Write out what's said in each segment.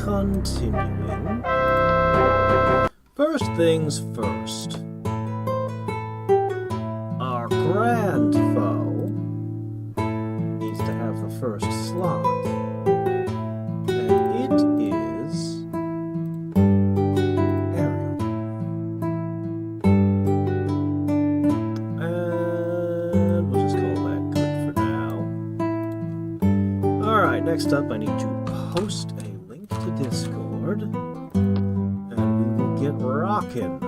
Continuing. First things first. Our grand foe needs to have the first slot. And it is Ariel. And we'll just call that good for now. Alright, next up I need to post a link to Discord. And we will get rockin'.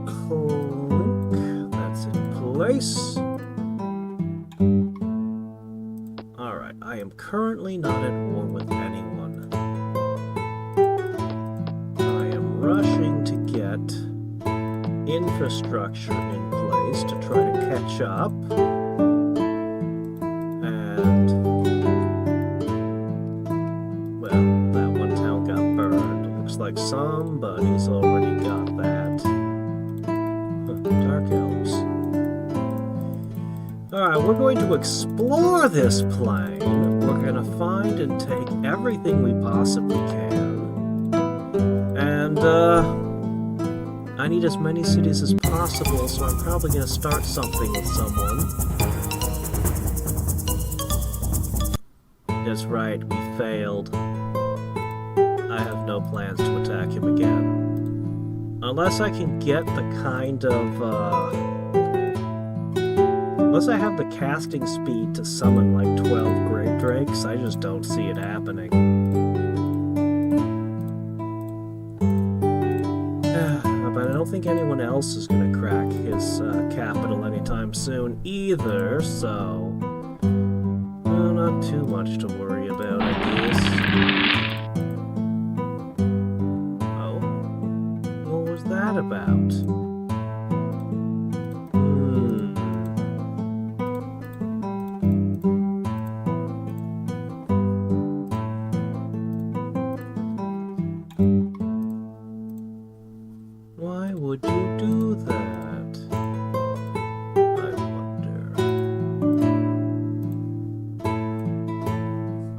Clink, that's in place. Alright, I am currently not at war with anyone. I am rushing to get infrastructure in place to try to catch up. And, well, that one town got burned. It looks like somebody's already got that. Dark elves. Alright, we're going to explore this plane. We're going to find and take everything we possibly can. And, I need as many cities as possible, so I'm probably going to start something with someone. That's right, we failed. I have no plans to attack him again. Unless I can get the kind of, unless I have the casting speed to summon like 12 Great Drakes, I just don't see it happening. But I don't think anyone else is going to crack his capital anytime soon either, so not too much to worry about, I guess. That about? Why would you do that? I wonder.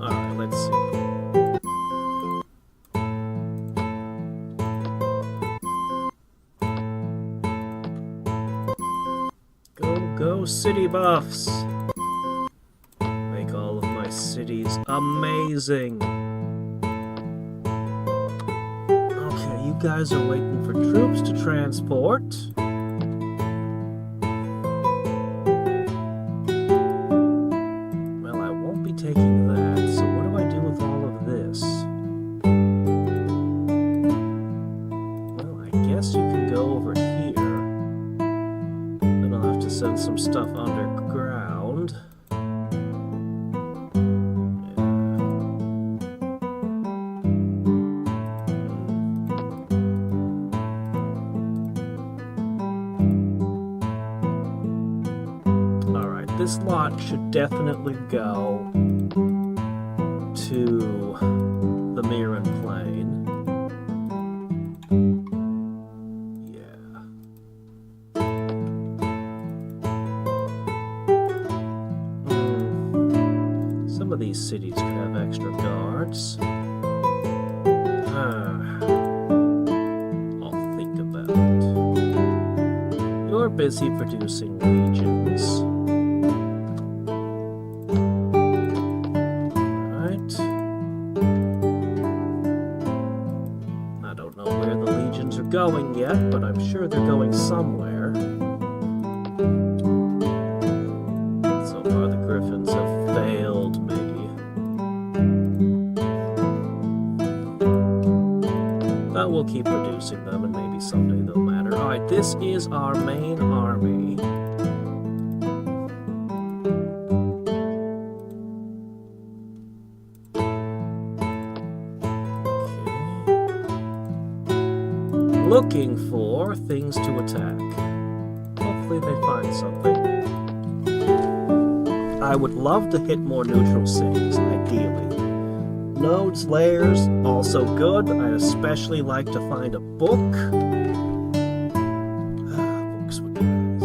Alright, let's see. Go city buffs! Make all of my cities amazing! Okay, you guys are waiting for troops to transport. Well, I won't be taking that, so what do I do with all of this? Well, I guess you can go over here. Send some stuff underground. Alright, this lot should definitely go to the Mirren Plain. Some of these cities could have extra guards. I'll think about it. You're busy producing legions. Right. I don't know where the legions are going yet, but I'm sure they're going somewhere. So far the Griffins have failed me. But we'll keep producing them and maybe someday they'll matter. Alright, this is our main army. Okay. Looking for things to attack. Hopefully they find something. I would love to hit more neutral cities, ideally. nodes, layers, also good. I'd especially like to find a book. Books would be nice.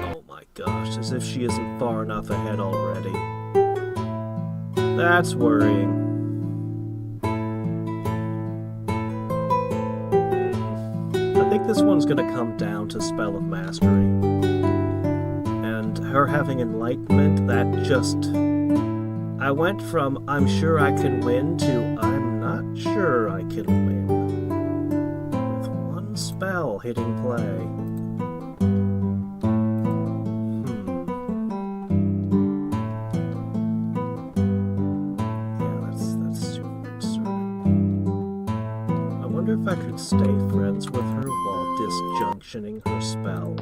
Oh my gosh, as if she isn't far enough ahead already. That's worrying. I think this one's gonna come down to Spell of Mastery. And her having Enlightenment, that just... I went from I'm sure I can win to I'm not sure I can win. With one spell hitting play. If I could stay friends with her while disjunctioning her spell.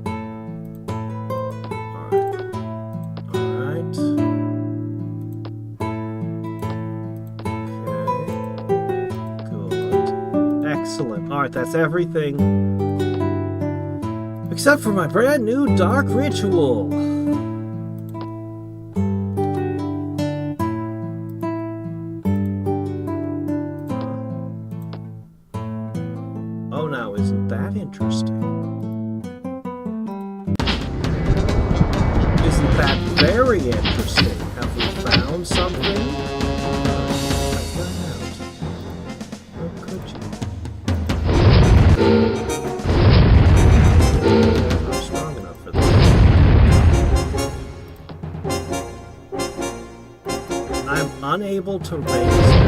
Alright. Okay. Good. Excellent. Alright, that's everything. Except for my brand new Dark Ritual. Oh, now isn't that interesting? Isn't that very interesting? Have we found something? How could you? I'm not strong enough for this. I'm unable to raise it.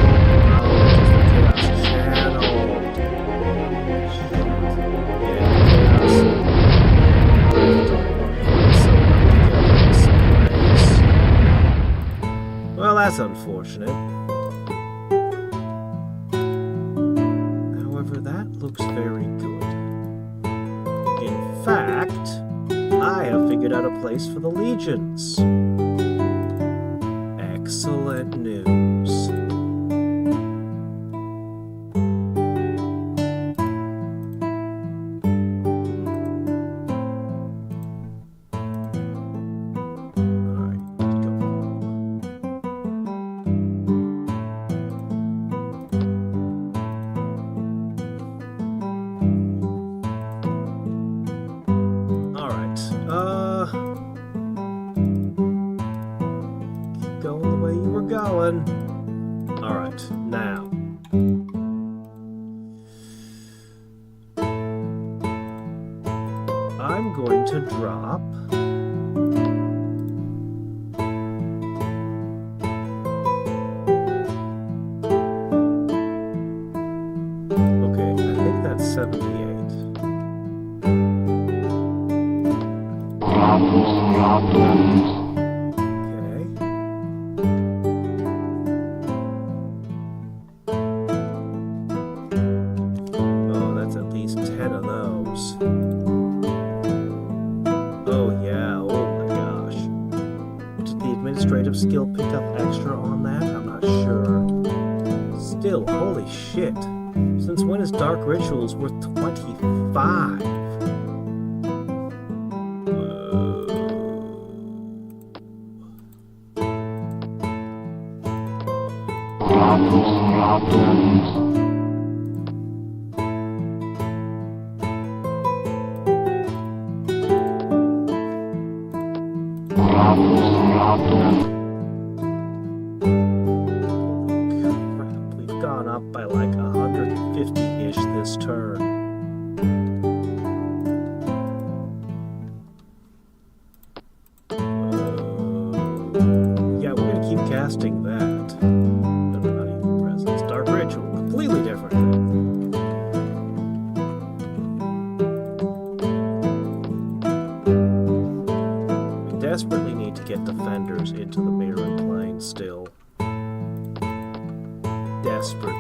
Well, that's unfortunate. However, that looks very good. In fact, I have figured out a place for the legions. Excellent news. Alright, now. I'm going to drop... Okay, I think that's 78. Skill picked up extra on that? I'm not sure. Still, holy shit. Since when is Dark Rituals worth 25? By like 150-ish this turn. Yeah, we're gonna keep casting that. No, not even presence. Dark Ritual, completely different. We desperately need to get defenders into the mirroring plane still. Desperately.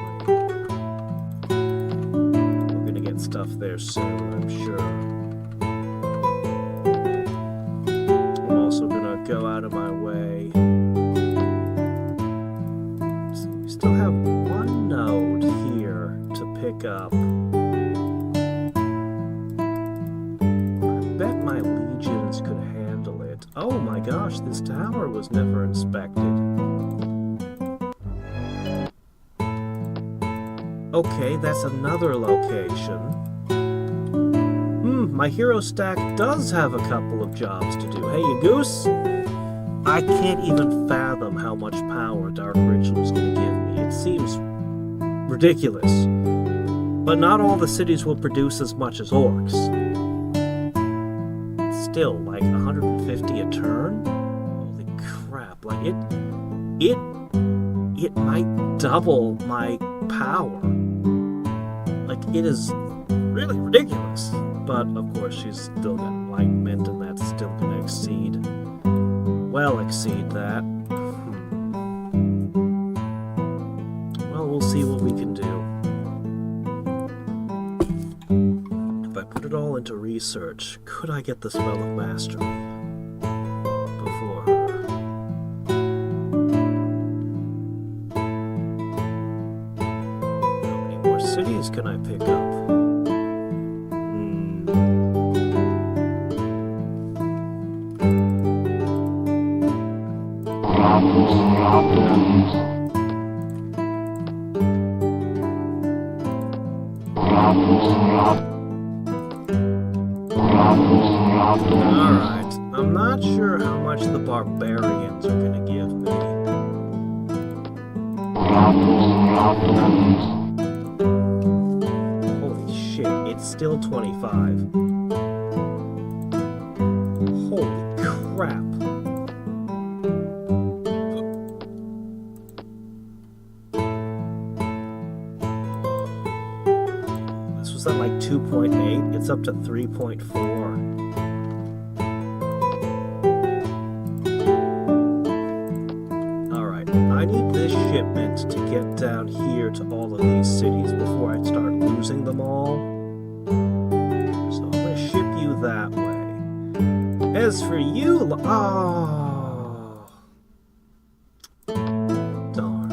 Stuff there soon, I'm sure. I'm also gonna go out of my way pick up? I bet my legions could handle it. Oh my gosh, this tower was never inspected. Okay, that's another location. My hero stack does have a couple of jobs to do. Hey, you goose! I can't even fathom how much power Dark Ritual's gonna give me. It seems ridiculous. But not all the cities will produce as much as orcs. Still, like 150 a turn? Holy crap, like it might double my power. Like, it is really ridiculous. But, of course, she's still got enlightenment, and that's still gonna exceed that. Well, we'll see what we can do. If I put it all into research, could I get the spell of mastery before her? How many more cities can I pick up? Alright, I'm not sure how much the barbarians are gonna give me. Holy shit, it's still 25. Holy crap. Was that like 2.8? It's up to 3.4. Alright, I need this shipment to get down here to all of these cities before I start losing them all. So I'm going to ship you that way. As for you, oh, darn.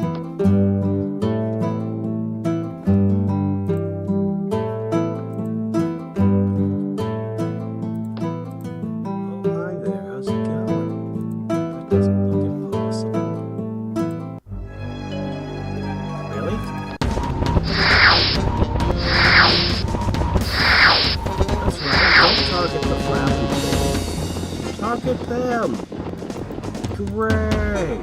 Target them! Great!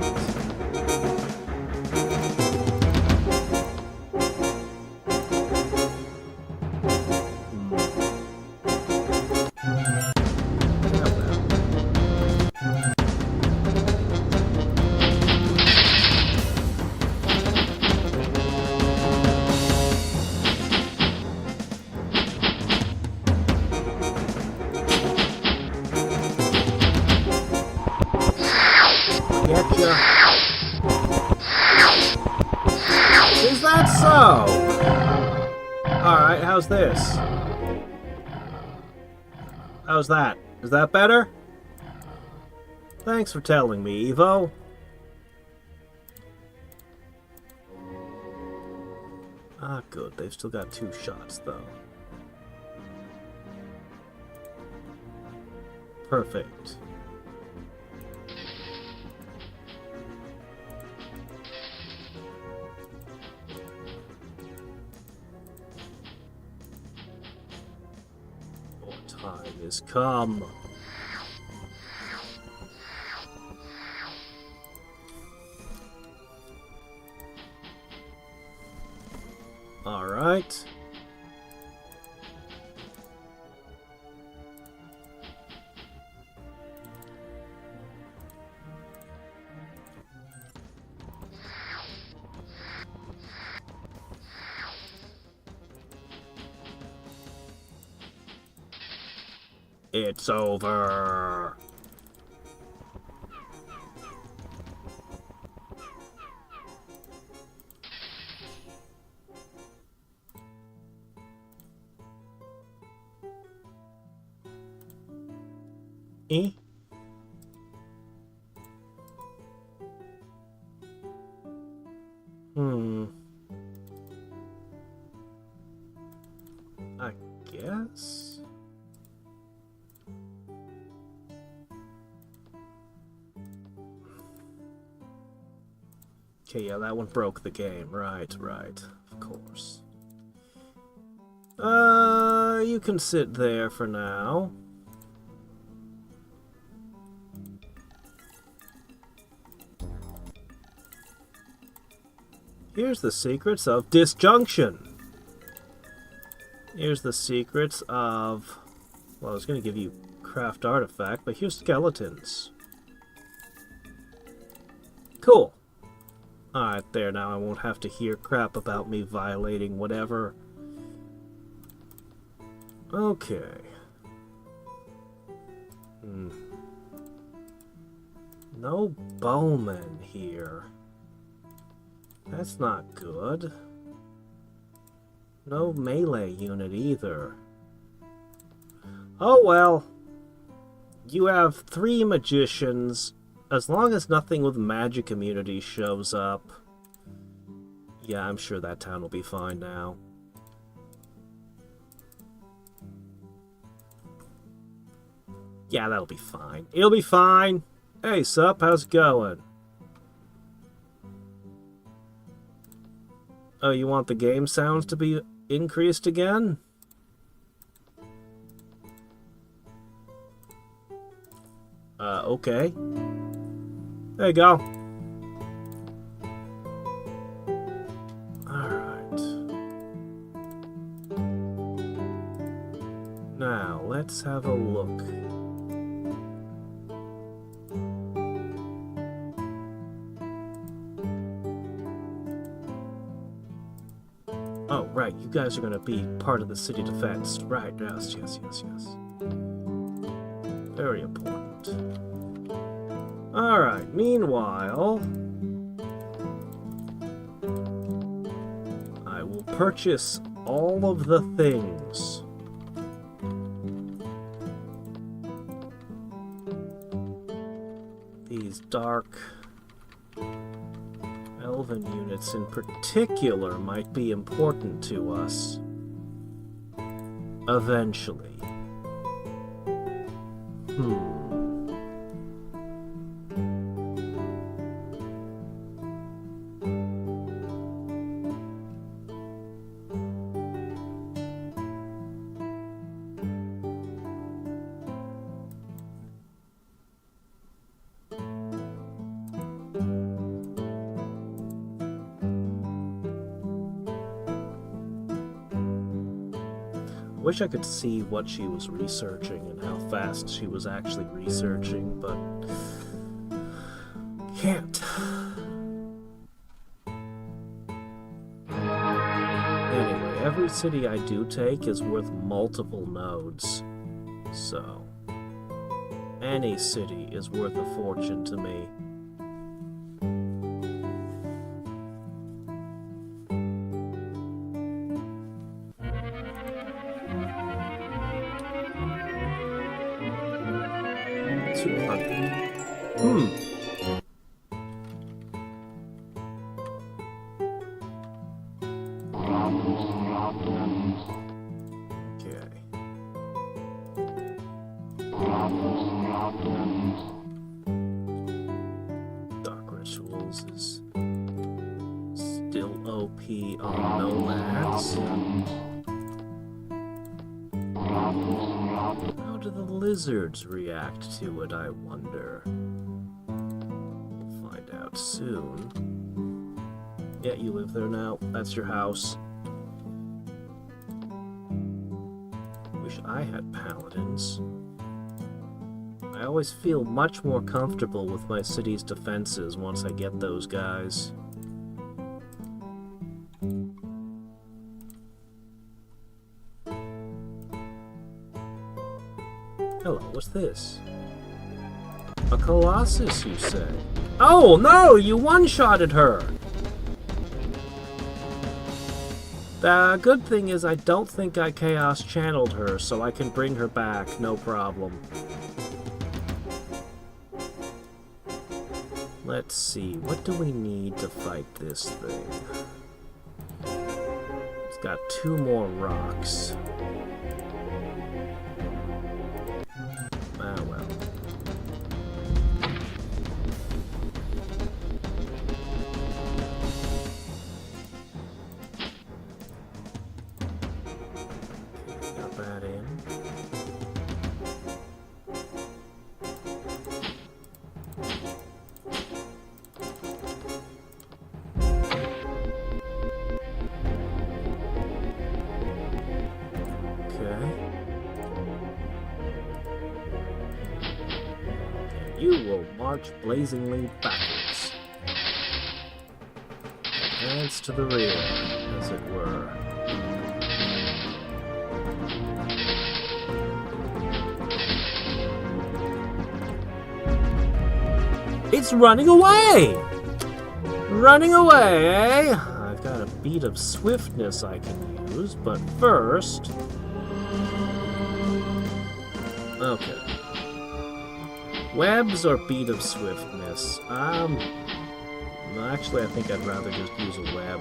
Is that so? Alright, how's this? How's that? Is that better? Thanks for telling me, Evo. Ah, good. They've still got 2 shots, though. Perfect. Time has come. All right. It's over. Eh? I guess? Okay, yeah, that one broke the game. Right, of course. You can sit there for now. Here's the secrets of disjunction. Here's the secrets of... Well, I was going to give you craft artifact, but here's skeletons. Cool. Alright, there, now I won't have to hear crap about me violating whatever. Okay. No bowmen here. That's not good. No melee unit either. Oh well. You have 3 magicians. As long as nothing with magic immunity shows up. Yeah, I'm sure that town will be fine now. Yeah, that'll be fine. It'll be fine. Hey, sup, how's it going? Oh, you want the game sounds to be increased again? Okay. There you go. Alright. Now, let's have a look. Oh, right, you guys are gonna be part of the city defense. Right, yes. Very important. Alright, meanwhile... I will purchase all of the things. These dark... elven units in particular might be important to us. Eventually. Wish I could see what she was researching and how fast she was actually researching, but can't. Anyway, every city I do take is worth multiple nodes, so any city is worth a fortune to me. Dark Rituals is still OP on Nomads. How do the lizards react to it, I wonder? We'll find out soon. Yeah, you live there now. That's your house. Wish I had paladins. I always feel much more comfortable with my city's defenses once I get those guys. Hello, what's this? A Colossus, you say? Oh, no! You one-shotted her! The good thing is I don't think I Chaos Channeled her, so I can bring her back, no problem. Let's see, what do we need to fight this thing? It's got 2 more rocks. Ah, well. Got that in. You will march blazingly backwards. Advance to the rear, as it were. It's running away! Running away, eh? I've got a beat of swiftness I can use, but first... Okay. Webs or beat of swiftness? Actually, I think I'd rather just use a web.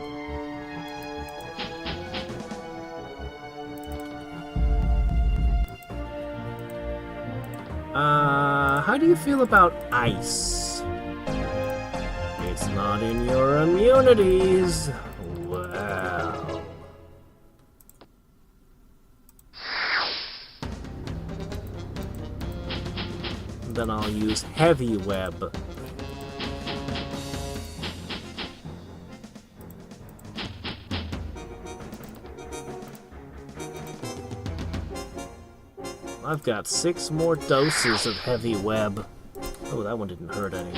How do you feel about ice? It's not in your immunities. Well... Then I'll use heavy web. I've got 6 more doses of heavy web. Oh, that one didn't hurt any.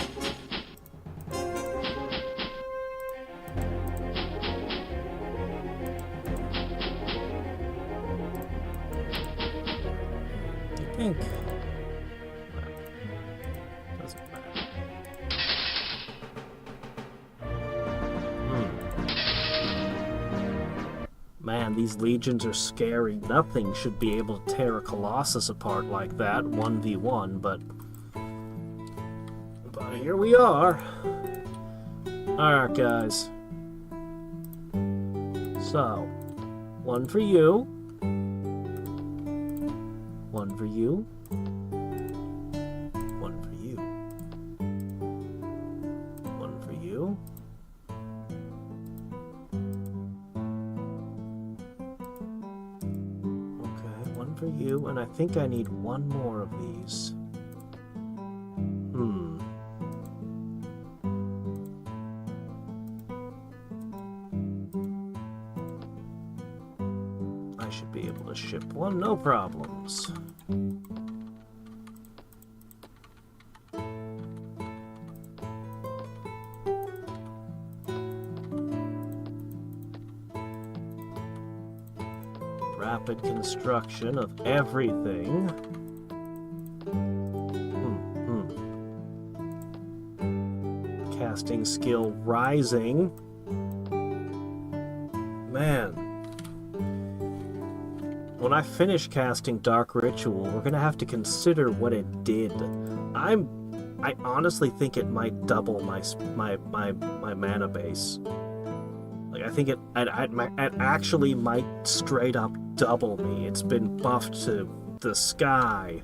I think... Man, these legions are scary. Nothing should be able to tear a Colossus apart like that, 1v1, but here we are. Alright, guys. So, 1 for you. 1 for you. 1 for you. 1 for you. For you, and I think I need 1 more of these. I should be able to ship 1, no problems. Rapid construction of everything. Casting skill rising. Man. When I finish casting Dark Ritual, we're gonna have to consider what it did. I honestly think it might double my mana base. Like, I think it actually might straight up double me. It's been buffed to the sky.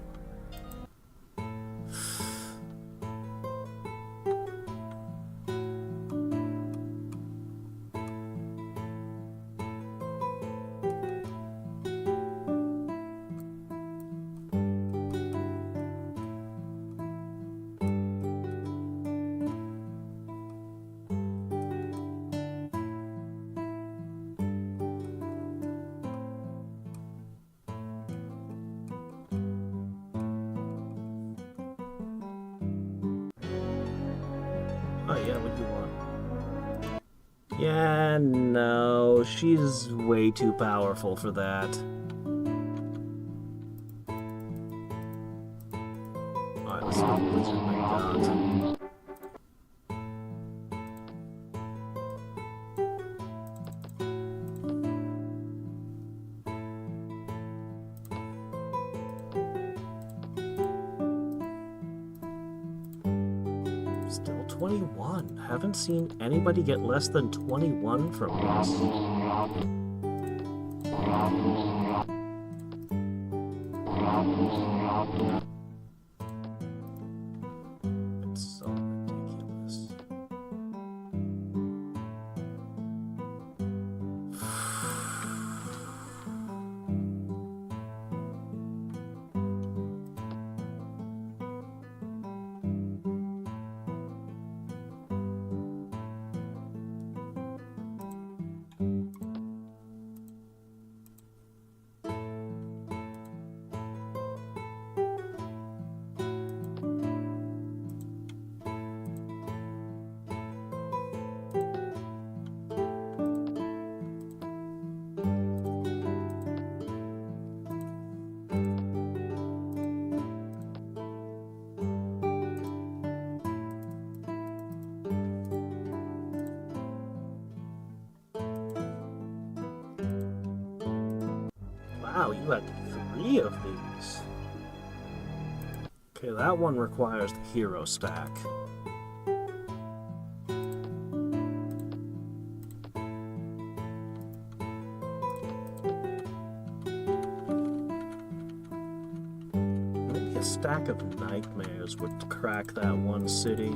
Oh yeah, what do you want? Yeah, no, she's way too powerful for that. Alright, let's see what the wizard I got. Still 21. Haven't seen anybody get less than 21 from us. It's so ridiculous. Wow, you had 3 of these. Okay, that one requires the hero stack. Maybe a stack of nightmares would crack that one city.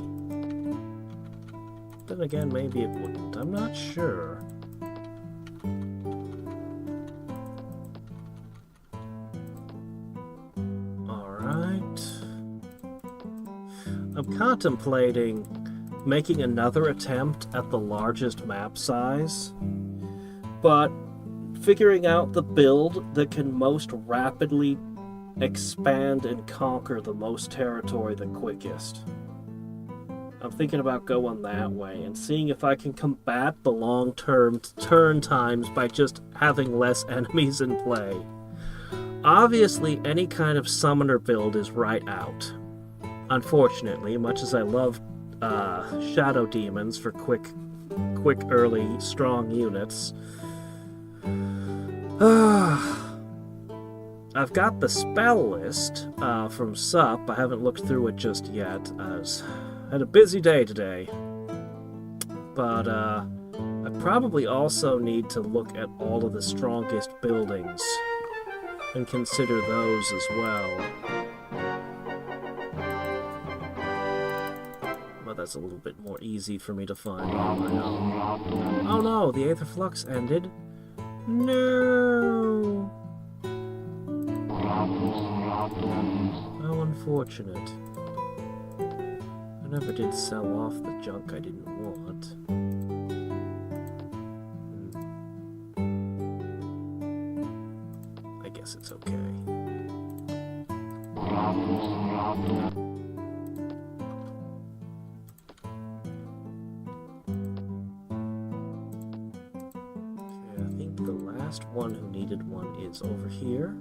Then again, maybe it wouldn't. I'm not sure. I'm contemplating making another attempt at the largest map size, but figuring out the build that can most rapidly expand and conquer the most territory the quickest. I'm thinking about going that way and seeing if I can combat the long-term turn times by just having less enemies in play. Obviously, any kind of summoner build is right out. Unfortunately, much as I love shadow demons for quick, early, strong units, I've got the spell list from SUP. I haven't looked through it just yet. I had a busy day today, but I probably also need to look at all of the strongest buildings and consider those as well. That's a little bit more easy for me to find on my own. Oh no, the Aether Flux ended. No! How unfortunate. I never did sell off the junk I didn't want. I guess it's okay. One who needed one is over here.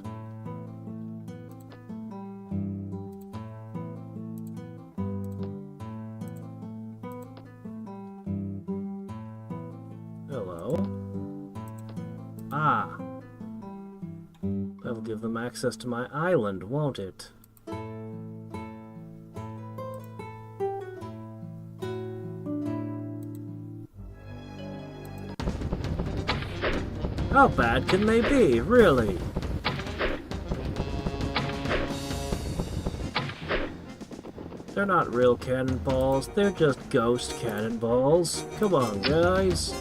Hello. Ah. That'll give them access to my island, won't it? How bad can they be, really? They're not real cannonballs, they're just ghost cannonballs. Come on, guys.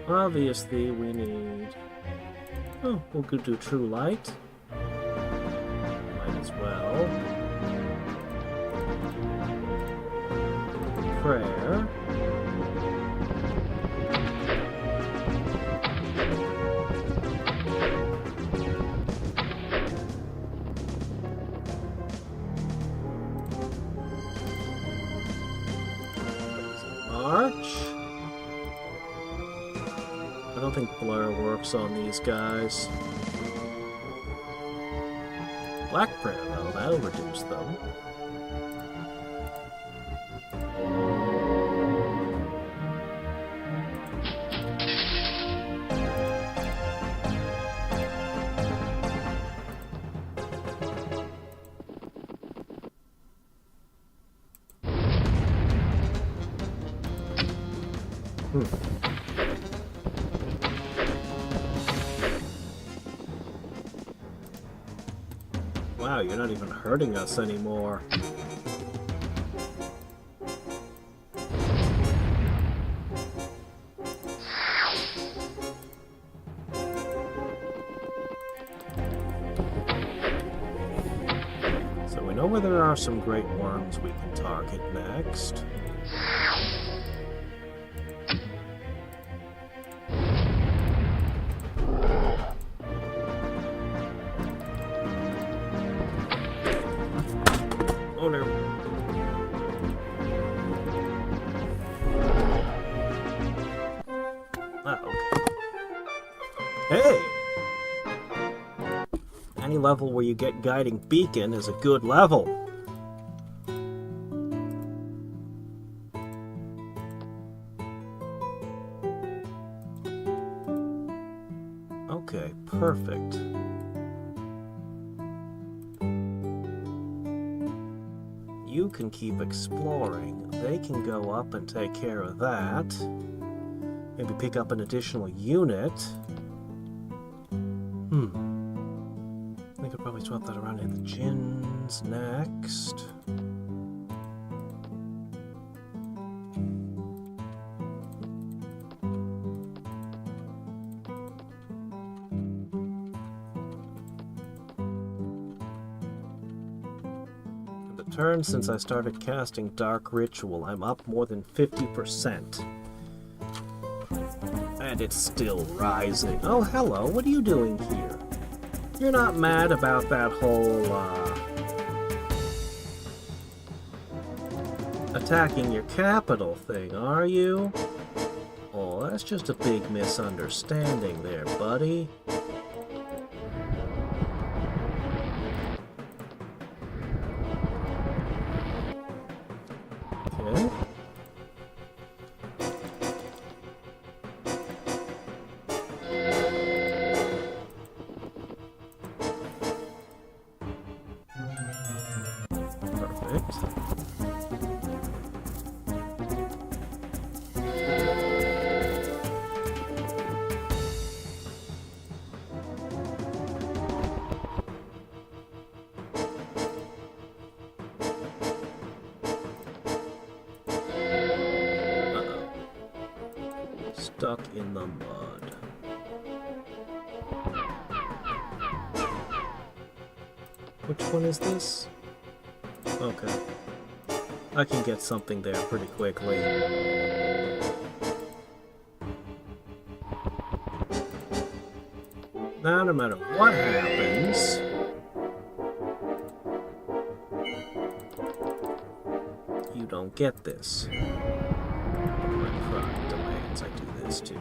Obviously, we need... Oh, we could do True Light. Might as well. Prayer. March. I don't think Blur works on these guys. Black Prayer, though, that'll reduce them. Wow, you're not even hurting us anymore. So we know where there are some great worms we can target next. Oh no. Ah, okay. Hey! Any level where you get guiding beacon is a good level. Okay, perfect. You can keep exploring. They can go up and take care of that. Maybe pick up an additional unit. I could probably swap that around in the gins next. Turn since I started casting Dark Ritual, I'm up more than 50%. And it's still rising. Oh, hello, what are you doing here? You're not mad about that whole, attacking your capital thing, are you? Oh, that's just a big misunderstanding there, buddy. Okay. Perfect. Stuck in the mud. Which one is this? Okay. I can get something there pretty quickly. Now, no matter what happens, you don't get this. My pride demands I do this too.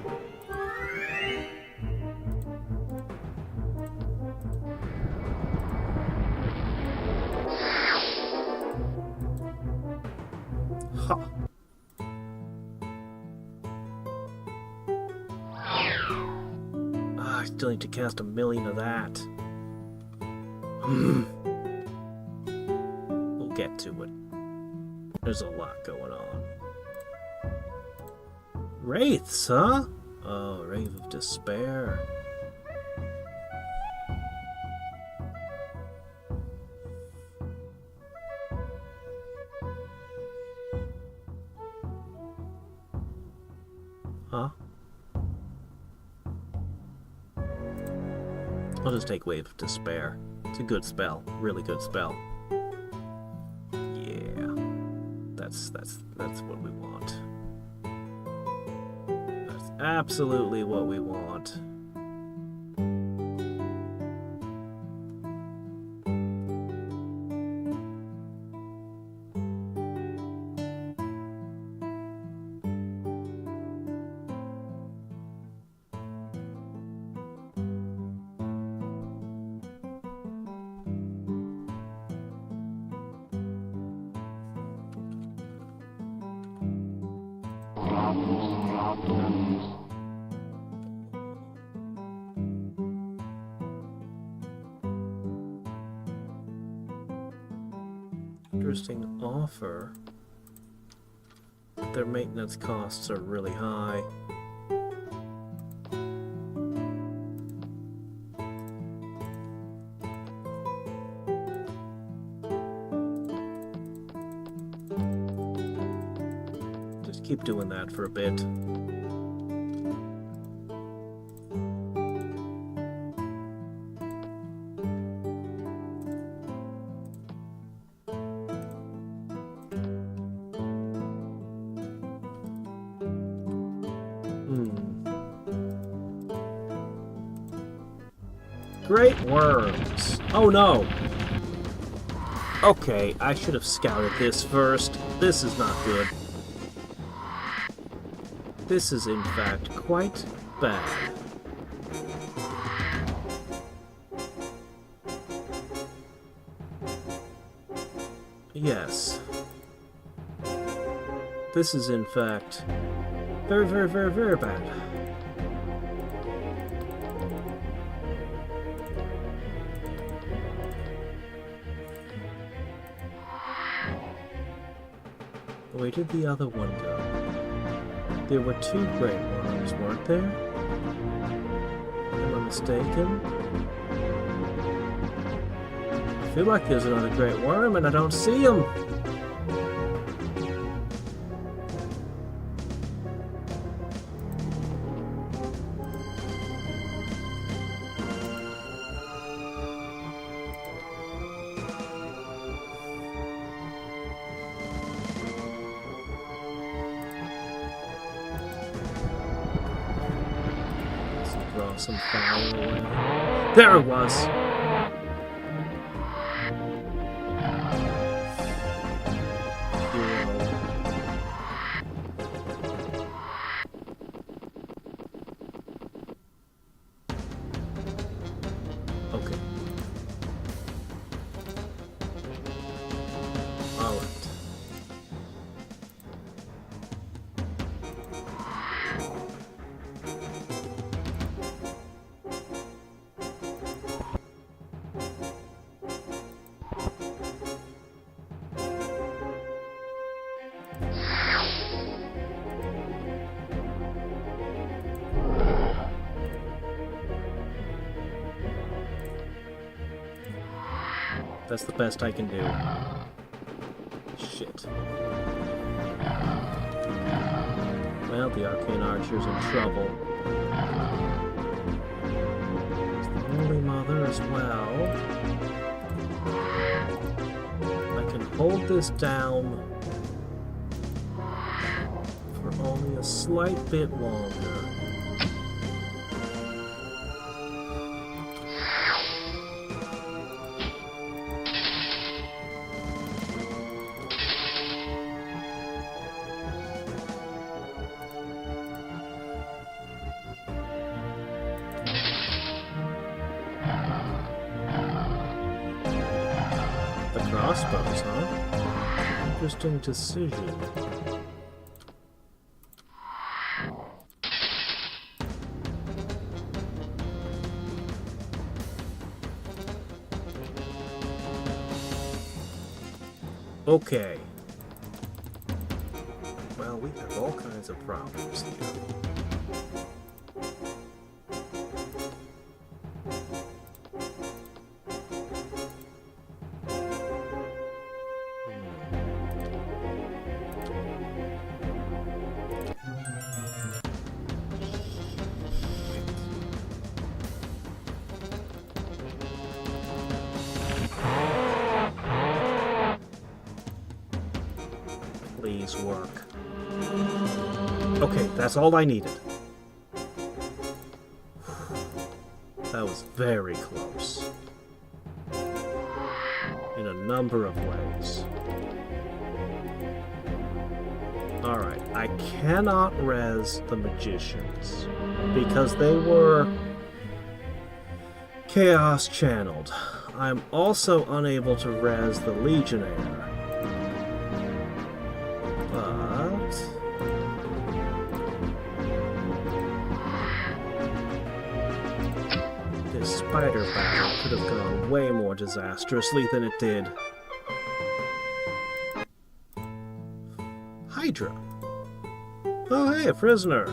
Ha! I still need to cast 1,000,000 of that. We'll get to it. There's a lot going on. Wraiths, huh? Oh, Rave of Despair. Huh? I'll just take Wave of Despair. It's a good spell. Really good spell. Yeah. That's what we want. That's absolutely what we want. Interesting offer. their maintenance costs are really high. Just keep doing that for a bit. Great worms. Oh no. Okay, I should have scouted this first. This is not good. This is in fact quite bad. Yes. This is in fact very, very, very, very bad. Where did the other one go? There were two great worms, weren't there? Am I mistaken? I feel like there's another great worm and I don't see him. Some fire away. There it was! Okay. Alright. That's the best I can do. Shit. Well, the Arcane Archer's in trouble. There's the Holy Mother as well. I can hold this down for only a slight bit longer. Crossbows, huh? Interesting decision. Okay. Well, we have all kinds of problems here. Please work. Okay, that's all I needed. That was very close. In a number of ways. Alright, I cannot res the magicians because they were chaos channeled. I'm also unable to res the legionnaire. This spider battle could have gone way more disastrously than it did. Hydra. Oh, hey, a prisoner.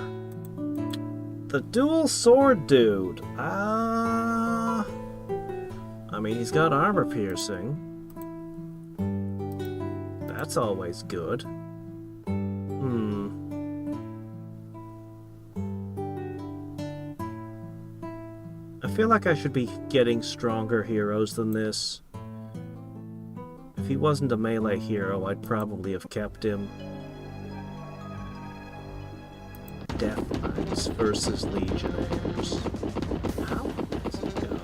The dual sword dude. I mean, he's got armor piercing. That's always good. I feel like I should be getting stronger heroes than this. If he wasn't a melee hero, I'd probably have kept him. Death Knights versus Legionnaires. How does it go?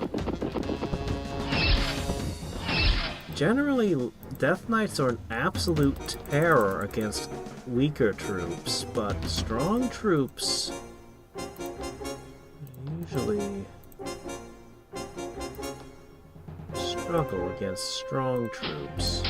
Generally, Death Knights are an absolute terror against weaker troops, but strong troops usually struggle against strong troops.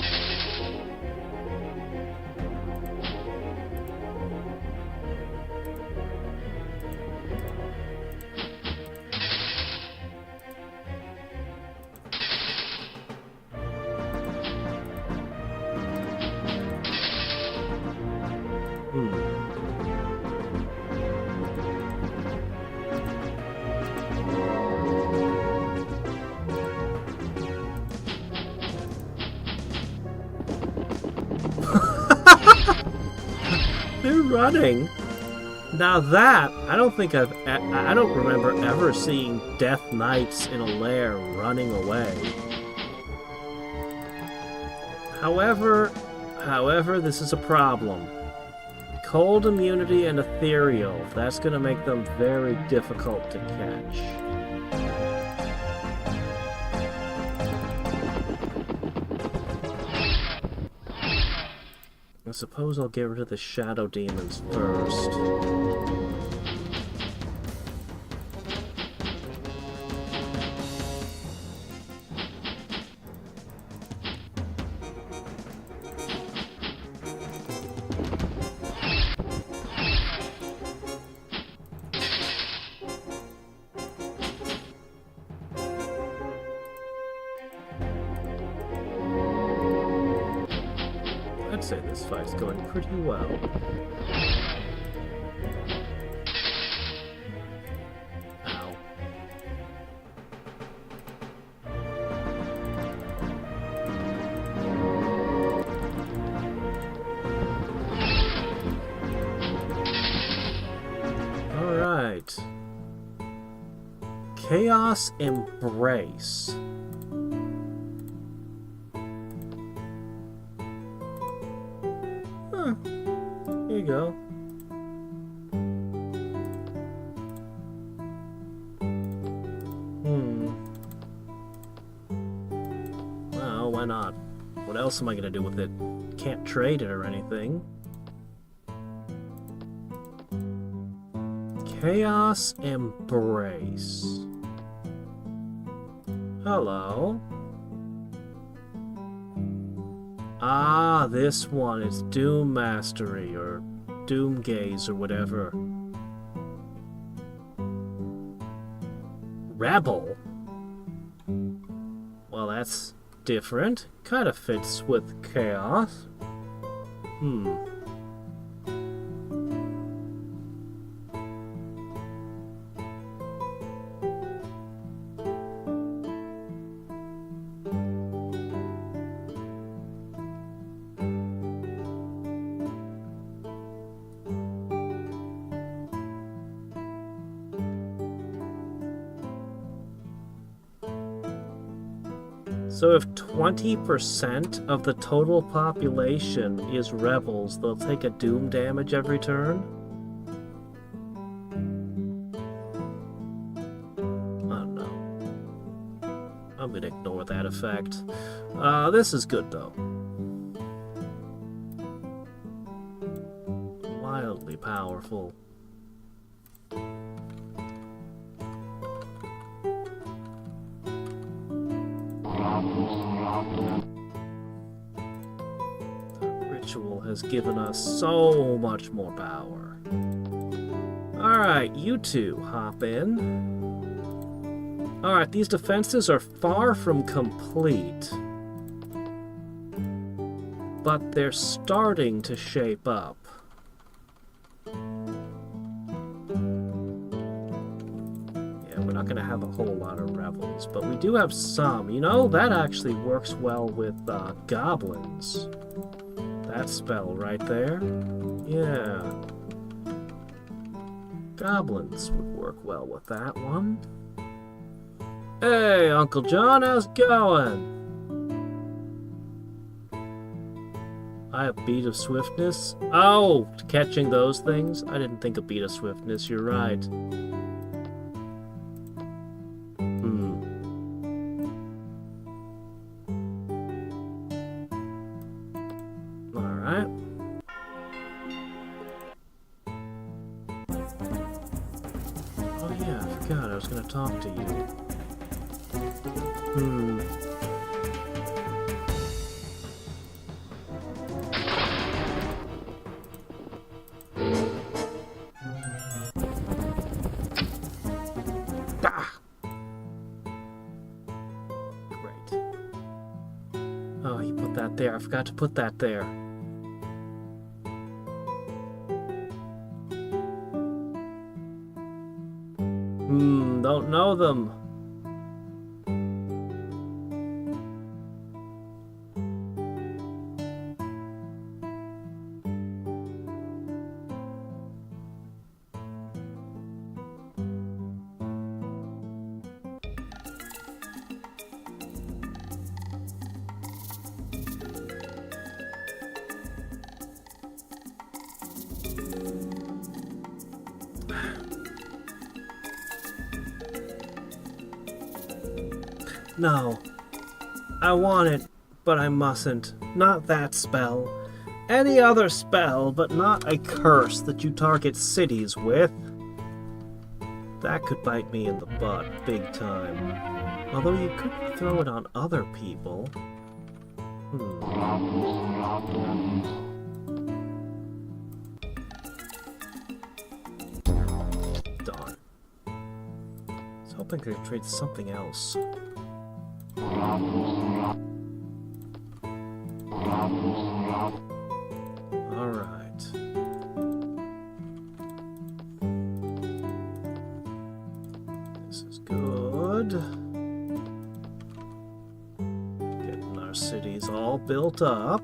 They're running. Now that I don't remember ever seeing Death Knights in a lair running away. However, this is a problem. Cold immunity and ethereal. That's going to make them very difficult to catch. I suppose I'll get rid of the shadow demons first. I'd say this fight's going pretty well. Ow. Alright. Chaos Embrace. Here you go. Well, why not? What else am I gonna do with it? Can't trade it or anything. Chaos Embrace. Hello. Ah, this one is Doom Mastery, or Doom Gaze, or whatever. Rebel? Well, that's different. Kind of fits with Chaos. So if 20% of the total population is rebels, they'll take a doom damage every turn? I don't know. I'm gonna ignore that effect. This is good though. Wildly powerful. Ritual has given us so much more power. Alright, you two hop in. Alright, these defenses are far from complete, but they're starting to shape up. not going to have a whole lot of rebels, but we do have some. You know, that actually works well with goblins. That spell right there. Yeah. Goblins would work well with that one. Hey, Uncle John, how's it going? I have beat of swiftness. Oh, catching those things? I didn't think of beat of swiftness, you're right. Alright. Oh yeah, I forgot I was gonna talk to you. Oh, you put that there. I forgot to put that there. Don't know them. No. I want it, but I mustn't. Not that spell. Any other spell, but not a curse that you target cities with. That could bite me in the butt, big time. Although you could throw it on other people. Darn. I was hoping I could trade something else. Alright. This is good. Getting our cities all built up.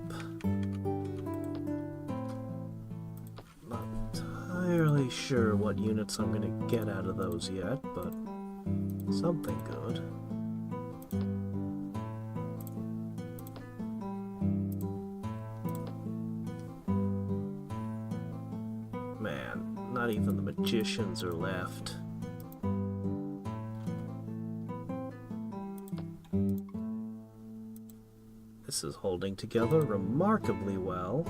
Not entirely sure what units I'm going to get out of those yet, but something good. Not even the magicians are left. This is holding together remarkably well.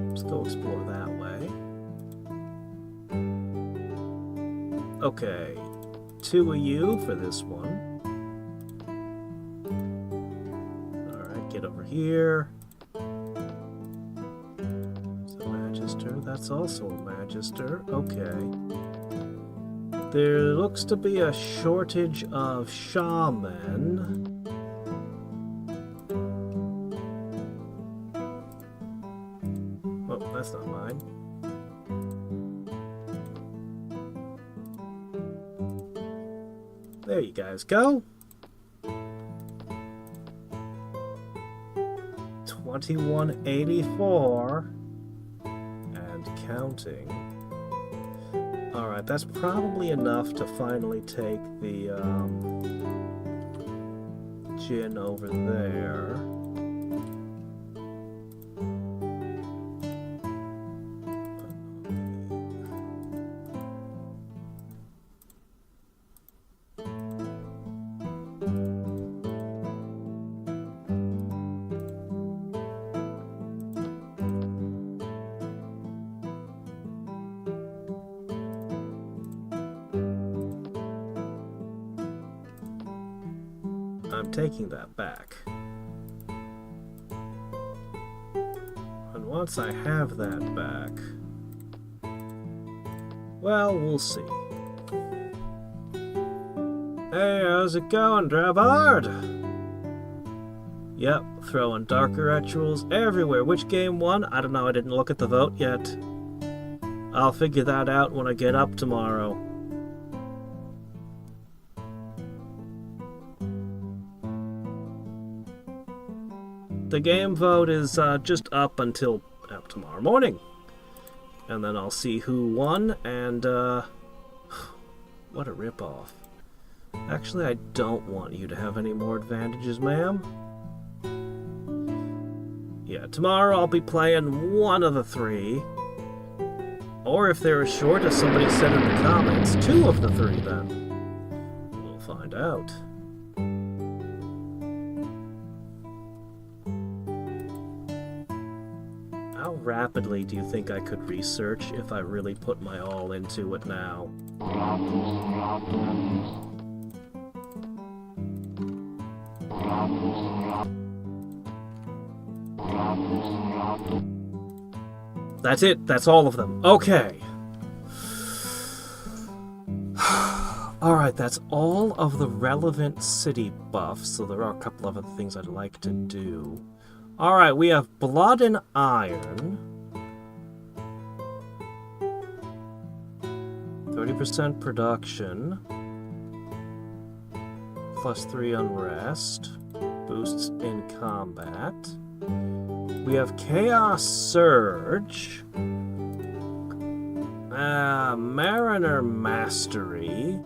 Let's go explore that way. Okay. 2 of you for this one. Alright, get over here. Is that Magister? That's also a Magister. Okay. There looks to be a shortage of Shaman. Oh, that's not mine. There you guys go. 2184 and counting. Alright, that's probably enough to finally take the Jinn over there. I'm taking that back. And once I have that back, well, we'll see. Hey, how's it going, Dravard? Yep, throwing darker rituals everywhere. Which game won? I don't know, I didn't look at the vote yet. I'll figure that out when I get up tomorrow. The game vote is just up until tomorrow morning. And then I'll see who won, and what a ripoff. Actually, I don't want you to have any more advantages, ma'am. Yeah, tomorrow I'll be playing one of the 3. Or if they're as short as somebody said in the comments, 2 of the 3 then. We'll find out. How rapidly do you think I could research if I really put my all into it now? That's it. That's all of them. Okay. Alright, that's all of the relevant city buffs, so there are a couple of other things I'd like to do. Alright, we have Blood and Iron. 30% production. +3 unrest. Boosts in combat. We have Chaos Surge. Mariner Mastery.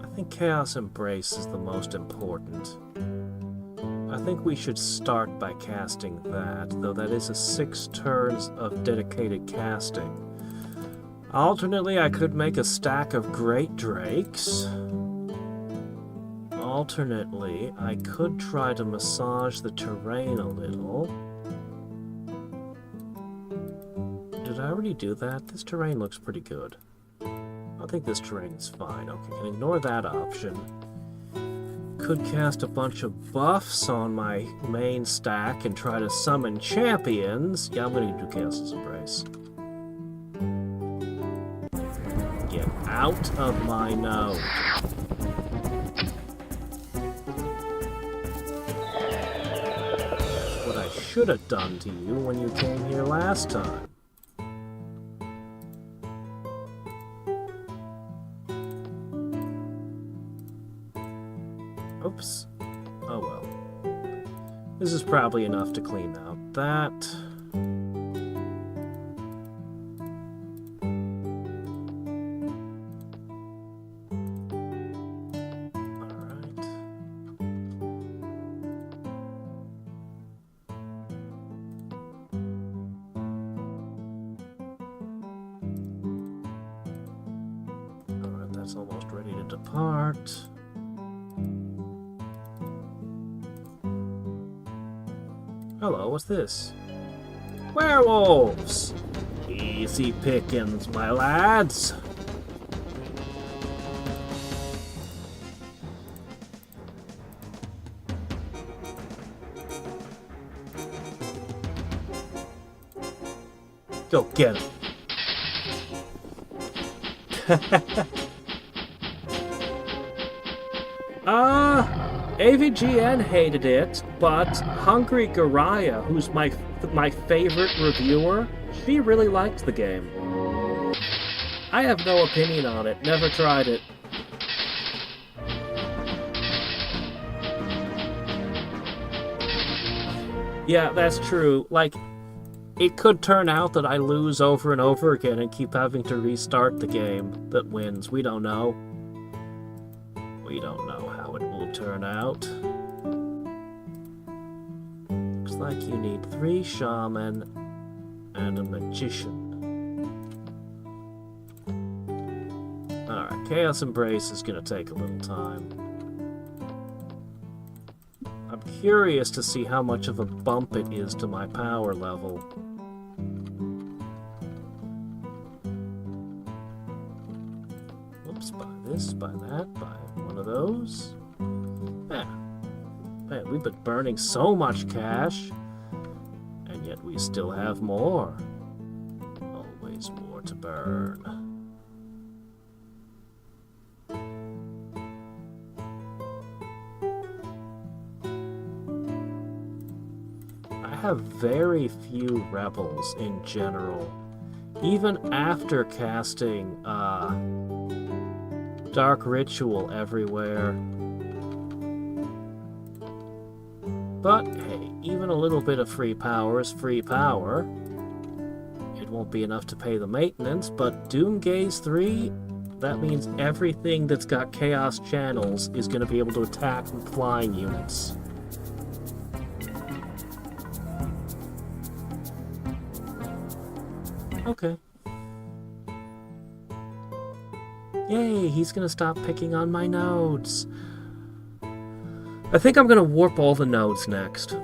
I think Chaos Embrace is the most important. I think we should start by casting that, though that is a 6 turns of dedicated casting. Alternately, I could make a stack of Great Drakes. Alternately, I could try to massage the terrain a little. Did I already do that? This terrain looks pretty good. I think this terrain is fine. Okay, can ignore that option. Could cast a bunch of buffs on my main stack and try to summon champions. Yeah, I'm gonna do Chaos Embrace. Get out of my node. What I should have done to you when you came here last time. Oops. Oh well. This is probably enough to clean out that. Alright. Alright, that's almost ready to depart. Hello, what's this? Werewolves! Easy pickings, my lads! Go get him! AVGN hated it, but Hungry Garaya, who's my favorite reviewer, she really liked the game. I have no opinion on it, never tried it. Yeah, that's true. Like, it could turn out that I lose over and over again and keep having to restart the game that wins. We don't know. We don't know how it will turn out. Looks like you need 3 shaman and a magician. Alright, Chaos Embrace is gonna take a little time. I'm curious to see how much of a bump it is to my power level. Whoops, buy this, buy that, buy one of those. Yeah. Man, we've been burning so much cash, and yet we still have more. Always more to burn. have very few rebels in general. Even after casting Dark Ritual everywhere. But hey, even a little bit of free power is free power. It won't be enough to pay the maintenance, but Doomgaze 3, that means everything that's got Chaos channels is going to be able to attack with flying units. Okay. Yay, he's going to stop picking on my nodes. I think I'm going to warp all the nodes next.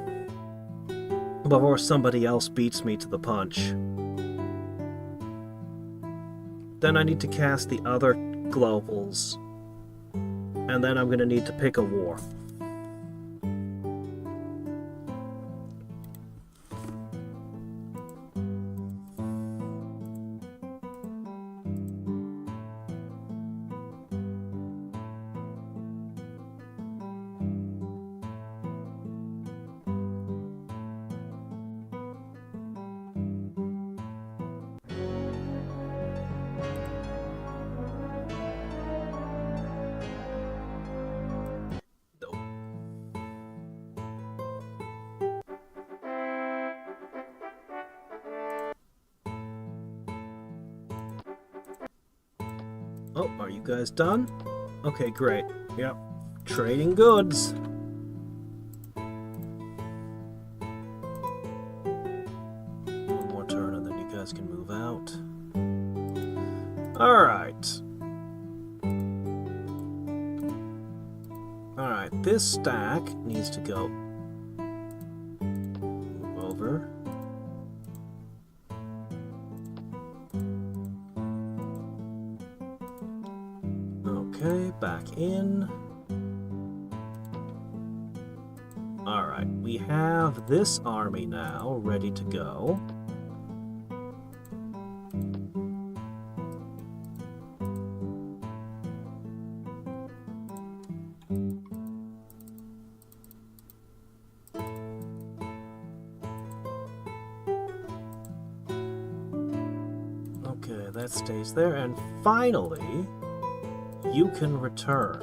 Before somebody else beats me to the punch. Then I need to cast the other globals. And then I'm going to need to pick a war. Oh, are you guys done? Okay, great. Yep. Trading goods. One more turn and then you guys can move out. Alright. Alright, this stack needs to go move over. Okay, back in. Alright, we have this army now ready to go. Okay, that stays there, and finally you can return,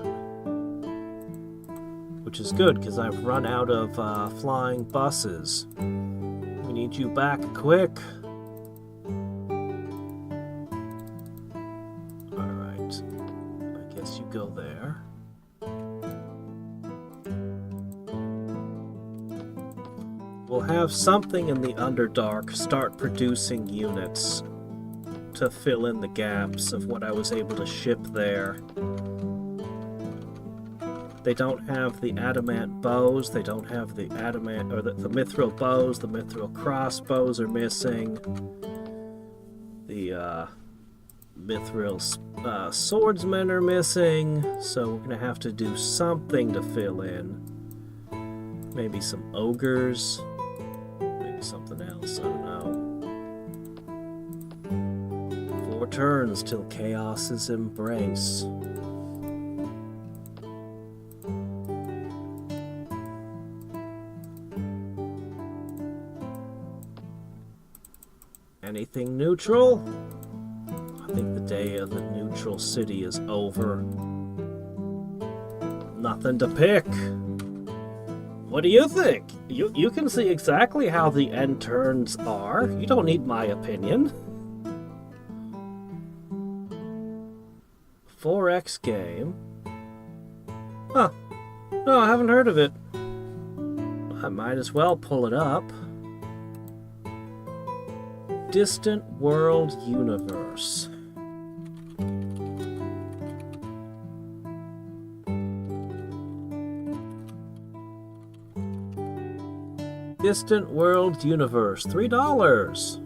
which is good because I've run out of flying buses. We need you back quick. Alright, I guess you go there. We'll have something in the Underdark start producing units to fill in the gaps of what I was able to ship there. They don't have the adamant bows, they don't have the adamant, or the mithril bows, the mithril crossbows are missing. The mithril swordsmen are missing, so we're gonna have to do something to fill in. Maybe some ogres, maybe something else, I don't know. 4 turns till Chaos's embrace. Anything neutral? I think the day of the neutral city is over. Nothing to pick. What do you think? You can see exactly how the end turns are. You don't need my opinion. 4X game. Huh. No, I haven't heard of it. I might as well pull it up. Distant World Universe. Distant World Universe. $3.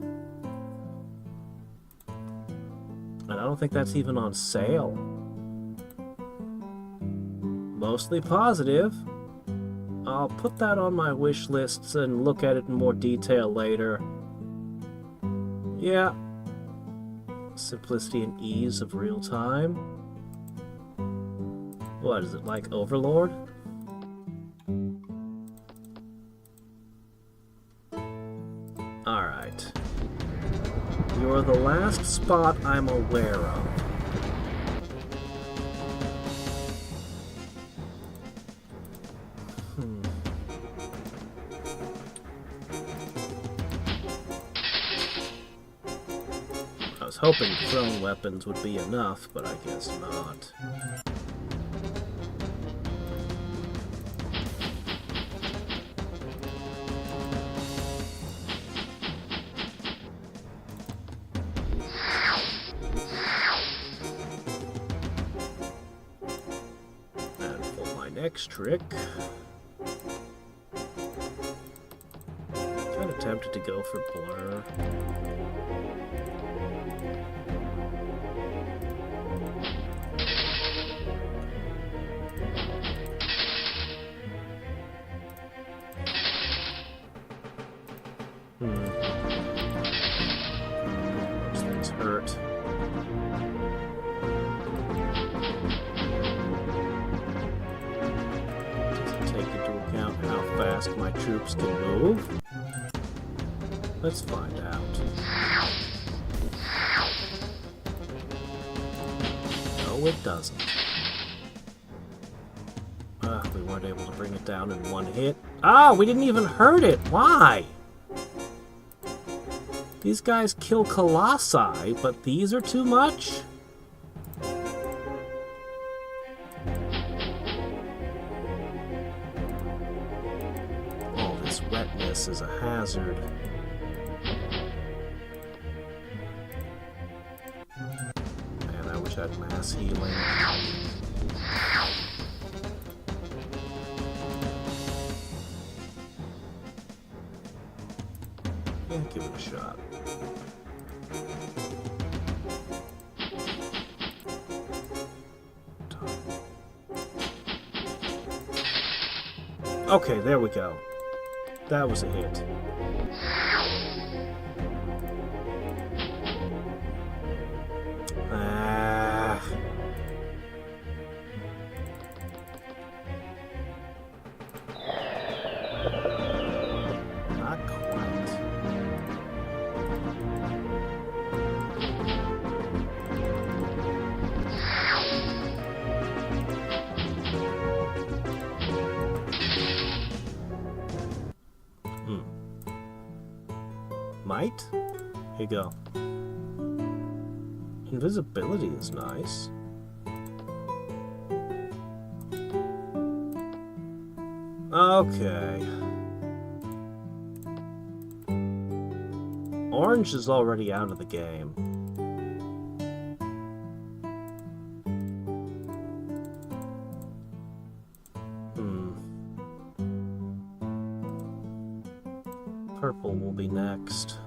And I don't think that's even on sale. Mostly positive. I'll put that on my wish lists and look at it in more detail later. Yeah. Simplicity and ease of real time. What is it, like Overlord? You're the last spot I'm aware of. I was hoping thrown weapons would be enough, but I guess not. And for my next trick, I'm kind of tempted to go for blur. Those things hurt. Doesn't take into account how fast my troops can move. Let's find out. No, it doesn't. We weren't able to bring it down in one hit. Ah, we didn't even hurt it. Why? These guys kill colossi, but these are too much? Oh, this wetness is a hazard. Man, I wish I had mass healing. Yeah, give it a shot. Okay, there we go. That was a hit. Not quite. Might? Here you go. Invisibility is nice. Okay. Orange is already out of the game. Purple will be next.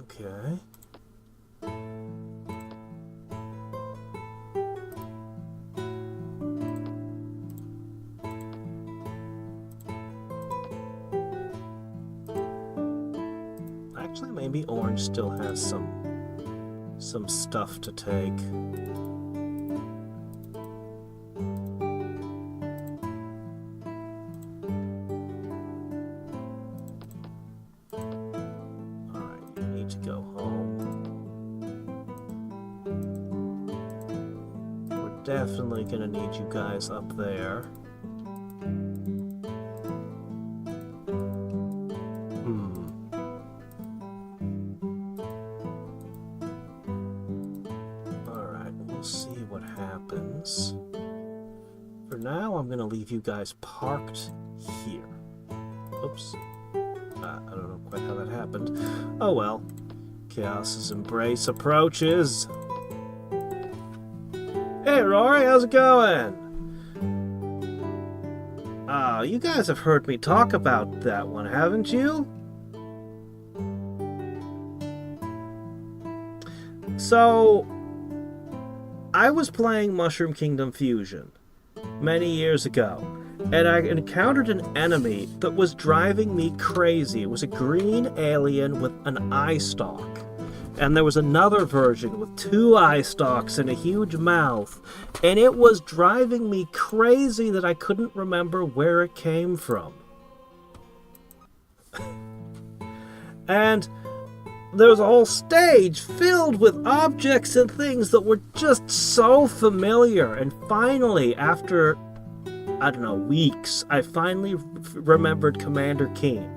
Okay. Actually, maybe orange still has some stuff to take. Alright, you need to go home. We're definitely gonna need you guys up there. For now, I'm gonna leave you guys parked here. Oops. I don't know quite how that happened. Oh well. Chaos's embrace approaches. Hey Rory, how's it going? You guys have heard me talk about that one, haven't you? So, I was playing Mushroom Kingdom Fusion many years ago, and I encountered an enemy that was driving me crazy. It was a green alien with an eye stalk. And there was another version with 2 eye stalks and a huge mouth. And it was driving me crazy that I couldn't remember where it came from. And there was a whole stage filled with objects and things that were just so familiar. And finally, after, I don't know, weeks, I finally remembered Commander Keen.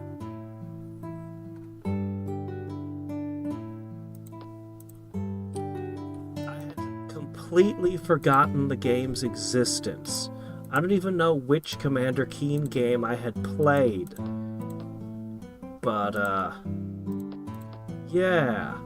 I had completely forgotten the game's existence. I don't even know which Commander Keen game I had played. But, yeah.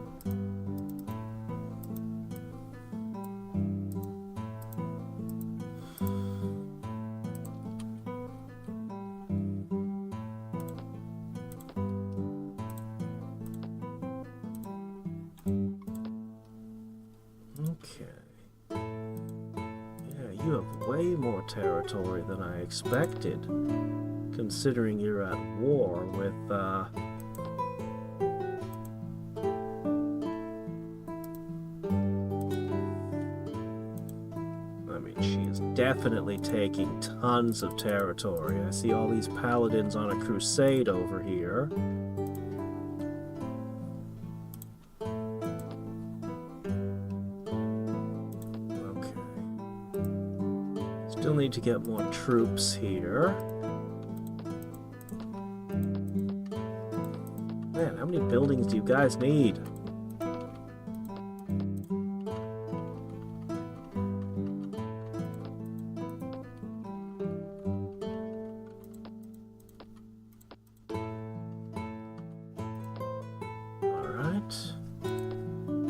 Okay. Yeah, you have way more territory than I expected, considering you're at war with, definitely taking tons of territory. I see all these paladins on a crusade over here. Okay. Still need to get more troops here. Man, how many buildings do you guys need?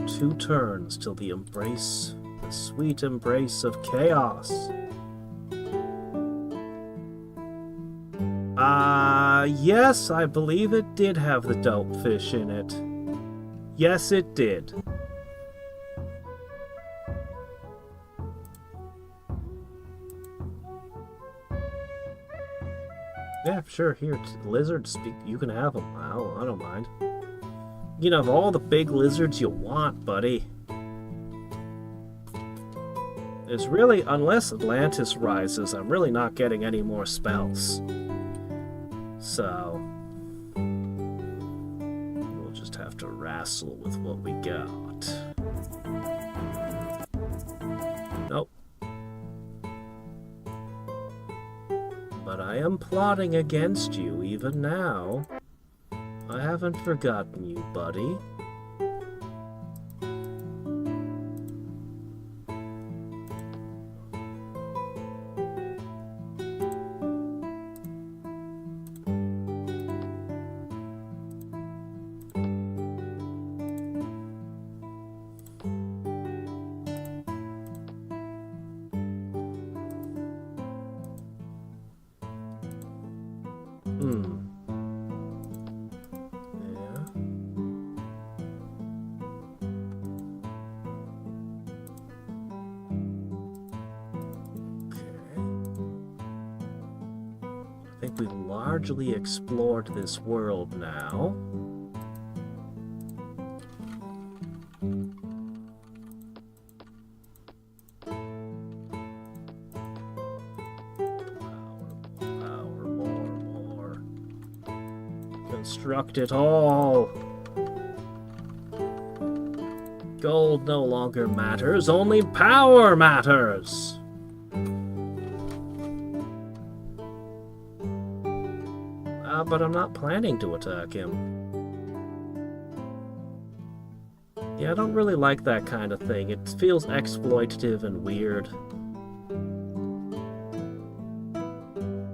Two turns till the sweet embrace of chaos. Yes, I believe it did have the dope fish in it. Yes, it did. Yeah, sure, here, lizards, you can have them. I don't mind. You can have all the big lizards you want, buddy. There's really, unless Atlantis rises, I'm really not getting any more spells. So, we'll just have to wrestle with what we got. Nope. But I am plotting against you even now. I haven't forgotten you, buddy. I think we've largely explored this world now. More. Construct it all. Gold no longer matters, only power matters. But I'm not planning to attack him. Yeah, I don't really like that kind of thing. It feels exploitative and weird.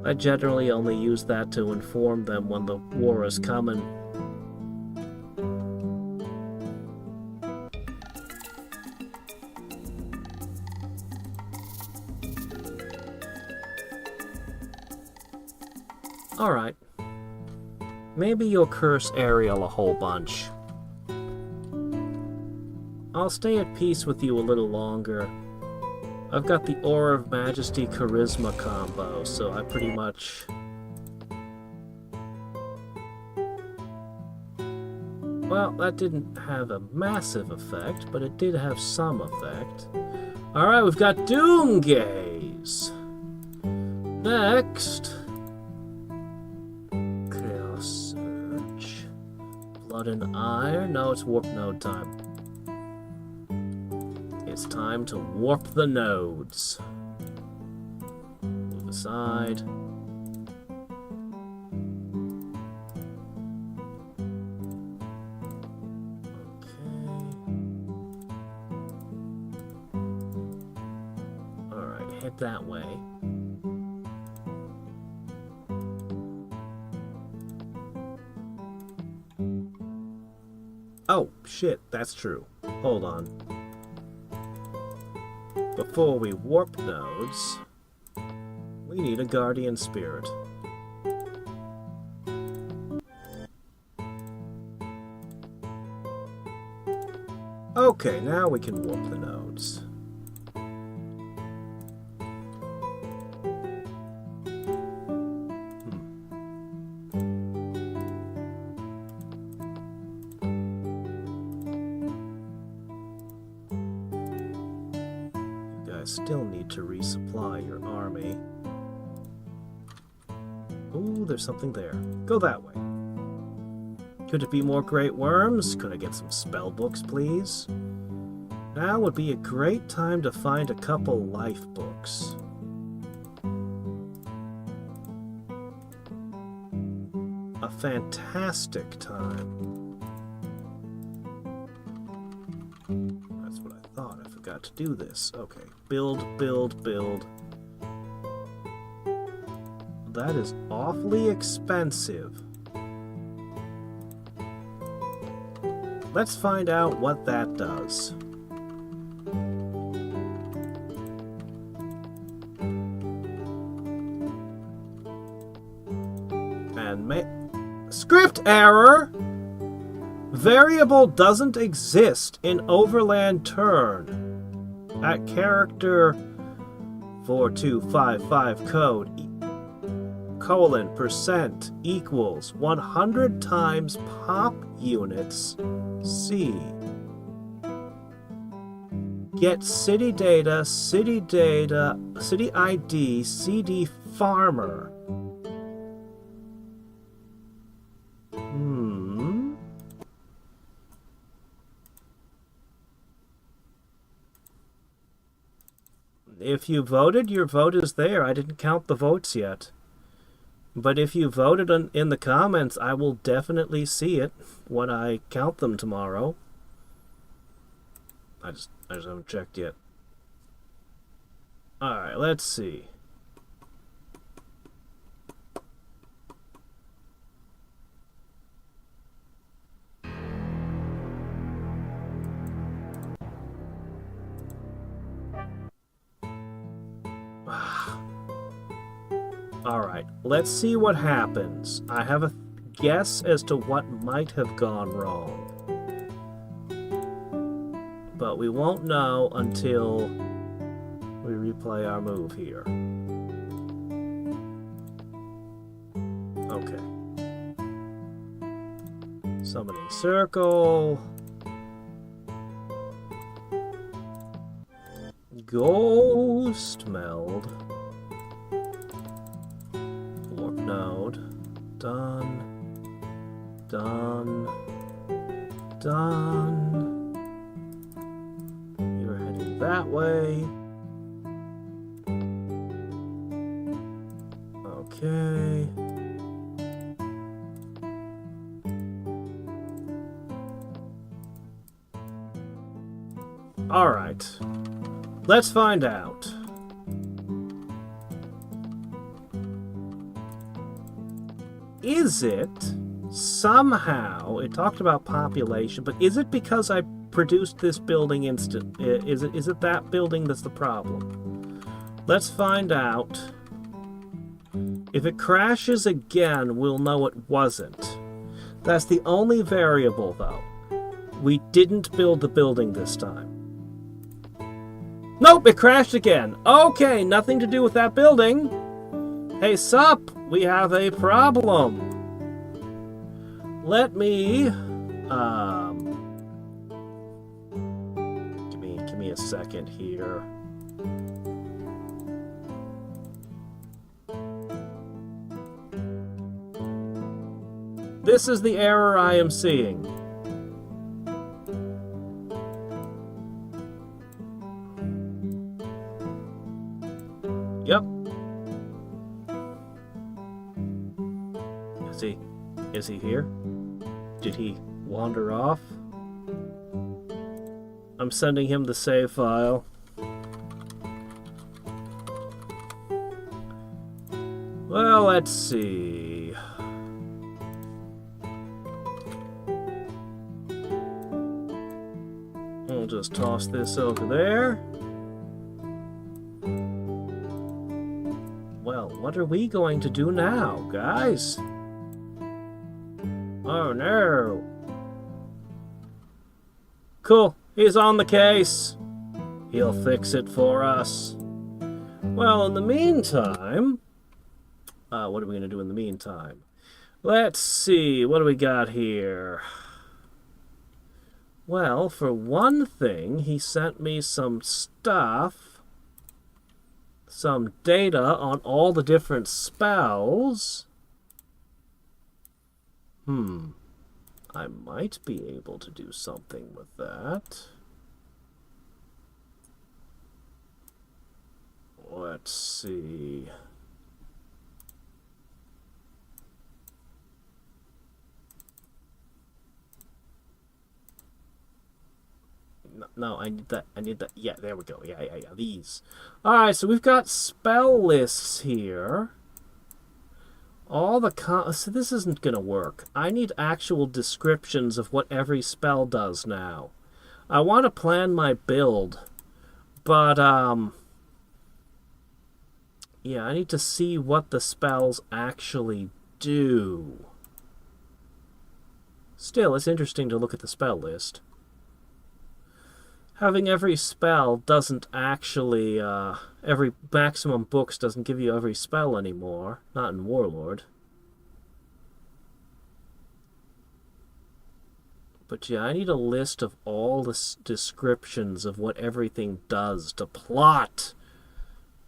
I generally only use that to inform them when the war is coming. Alright. Maybe you'll curse Ariel a whole bunch. I'll stay at peace with you a little longer. I've got the Aura of Majesty Charisma combo, so I pretty much... Well, that didn't have a massive effect, but it did have some effect. Alright, we've got Doom Gaze. Next... Chaos Surge. Blood and Iron. No, it's Warp Node time. It's time to warp the nodes. Move aside. Head that way. Oh, shit, that's true. Hold on. Before we warp nodes, we need a guardian spirit. Okay, now we can warp the nodes. Still need to resupply your army. Ooh, there's something there. Go that way. Could it be more great worms? Could I get some spell books, please? Now would be a great time to find a couple life books. A fantastic time. That's what I thought. I forgot to do this. Okay. Build, build, build. That is awfully expensive. Let's find out what that does. And script error! Variable doesn't exist in Overland Turn. At character 4255 code % equals 100 times pop units C. Get city data, city ID, CD farmer. If you voted, your vote is there. I didn't count the votes yet. But if you voted in the comments, I will definitely see it when I count them tomorrow. I just haven't checked yet. Alright, let's see. Alright, let's see what happens. I have a guess as to what might have gone wrong. But we won't know until we replay our move here. Okay. Summoning circle. Ghost meld. Warp node. Done. Done. Done. You're heading that way. Okay. All right. Let's find out. Is it somehow, it talked about population, but is it because I produced this building instant? Is it that building that's the problem? Let's find out. If it crashes again, we'll know it wasn't. That's the only variable, though. We didn't build the building this time. Nope, it crashed again. Okay, nothing to do with that building. Hey, sup, we have a problem. Let me, give me a second here. This is the error I am seeing. Yep. Is he here? Did he wander off? I'm sending him the save file. Well, let's see. We'll just toss this over there. Well, what are we going to do now, guys? Oh no. Cool, he's on the case. He'll fix it for us. Well, in the meantime, what are we going to do in the meantime? Let's see, what do we got here? Well, for one thing, he sent me some stuff, some data on all the different spells. I might be able to do something with that. Let's see. No, I need that. Yeah, there we go. Yeah, these. Alright, so we've got spell lists here. All the so this isn't gonna work. I need actual descriptions of what every spell does now. I want to plan my build, but yeah, I need to see what the spells actually do. Still, it's interesting to look at the spell list. Having every spell doesn't actually, every maximum books doesn't give you every spell anymore. Not in Warlord. But yeah, I need a list of all the descriptions of what everything does to plot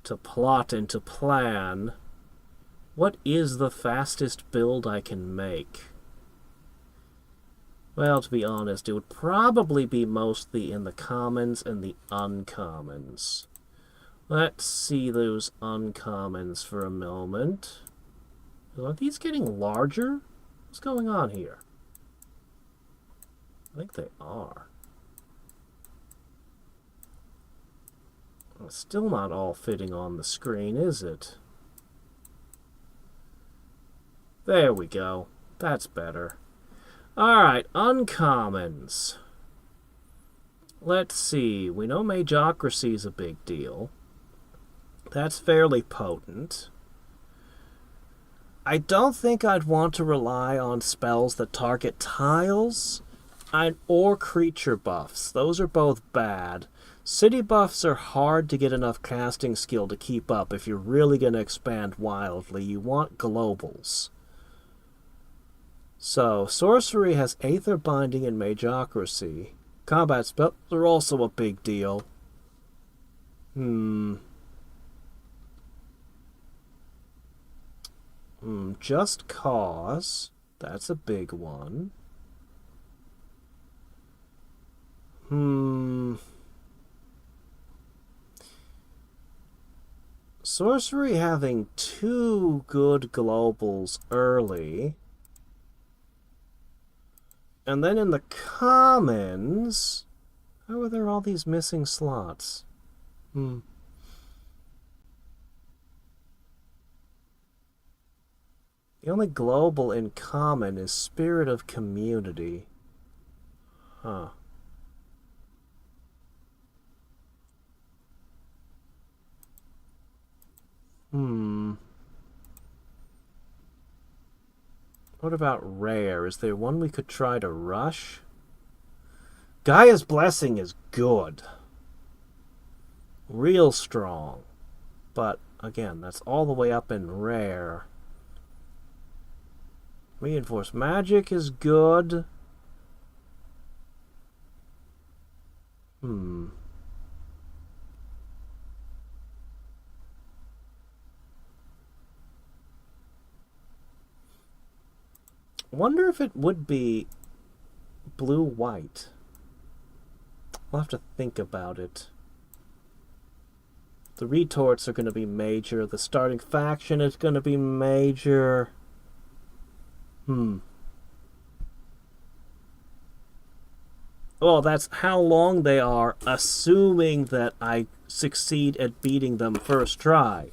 and to plan. What is the fastest build I can make? Well, to be honest, it would probably be mostly in the commons and the uncommons. Let's see those uncommons for a moment. Are these getting larger? What's going on here? I think they are. It's still not all fitting on the screen, is it? There we go. That's better. Alright, uncommons. Let's see. We know Magocracy is a big deal. That's fairly potent. I don't think I'd want to rely on spells that target tiles or creature buffs. Those are both bad. City buffs are hard to get enough casting skill to keep up if you're really going to expand wildly. You want globals. So, sorcery has Aether Binding and Magocracy. Combat spells are also a big deal. Just Cause. That's a big one. Sorcery having 2 good globals early. And then in the commons... How are there all these missing slots? The only global in common is Spirit of Community. Huh. What about rare? Is there one we could try to rush? Gaia's Blessing is good. real strong. But, again, that's all the way up in rare. Reinforced magic is good. Wonder if it would be blue-white. We'll have to think about it. The retorts are going to be major. The starting faction is going to be major. Well, that's how long they are, assuming that I succeed at beating them first try.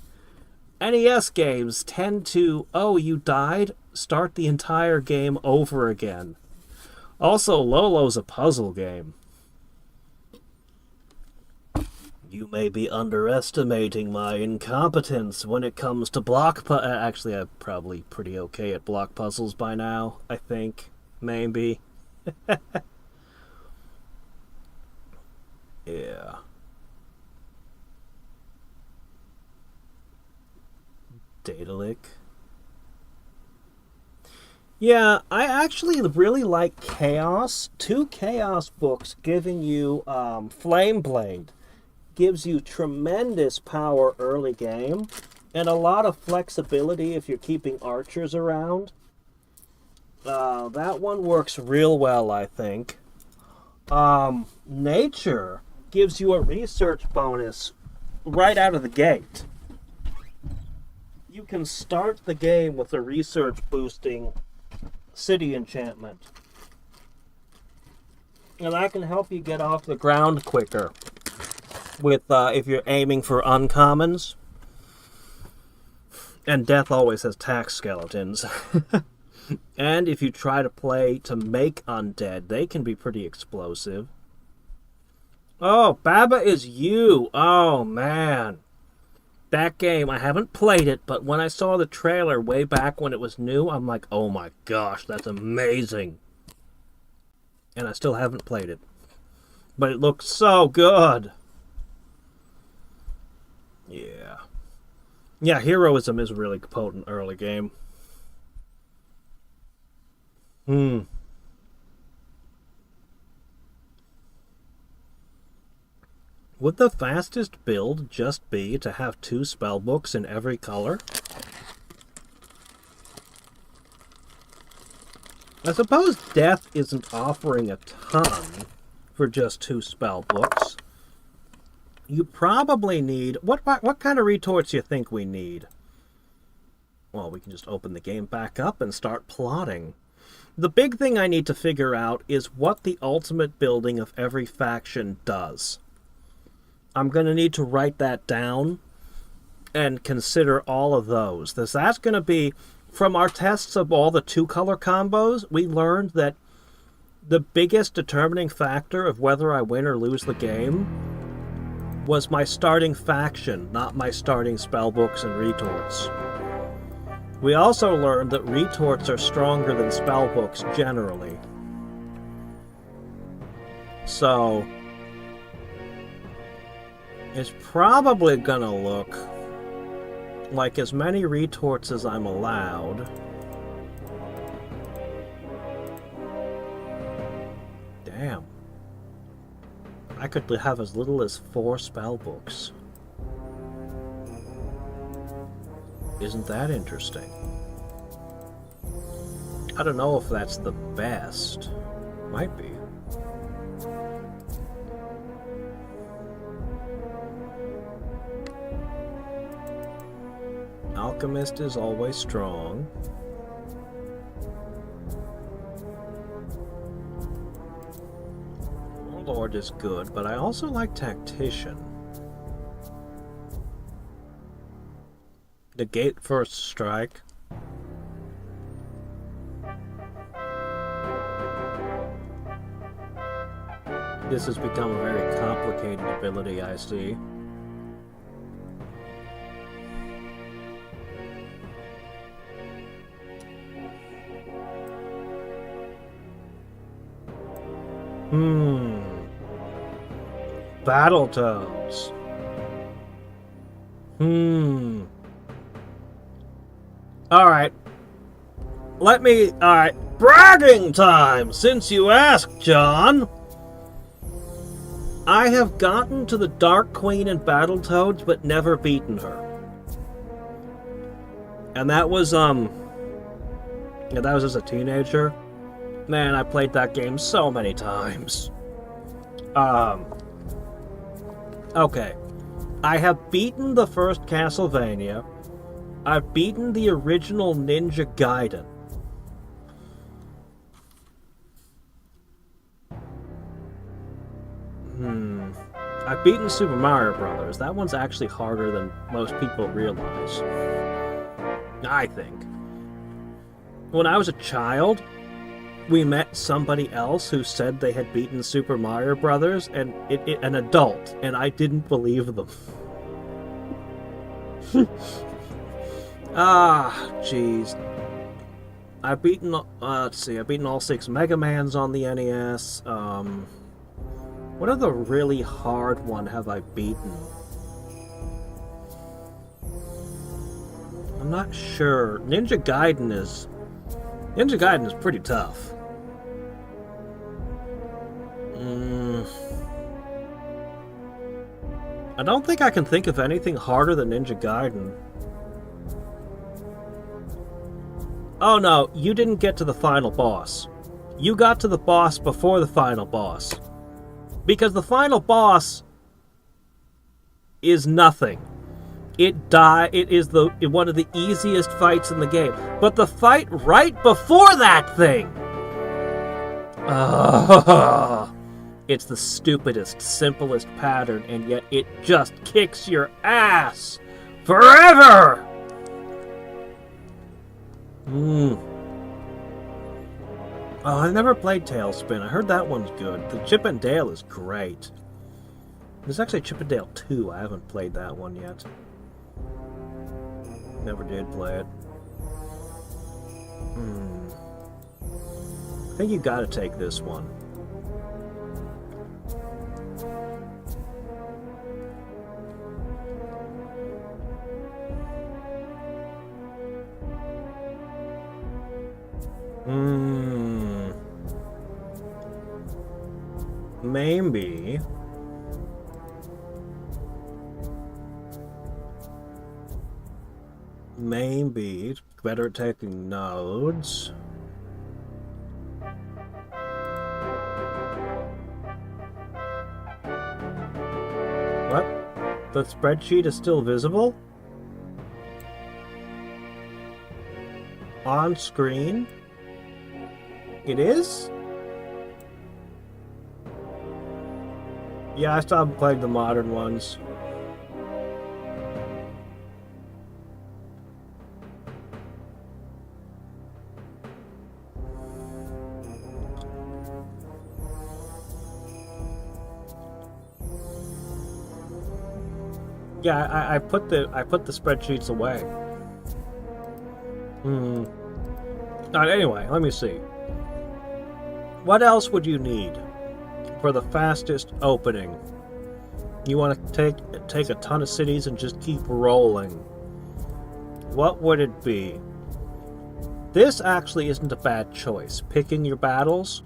NES games tend to, oh, you died? Start the entire game over again. Also, Lolo's a puzzle game. You may be underestimating my incompetence when it comes to block actually, I'm probably pretty okay at block puzzles by now, I think. Maybe. Yeah. Datalic. Yeah, I actually really like Chaos. 2 Chaos books giving you Flame Blade. Gives you tremendous power early game. And a lot of flexibility if you're keeping archers around. That one works real well, I think. Nature gives you a research bonus right out of the gate. You can start the game with a research boosting city enchantment. And that can help you get off the ground quicker with if you're aiming for uncommons. And death always has tax skeletons. And if you try to play to make undead, they can be pretty explosive. Oh, Baba is you. Oh, man. That game, I haven't played it, but when I saw the trailer way back when it was new, I'm like, oh my gosh, that's amazing. And I still haven't played it. But it looks so good. Yeah. Yeah, heroism is a really potent early game. Would the fastest build just be to have 2 spellbooks in every color? I suppose Death isn't offering a ton for just 2 spellbooks. You probably need... What kind of retorts do you think we need? Well, we can just open the game back up and start plotting. The big thing I need to figure out is what the ultimate building of every faction does. I'm going to need to write that down and consider all of those. That's going to be, from our tests of all the 2-color combos, we learned that the biggest determining factor of whether I win or lose the game was my starting faction, not my starting spellbooks and retorts. We also learned that retorts are stronger than spellbooks generally. So it's probably gonna look like as many retorts as I'm allowed. Damn. I could have as little as 4 spellbooks. Isn't that interesting? I don't know if that's the best. Might be. Alchemist is always strong. Warlord is good, but I also like Tactician. Negate first strike. This has become a very complicated ability, I see. Battletoads. Alright. Alright. Bragging time, since you asked, John! I have gotten to the Dark Queen in Battletoads, but never beaten her. And that was, that was as a teenager. Man, I played that game so many times. Okay. I have beaten the first Castlevania. I've beaten the original Ninja Gaiden. I've beaten Super Mario Brothers. That one's actually harder than most people realize. I think. When I was a child, we met somebody else who said they had beaten Super Mario Brothers, and an adult, and I didn't believe them. Jeez. I've beaten, let's see, I've beaten all 6 Mega Mans on the NES. What other really hard one have I beaten? I'm not sure. Ninja Gaiden is pretty tough. I don't think I can think of anything harder than Ninja Gaiden. Oh no, you didn't get to the final boss. You got to the boss before the final boss. Because the final boss is nothing. It is one of the easiest fights in the game. But the fight right before that thing! It's the stupidest, simplest pattern, and yet it just kicks your ass! Forever! Oh, I never played Tailspin. I heard that one's good. The Chip and Dale is great. There's actually Chip and Dale 2. I haven't played that one yet. Never did play it. I think you gotta take this one. Maybe. Maybe it's better at taking notes. What? The spreadsheet is still visible? On screen? It is? Yeah, I stopped playing the modern ones. Yeah, I put the spreadsheets away. Anyway, let me see. What else would you need for the fastest opening? You want to take a ton of cities and just keep rolling. What would it be? This actually isn't a bad choice. Picking your battles.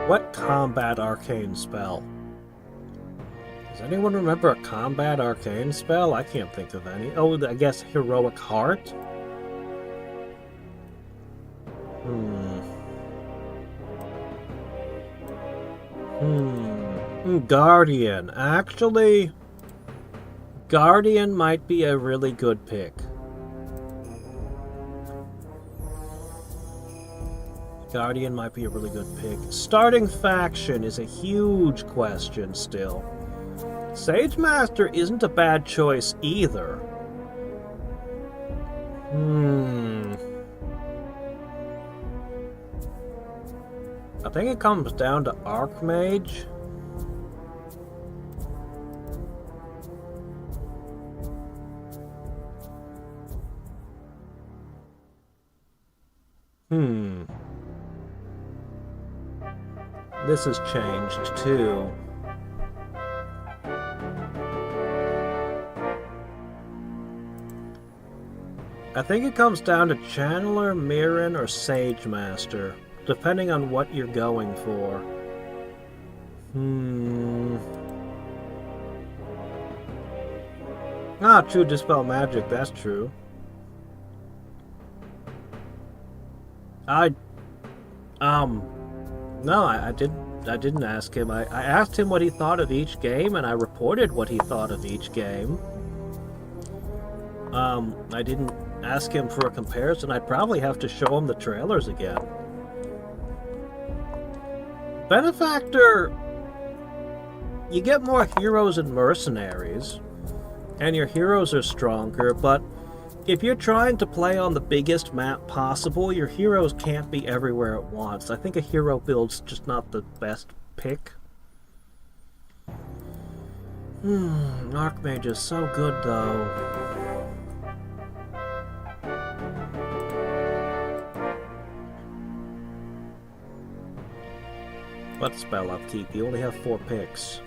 What combat arcane spell? Does anyone remember a combat arcane spell? I can't think of any. Oh, I guess Heroic Heart? Guardian. Actually, Guardian might be a really good pick. Guardian might be a really good pick. Starting faction is a huge question still. Sage Master isn't a bad choice either. I think it comes down to Archmage. This has changed, too. I think it comes down to Channeler, Mirren, or Sage Master, depending on what you're going for. Ah, true Dispel Magic, that's true. No, I didn't ask him. I asked him what he thought of each game, and I reported what he thought of each game. I didn't ask him for a comparison. I'd probably have to show him the trailers again. Benefactor, you get more heroes and mercenaries, and your heroes are stronger, but if you're trying to play on the biggest map possible, your heroes can't be everywhere at once. I think a hero build's just not the best pick. Archmage is so good, though. What spell upkeep? You only have 4 picks.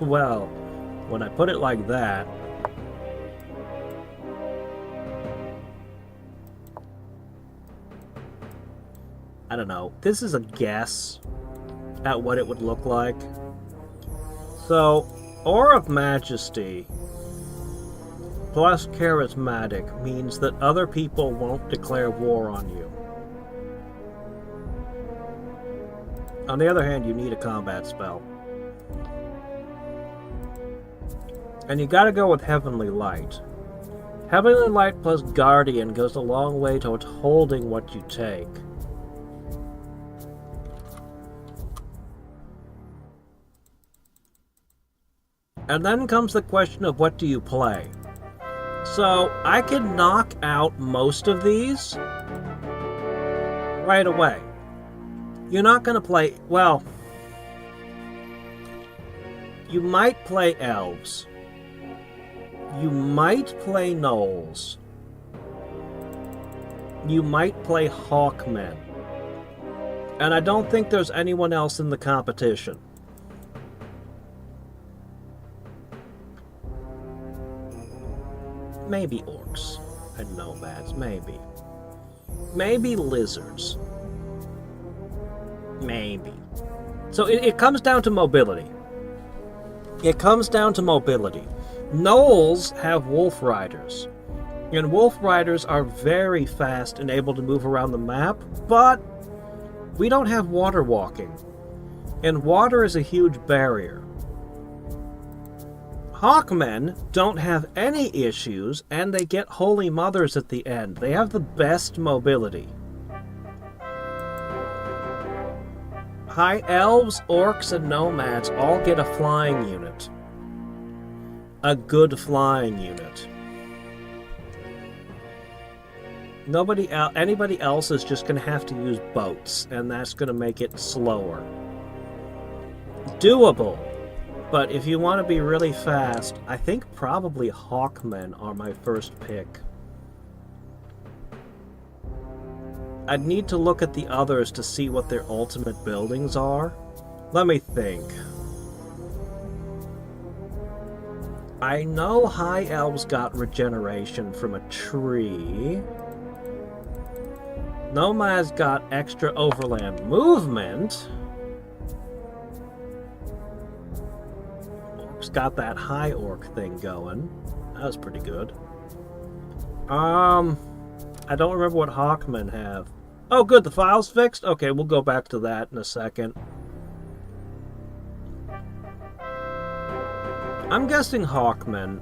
Well, when I put it like that... I don't know. This is a guess at what it would look like. So, Aura of Majesty plus Charismatic means that other people won't declare war on you. On the other hand, you need a combat spell. And you gotta go with Heavenly Light. Heavenly Light plus Guardian goes a long way towards holding what you take. And then comes the question of what do you play? So, I can knock out most of these right away. You're not gonna play... well... you might play Elves. You might play Gnolls. You might play Hawkmen. And I don't think there's anyone else in the competition. Maybe orcs and nomads, maybe. Maybe lizards. Maybe. So it comes down to mobility. It comes down to mobility. Gnolls have wolf riders. And wolf riders are very fast and able to move around the map, but we don't have water walking. And water is a huge barrier. Hawkmen don't have any issues, and they get Holy Mothers at the end. They have the best mobility. High Elves, Orcs, and Nomads all get a flying unit. A good flying unit. Anybody else is just going to have to use boats, and that's going to make it slower. Doable. But if you want to be really fast, I think probably Hawkmen are my first pick. I'd need to look at the others to see what their ultimate buildings are. Let me think. I know High Elves got regeneration from a tree. Nomads got extra overland movement. Got that high orc thing going. That was pretty good. I don't remember what Hawkmen have. Oh, good, the file's fixed? Okay, we'll go back to that in a second. I'm guessing Hawkmen,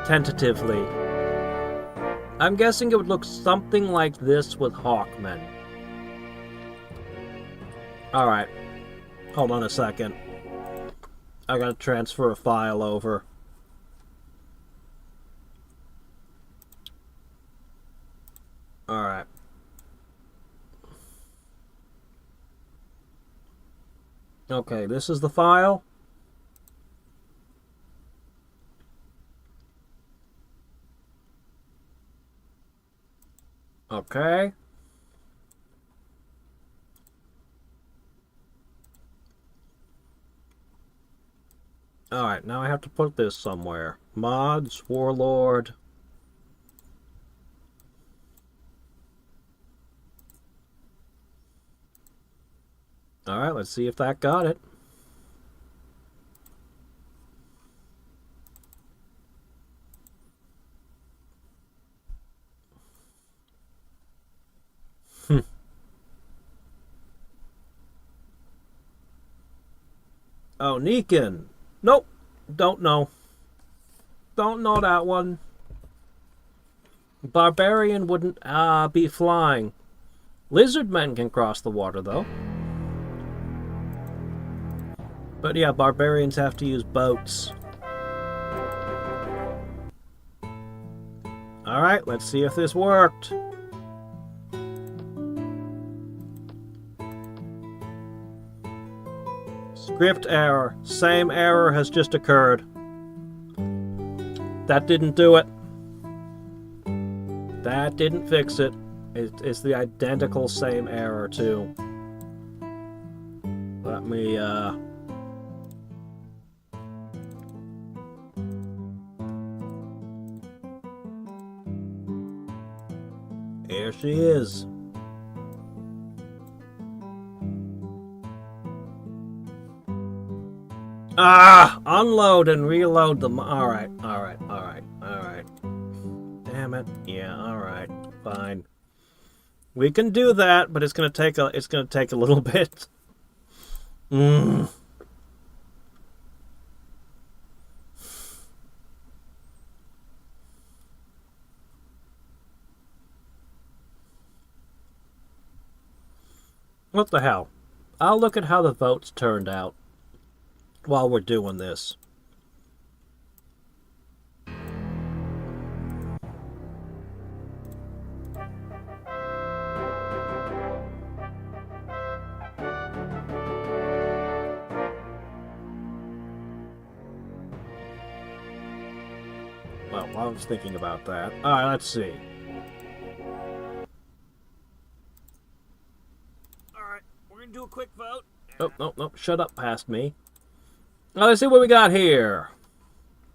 tentatively. I'm guessing it would look something like this with Hawkmen. Alright. Hold on a second. I gotta transfer a file over. Alright. Okay, this is the file. Okay. Alright, now I have to put this somewhere. Mods, Warlord. Alright, let's see if that got it. Oh, Neekin. Nope. Don't know. Don't know that one. Barbarian wouldn't be flying. Lizard men can cross the water, though. But yeah, barbarians have to use boats. Alright, let's see if this worked. Script error. Same error has just occurred. That didn't do it. That didn't fix it. It's the identical same error, too. Let me, Here she is. Unload and reload them. Alright. Damn it. Yeah, alright. Fine. We can do that, but it's gonna take a little bit. What the hell? I'll look at how the votes turned out while we're doing this. Well, I was thinking about that. Alright, let's see. Alright, we're gonna do a quick vote. Oh, no, shut up past me. Now, let's see what we got here.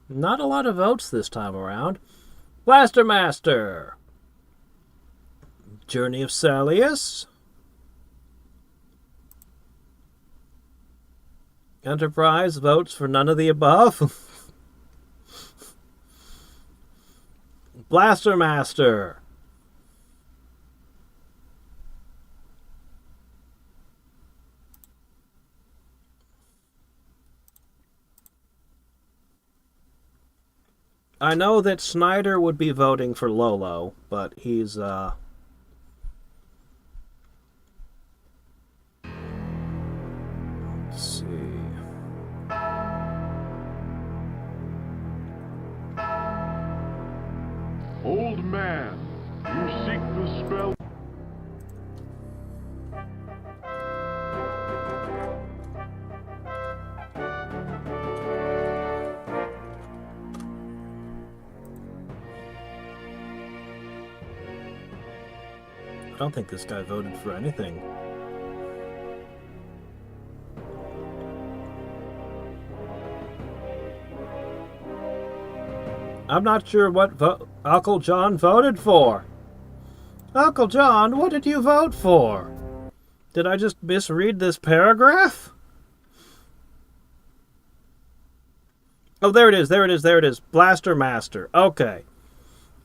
Not a lot of votes this time around. Blaster Master. Journey of Salius. Enterprise votes for none of the above. Blaster Master. I know that Snyder would be voting for Lolo, but he's, let's see. Old man, you seek the spell. I don't think this guy voted for anything. I'm not sure what Uncle John voted for. Uncle John, what did you vote for? Did I just misread this paragraph? Oh, there it is. Blaster Master. Okay.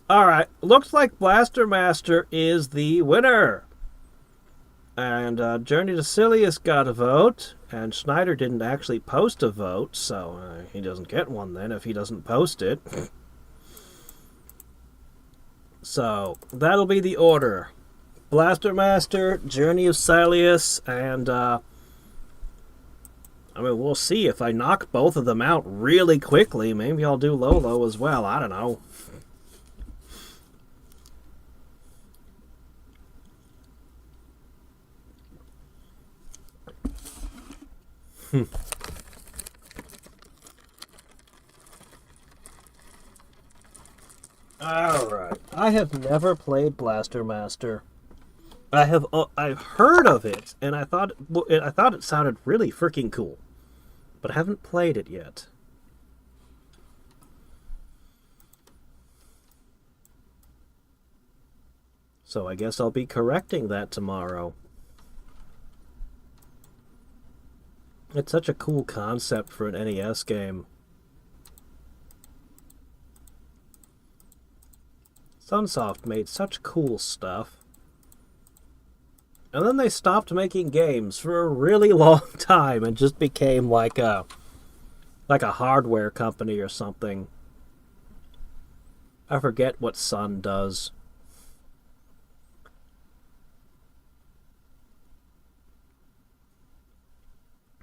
Alright, looks like Blaster Master is the winner. And Journey to Silius got a vote, and Snyder didn't actually post a vote, so he doesn't get one then if he doesn't post it. So, that'll be the order. Blaster Master, Journey of Silius, and I mean, we'll see. If I knock both of them out really quickly, maybe I'll do Lolo as well. I don't know. Alright. I have never played Blaster Master. I've heard of it, and I thought it sounded really freaking cool. But I haven't played it yet. So I guess I'll be correcting that tomorrow. It's such a cool concept for an NES game. Sunsoft made such cool stuff. And then they stopped making games for a really long time and just became like a hardware company or something. I forget what Sun does.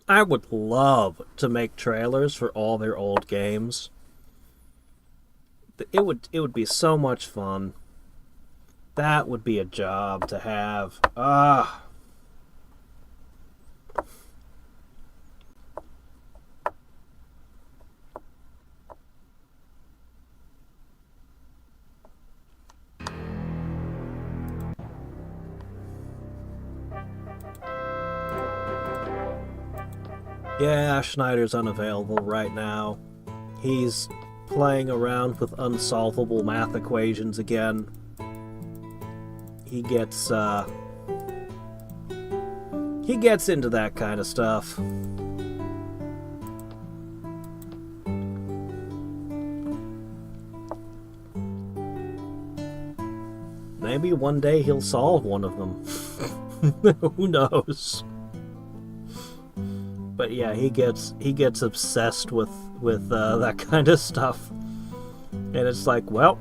I would love to make trailers for all their old games. It would be so much fun. That would be a job to have. Ah. Yeah, Schneider's unavailable right now. He's playing around with unsolvable math equations again. He gets into that kind of stuff. Maybe one day he'll solve one of them. Who knows? But yeah, he gets obsessed with that kind of stuff, and it's like, well,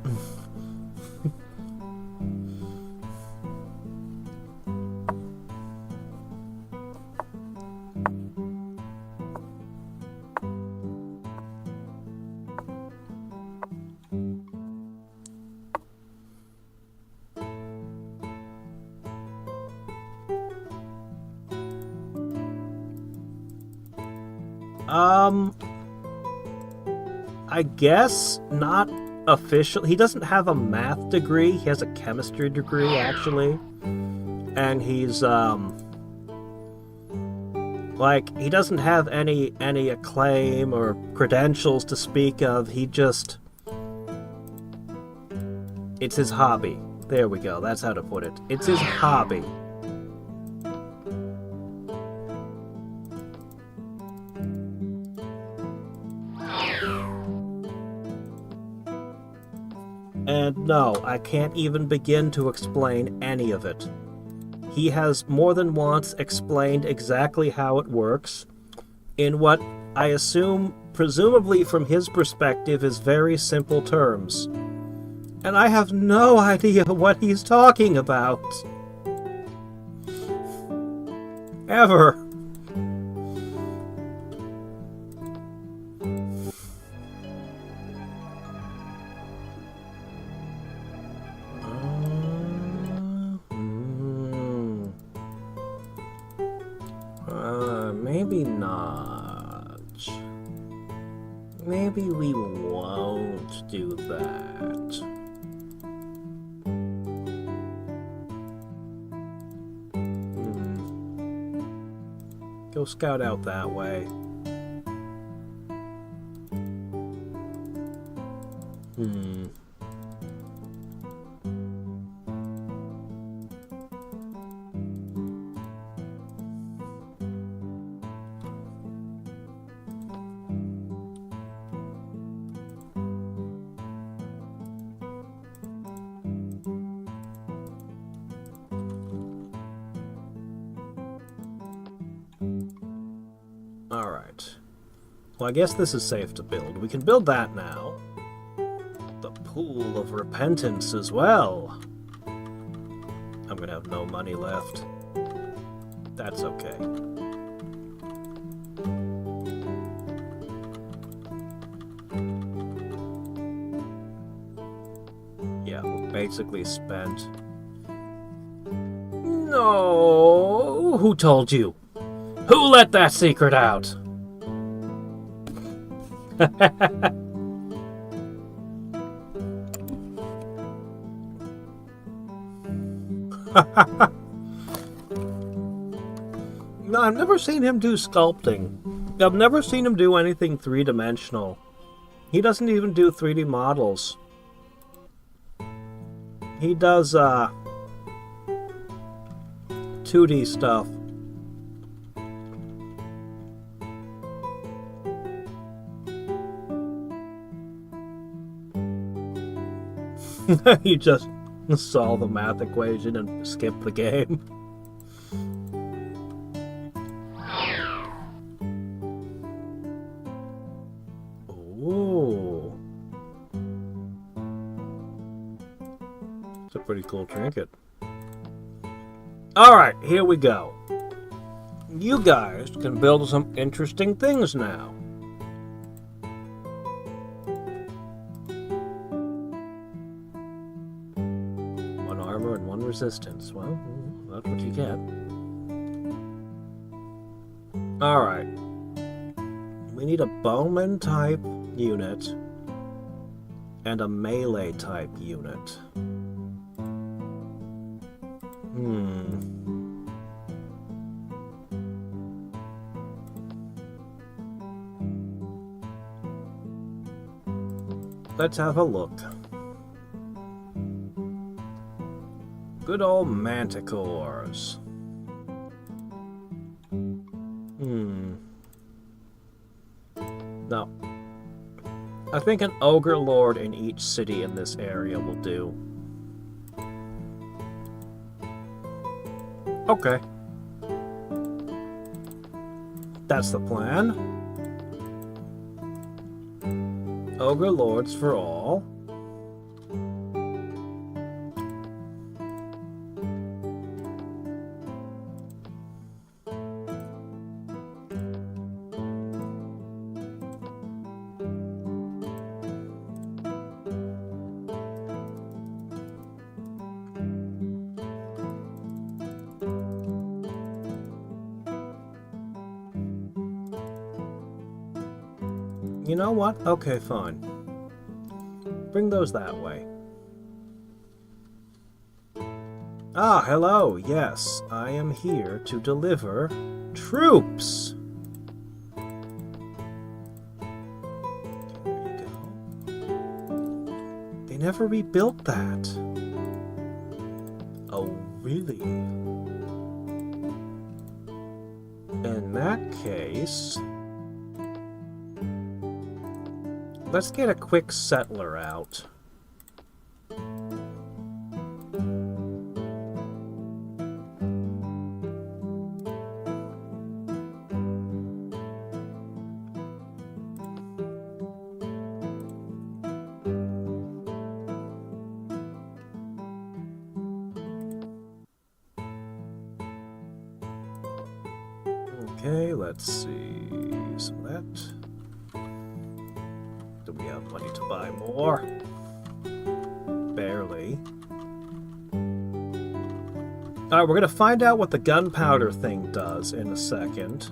I guess not official. He doesn't have a math degree. He has a chemistry degree, actually. And he's, like, he doesn't have any acclaim or credentials to speak of. He just... It's his hobby. There we go. That's how to put it. It's his hobby. And no, I can't even begin to explain any of it. He has more than once explained exactly how it works, in what I assume, presumably from his perspective, is very simple terms. And I have no idea what he's talking about. Ever. Maybe not. Maybe we won't do that. Go scout out that way. Alright. Well, I guess this is safe to build. We can build that now. The Pool of Repentance as well. I'm gonna have no money left. That's okay. Yeah, we're basically spent. No! Who told you? Who let that secret out? No, I've never seen him do sculpting. I've never seen him do anything three-dimensional. He doesn't even do 3D models. He does, 2D stuff. You just solve the math equation and skip the game. Ooh. It's a pretty cool trinket. Alright, here we go. You guys can build some interesting things now. One armor and one resistance. Well, that's what you get. Alright. We need a bowman type unit and a melee type unit. Let's have a look. Good old manticores. No. I think an ogre lord in each city in this area will do. Okay. That's the plan. Ogre lords for all. You know what? Okay, fine. Bring those that way. Ah, hello. Yes, I am here to deliver troops. There you go. They never rebuilt that. Oh, really? In that case... let's get a quick settler out. Okay, let's see. So that... do we have money to buy more? Barely. Alright, we're gonna find out what the gunpowder thing does in a second.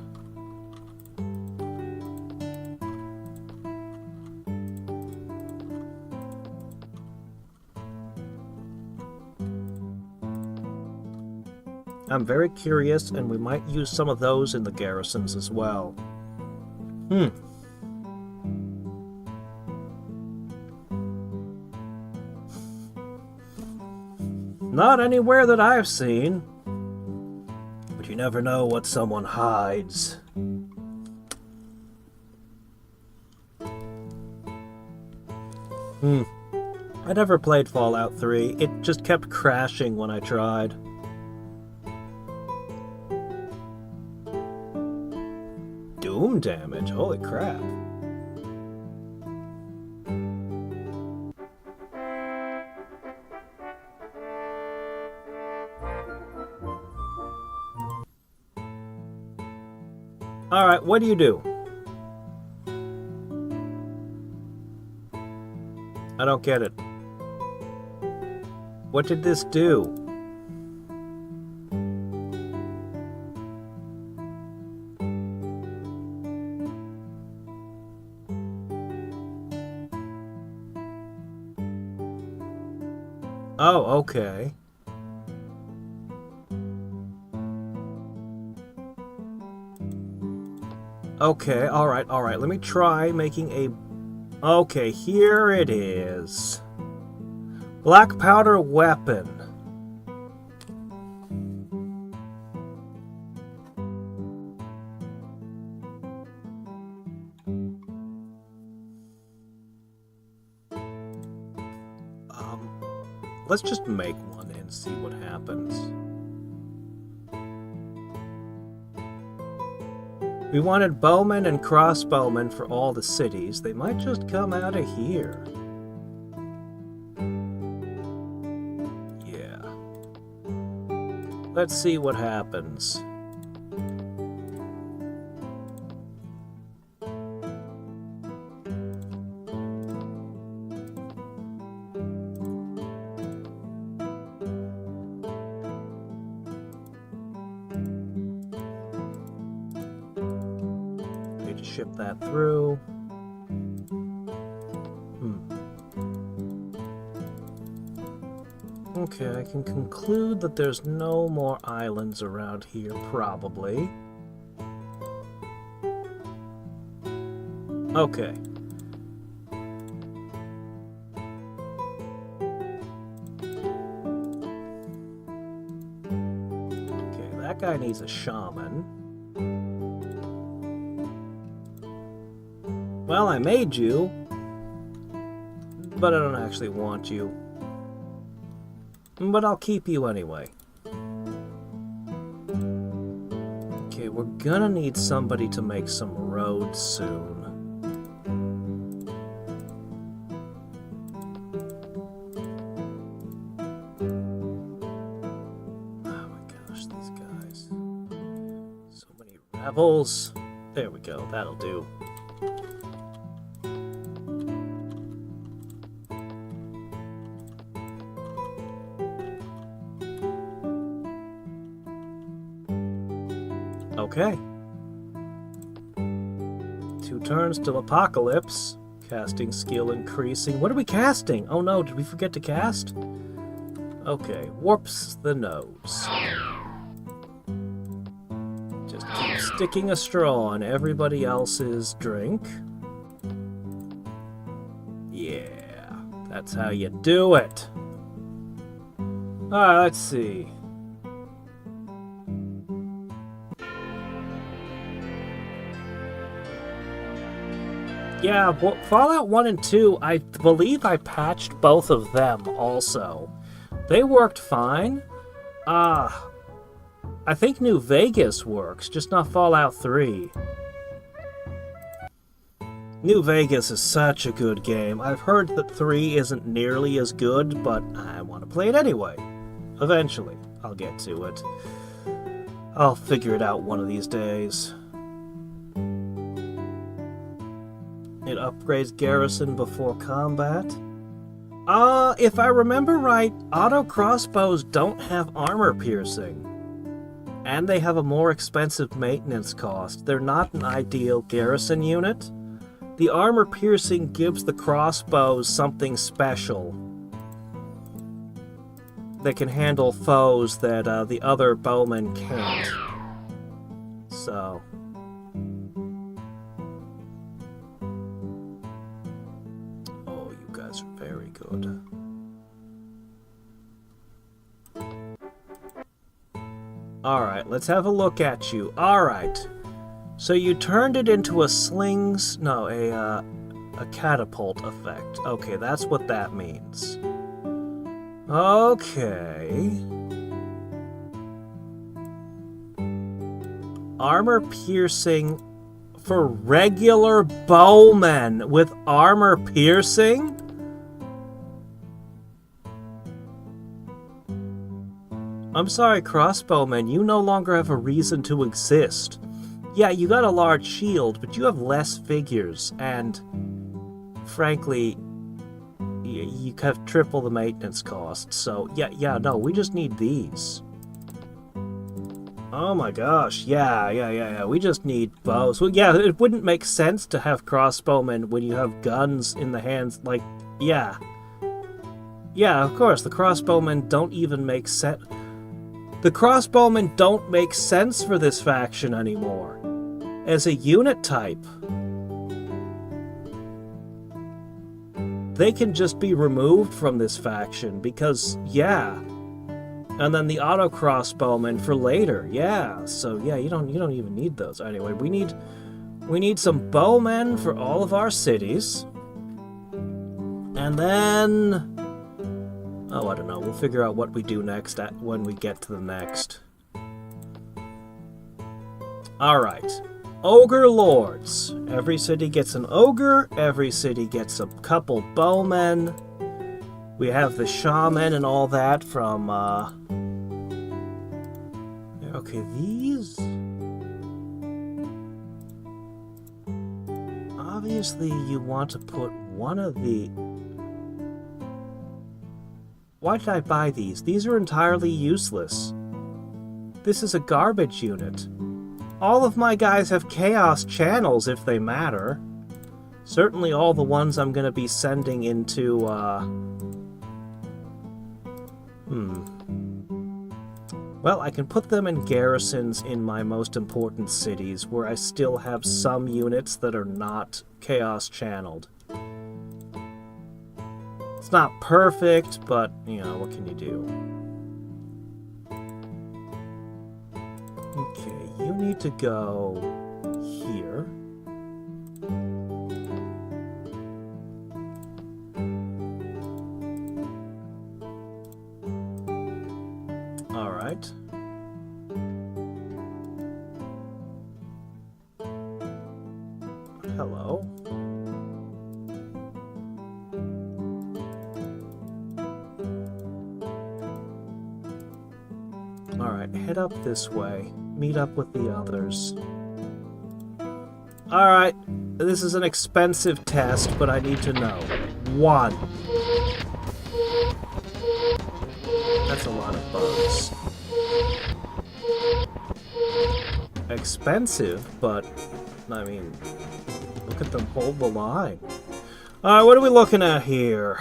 I'm very curious, and we might use some of those in the garrisons as well. Not anywhere that I've seen. But you never know what someone hides. I never played Fallout 3. It just kept crashing when I tried. Doom damage? Holy crap. Alright, what do you do? I don't get it. What did this do? Oh, okay. Okay, alright. Let me try making a... Okay, here it is. Black powder weapon. Let's just make one and see what happens. We wanted bowmen and crossbowmen for all the cities. They might just come out of here. Yeah. Let's see what happens. Ship that through. Okay, I can conclude that there's no more islands around here, probably. Okay. Okay, that guy needs a shaman. Well, I made you, but I don't actually want you. But I'll keep you anyway. Okay, we're gonna need somebody to make some roads soon. Oh my gosh, these guys. So many rebels. There we go, that'll do. Okay. 2 turns till Apocalypse. Casting skill increasing. What are we casting? Oh no, did we forget to cast? Okay, warps the nose. Just keep sticking a straw in everybody else's drink. Yeah, that's how you do it. Alright, let's see. Yeah, well, Fallout 1 and 2, I believe I patched both of them also. They worked fine. I think New Vegas works, just not Fallout 3. New Vegas is such a good game. I've heard that 3 isn't nearly as good, but I want to play it anyway. Eventually, I'll get to it. I'll figure it out one of these days. It upgrades garrison before combat. If I remember right, auto crossbows don't have armor piercing. And they have a more expensive maintenance cost. They're not an ideal garrison unit. The armor piercing gives the crossbows something special. They can handle foes that the other bowmen can't. So... very good. Alright, let's have a look at you. Alright. So you turned it into a a catapult effect. Okay, that's what that means. Okay. Armor piercing for regular bowmen with armor piercing? I'm sorry, crossbowmen, you no longer have a reason to exist. Yeah, you got a large shield, but you have less figures, and frankly, you have triple the maintenance cost, so yeah, no, we just need these. Oh my gosh, yeah, we just need bows. Well, yeah, it wouldn't make sense to have crossbowmen when you have guns in the hands, like, yeah. Yeah, of course, the crossbowmen don't even make sense. The crossbowmen don't make sense for this faction anymore. as a unit type. They can just be removed from this faction because, yeah. And then the auto crossbowmen for later, yeah. So yeah, you don't even need those. Anyway, we need some bowmen for all of our cities. And then, oh, I don't know. We'll figure out what we do next when we get to the next. All right. Ogre Lords. Every city gets an ogre. Every city gets a couple bowmen. We have the shaman and all that from, okay, these... Obviously, you want to put one of the... Why did I buy these? These are entirely useless. This is a garbage unit. All of my guys have chaos channels if they matter. Certainly all the ones I'm going to be sending into, Well, I can put them in garrisons in my most important cities, where I still have some units that are not chaos channeled. It's not perfect, but, you know, what can you do? Okay, you need to go here. All right. Hello. Alright, head up this way. Meet up with the others. Alright, this is an expensive test, but I need to know. 1. That's a lot of bugs. Expensive, but, I mean, look at them hold the line. Alright, what are we looking at here?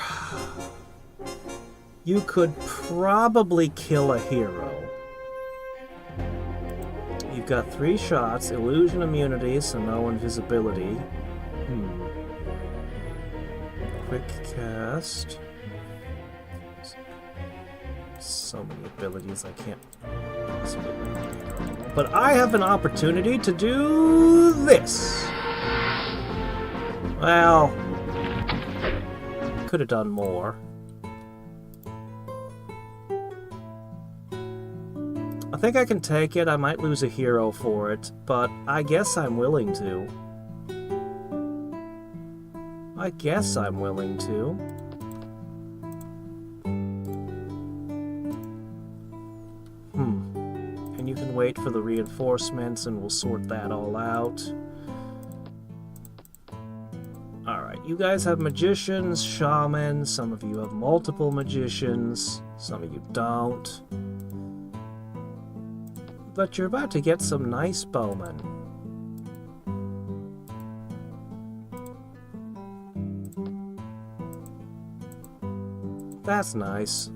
You could probably kill a hero. You've got 3 shots, illusion immunity, so no invisibility. Quick cast. So many abilities I can't possibly remember. But I have an opportunity to do this. Well, could have done more. I think I can take it. I might lose a hero for it, but I guess I'm willing to. I guess I'm willing to. And you can wait for the reinforcements and we'll sort that all out. Alright, you guys have magicians, shamans, some of you have multiple magicians, some of you don't. But you're about to get some nice bowmen. That's nice.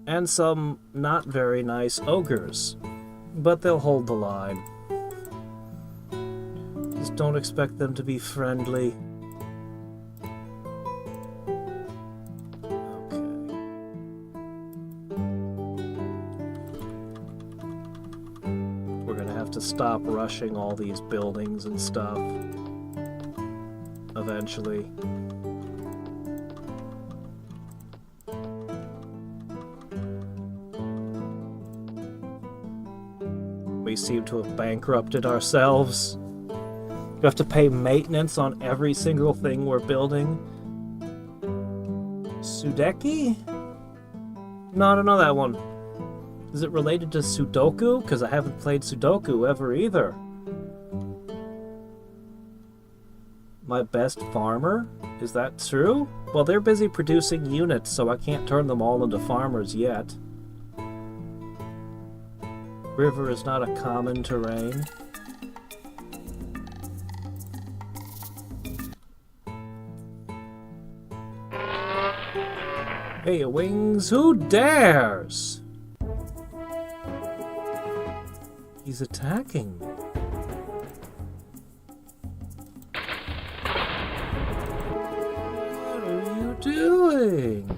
And some not very nice ogres. But they'll hold the line. Just don't expect them to be friendly. Stop rushing all these buildings and stuff eventually. We seem to have bankrupted ourselves. You have to pay maintenance on every single thing we're building. Sudeki? No, I don't know that one. Is it related to Sudoku? Because I haven't played Sudoku ever either. My best farmer? Is that true? Well, they're busy producing units, so I can't turn them all into farmers yet. River is not a common terrain. Hey, Wings, who dares? He's attacking me. What are you doing?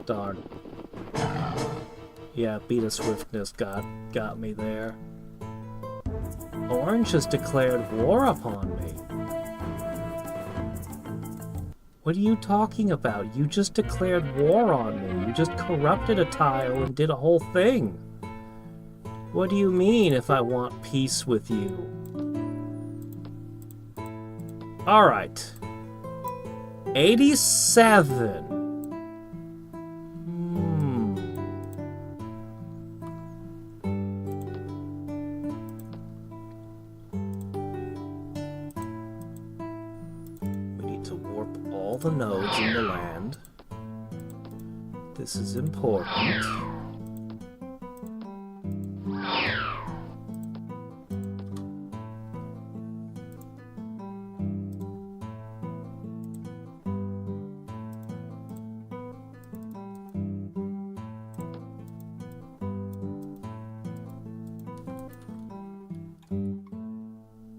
Darn. Yeah, Beta Swiftness got me there. Orange has declared war upon me. What are you talking about? You just declared war on me. You just corrupted a tile and did a whole thing. What do you mean if I want peace with you? Alright. 87. The nodes in the land. This is important.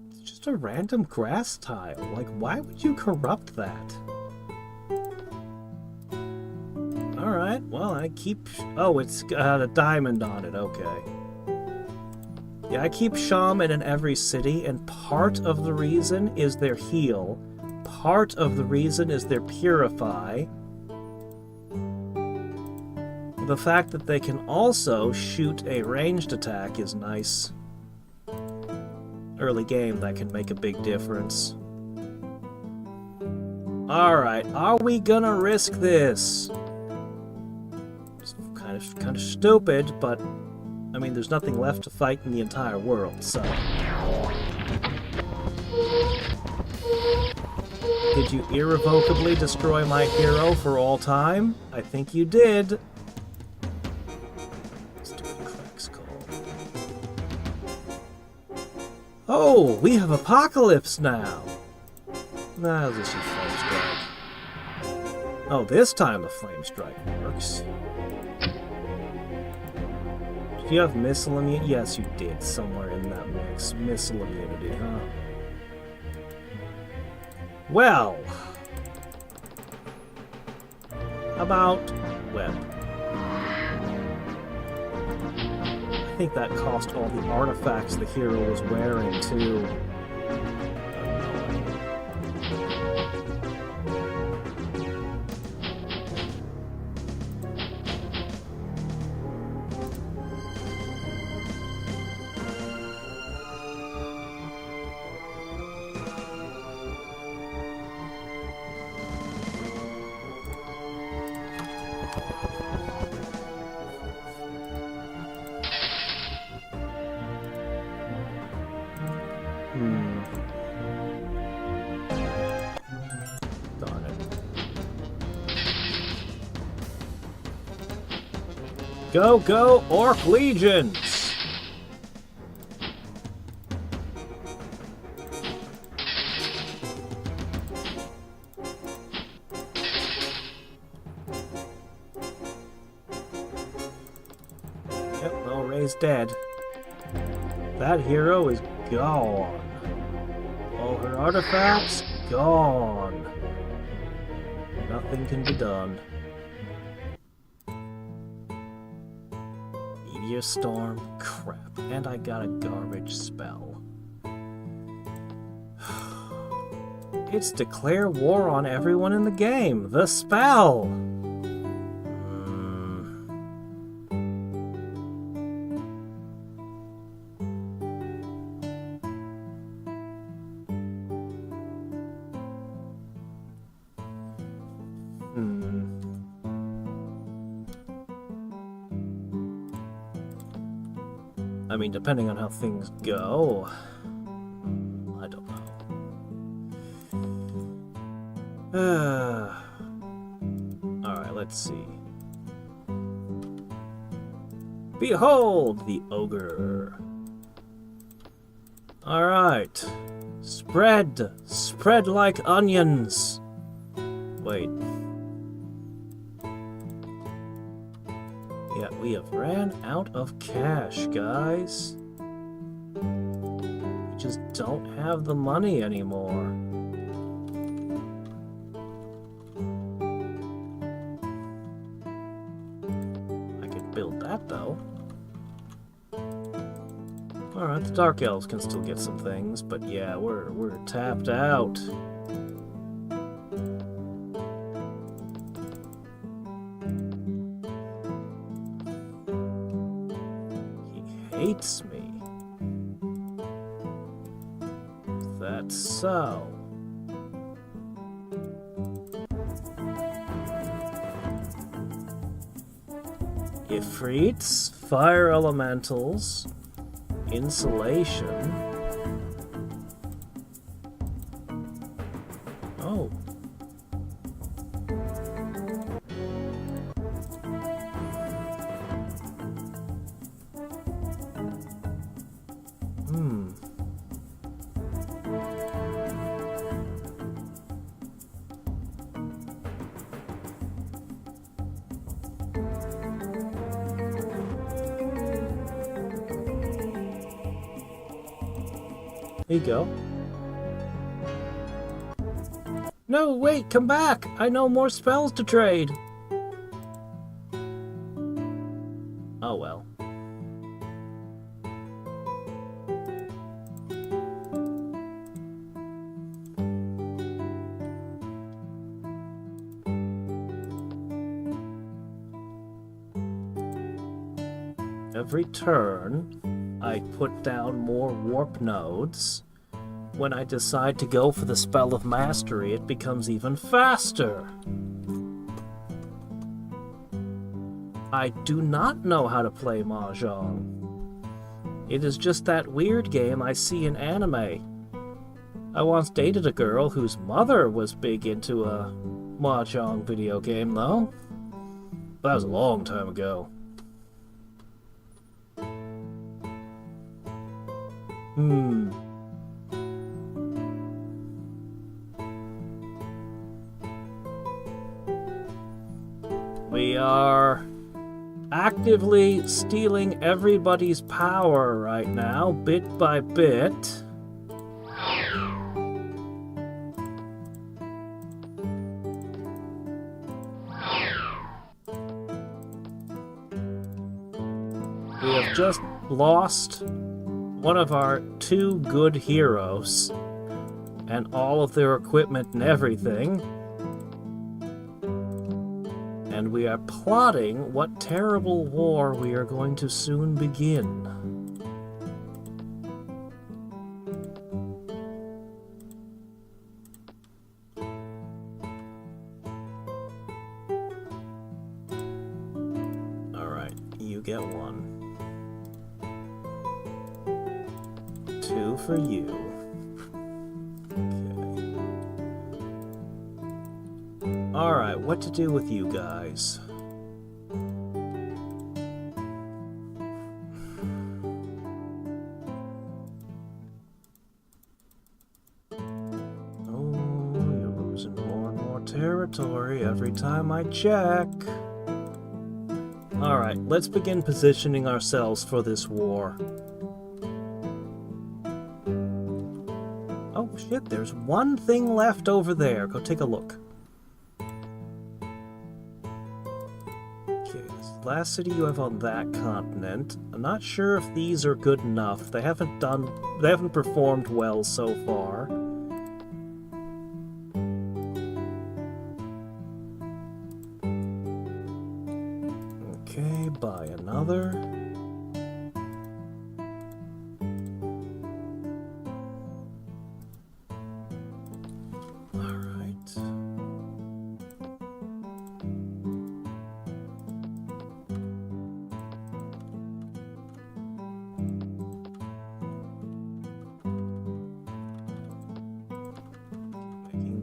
It's just a random grass tile. Like, why would you corrupt that? Alright, well, I keep... Oh, it's got a diamond on it, okay. Yeah, I keep shaman in every city, and part of the reason is their heal. Part of the reason is their purify. The fact that they can also shoot a ranged attack is nice. Early game, that can make a big difference. Alright, are we gonna risk this? Kind of stupid, but I mean, there's nothing left to fight in the entire world, so. Did you irrevocably destroy my hero for all time? I think you did. Stupid cracks call. Oh, we have Apocalypse now. Nah, this is Flame Strike. Oh, this time the Flame Strike works. Do you have missile immunity? Yes, you did, somewhere in that mix. Missile immunity, huh? Well... How about web? I think that cost all the artifacts the hero was wearing, too. Darn it. Go, go, Orc Legions! Yep, well, Ray's dead. That hero is gone. All her artifacts, gone. Nothing can be done. Meteor Storm, crap. And I got a garbage spell. It's declare war on everyone in the game. The spell! I mean, depending on how things go, I don't know. Alright, let's see. Behold the ogre. Alright. Spread. Spread like onions. Wait. Yeah, we have ran out of cash, guys. We just don't have the money anymore. I could build that, though. Alright, the Dark Elves can still get some things, but yeah, we're tapped out. Hates me. That's so. Ifrits, fire elementals, insulation. Oh. Here you go. No, wait, come back! I know more spells to trade! Oh well. Every turn, I put down more warp nodes. When I decide to go for the spell of mastery, it becomes even faster. I do not know how to play Mahjong. It is just that weird game I see in anime. I once dated a girl whose mother was big into a Mahjong video game, though. That was a long time ago. We are actively stealing everybody's power right now, bit by bit. We have just lost one of our two good heroes and all of their equipment and everything. And we are plotting what terrible war we are going to soon begin. Alright, you get one. 2 for you. Alright, what to do with you guys? Oh, you're losing more and more territory every time I check. Alright, let's begin positioning ourselves for this war. Oh shit, there's one thing left over there. Go take a look. Last city you have on that continent. I'm not sure if these are good enough. They haven't performed well so far. Okay, buy another.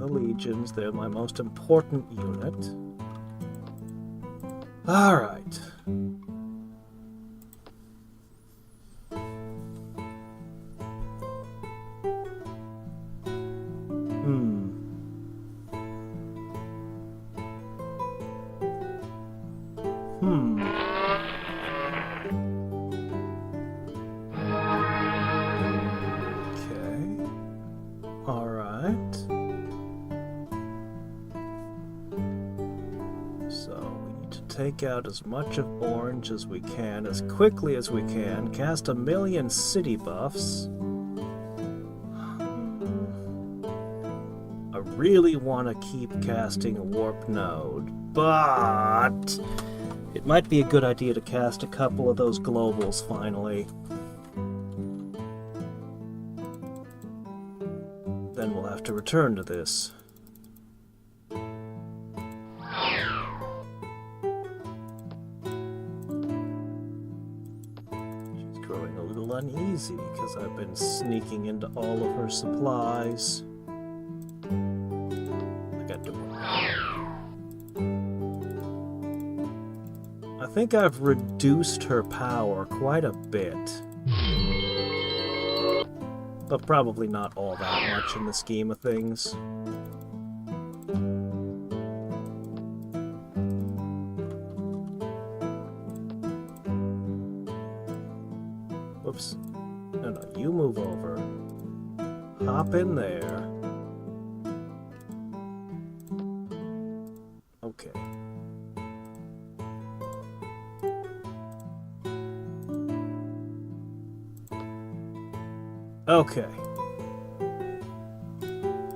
Legions, they're my most important unit. Alright. Alright. So, we need to take out as much of orange as we can, as quickly as we can, cast 1,000,000 city buffs. I really want to keep casting a warp node, but it might be a good idea to cast a couple of those globals finally. Then we'll have to return to this. She's growing a little uneasy because I've been sneaking into all of her supplies. I got to. I think I've reduced her power quite a bit. But probably not all that much in the scheme of things. Whoops. No, you move over. Hop in there. Okay. Okay.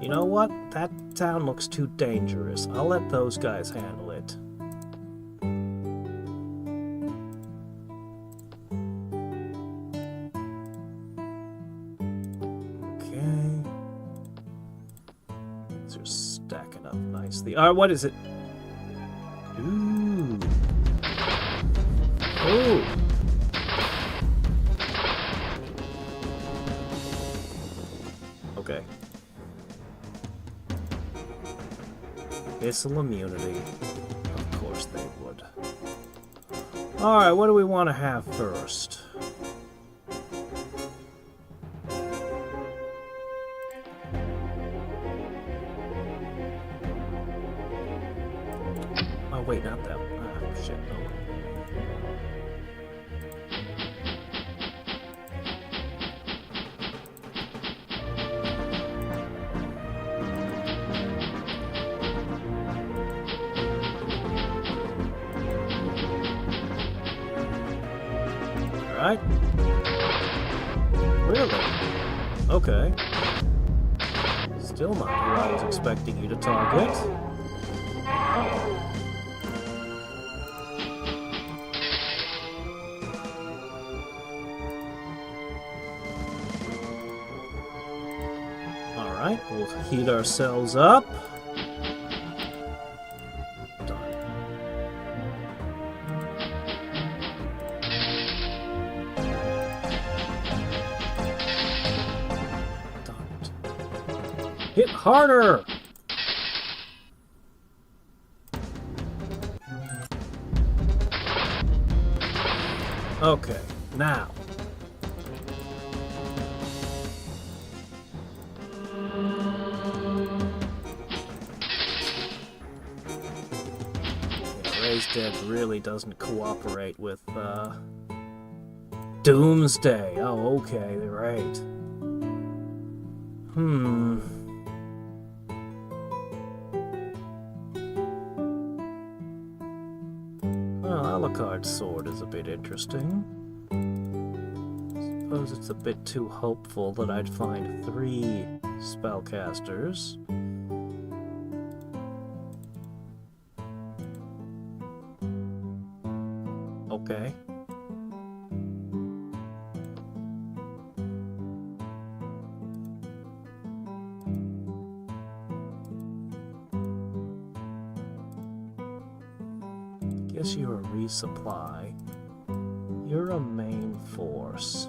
You know what? That town looks too dangerous. I'll let those guys handle it. Okay. These are stacking up nicely. Alright, what is it? Ooh. Oh. Okay. Missile immunity. Of course they would. Alright, what do we want to have first? Oh, wait, not that one. Ah, shit, no. Alright. Really? Okay. Still not who I was expecting you to target. Alright, we'll heat ourselves up. Hit harder! Okay, now. Yeah, Raised Dead really doesn't cooperate with, Doomsday. Oh, okay, right. Well, Alucard's sword is a bit interesting. Suppose it's a bit too hopeful that I'd find 3 spellcasters. Okay. Guess you're a resupply. You're a main force.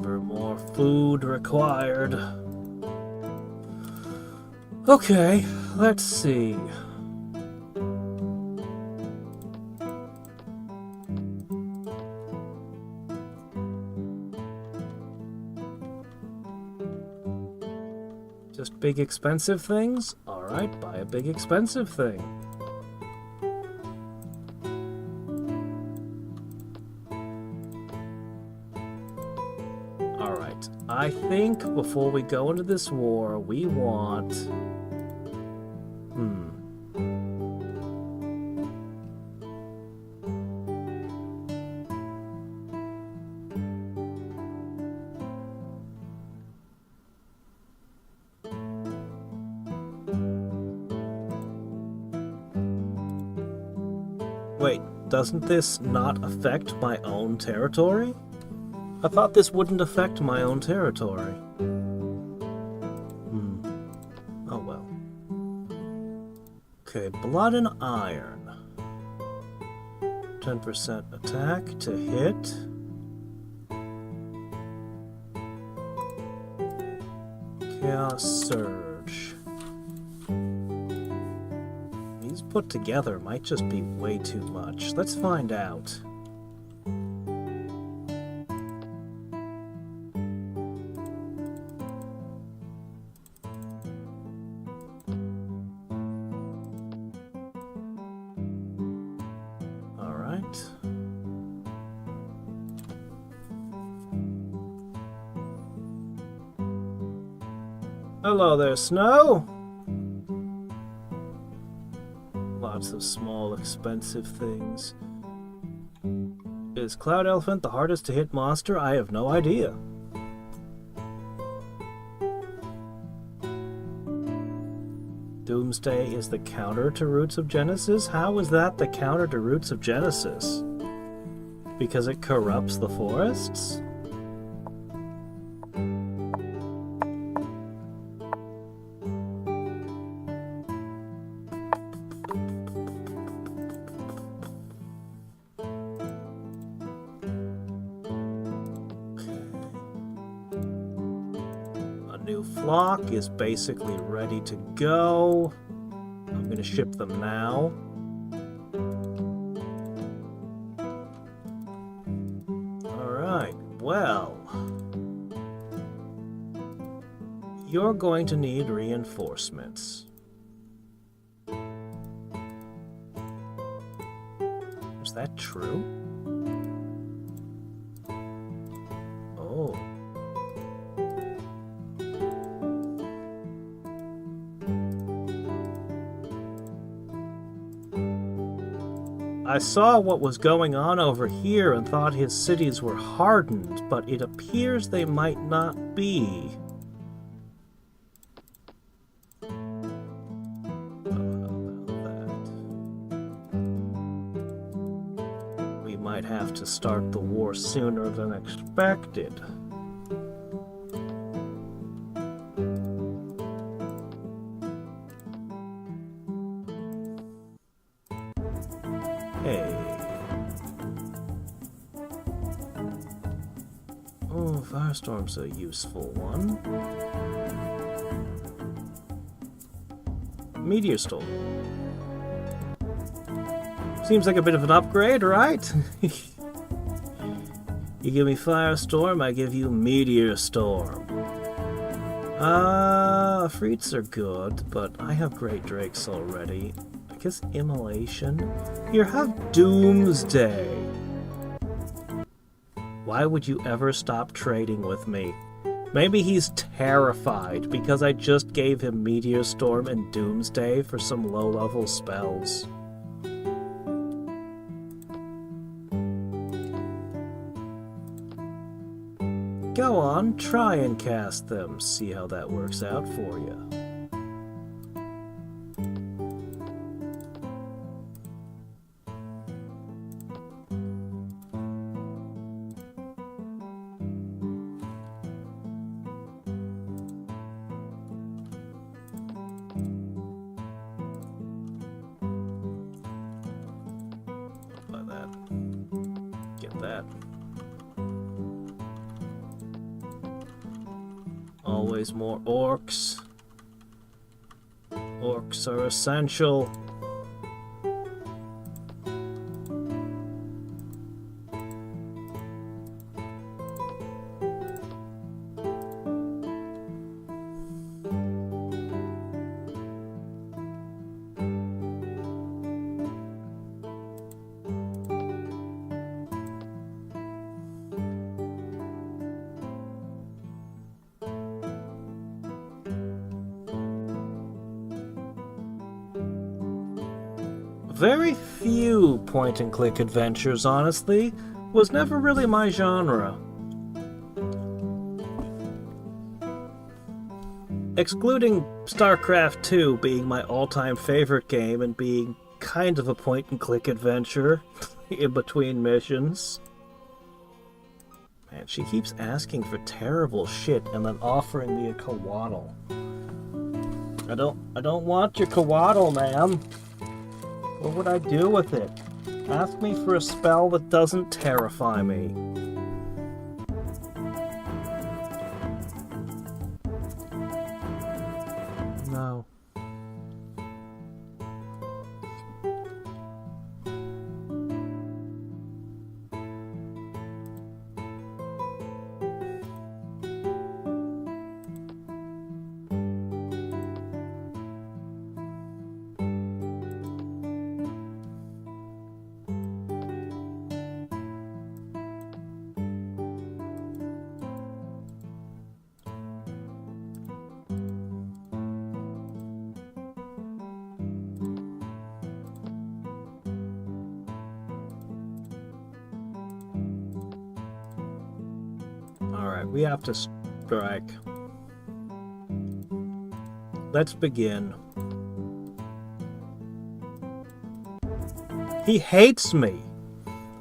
Ever more food required. Okay, let's see. Just big expensive things? Alright, buy a big expensive thing. Alright, I think before we go into this war, we want... Wait, doesn't this not affect my own territory? I thought this wouldn't affect my own territory. Oh well. Okay, blood and iron. 10% attack to hit. Chaos Surge. These put together might just be way too much. Let's find out. Hello there, Snow! Lots of small, expensive things. Is Cloud Elephant the hardest to hit monster? I have no idea. Doomsday is the counter to Roots of Genesis? How is that the counter to Roots of Genesis? Because it corrupts the forests? Flock is basically ready to go. I'm going to ship them now. Alright, well. You're going to need reinforcements. Is that true? Oh. I saw what was going on over here and thought his cities were hardened, but it appears they might not be. We might have to start the war sooner than expected. Hey. Oh, Firestorm's a useful one. Meteor Storm. Seems like a bit of an upgrade, right? You give me Firestorm, I give you Meteor Storm. Freets are good, but I have Great Drakes already. I guess Immolation. Here, have Doomsday. Why would you ever stop trading with me? Maybe he's terrified because I just gave him Meteor Storm and Doomsday for some low-level spells. Go on, try and cast them. See how that works out for you. always more orcs. Orcs are essential. Very few point-and-click adventures, honestly. Was never really my genre. Excluding StarCraft 2 being my all-time favorite game and being kind of a point-and-click adventure in between missions. Man, she keeps asking for terrible shit and then offering me a Kawaddle. I don't want your Kawaddle, ma'am. What would I do with it? Ask me for a spell that doesn't terrify me. No. Alright, we have to strike. Let's begin. He hates me.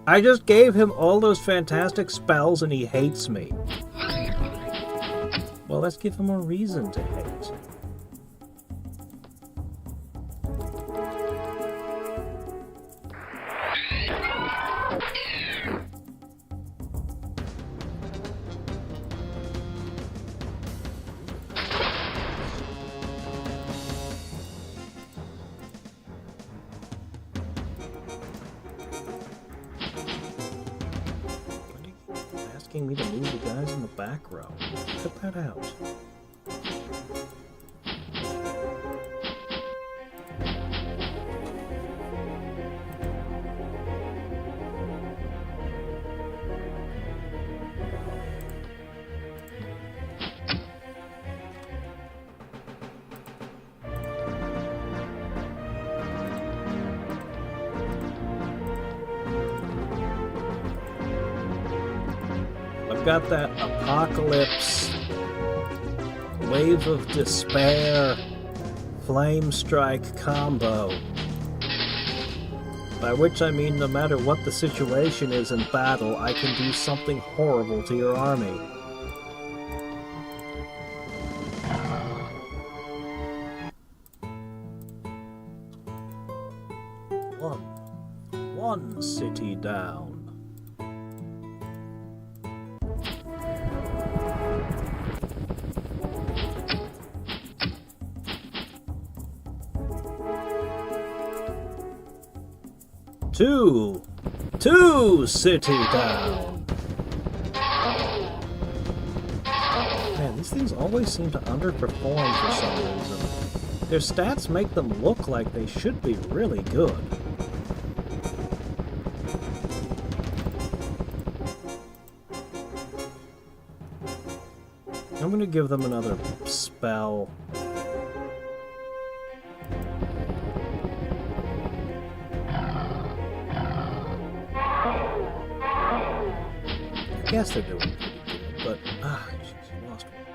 I just gave him all those fantastic spells and he hates me. Well, let's give him a reason to hate. Asking me to move the guys in the back row. Cut that out. I've got that apocalypse, wave of despair, flame strike combo. By which I mean no matter what the situation is in battle, I can do something horrible to your army. One city down. Two city down. Man, these things always seem to underperform for some reason. Their stats make them look like they should be really good. I'm gonna give them another spell. I guess they're doing pretty good, but jeez, lost one.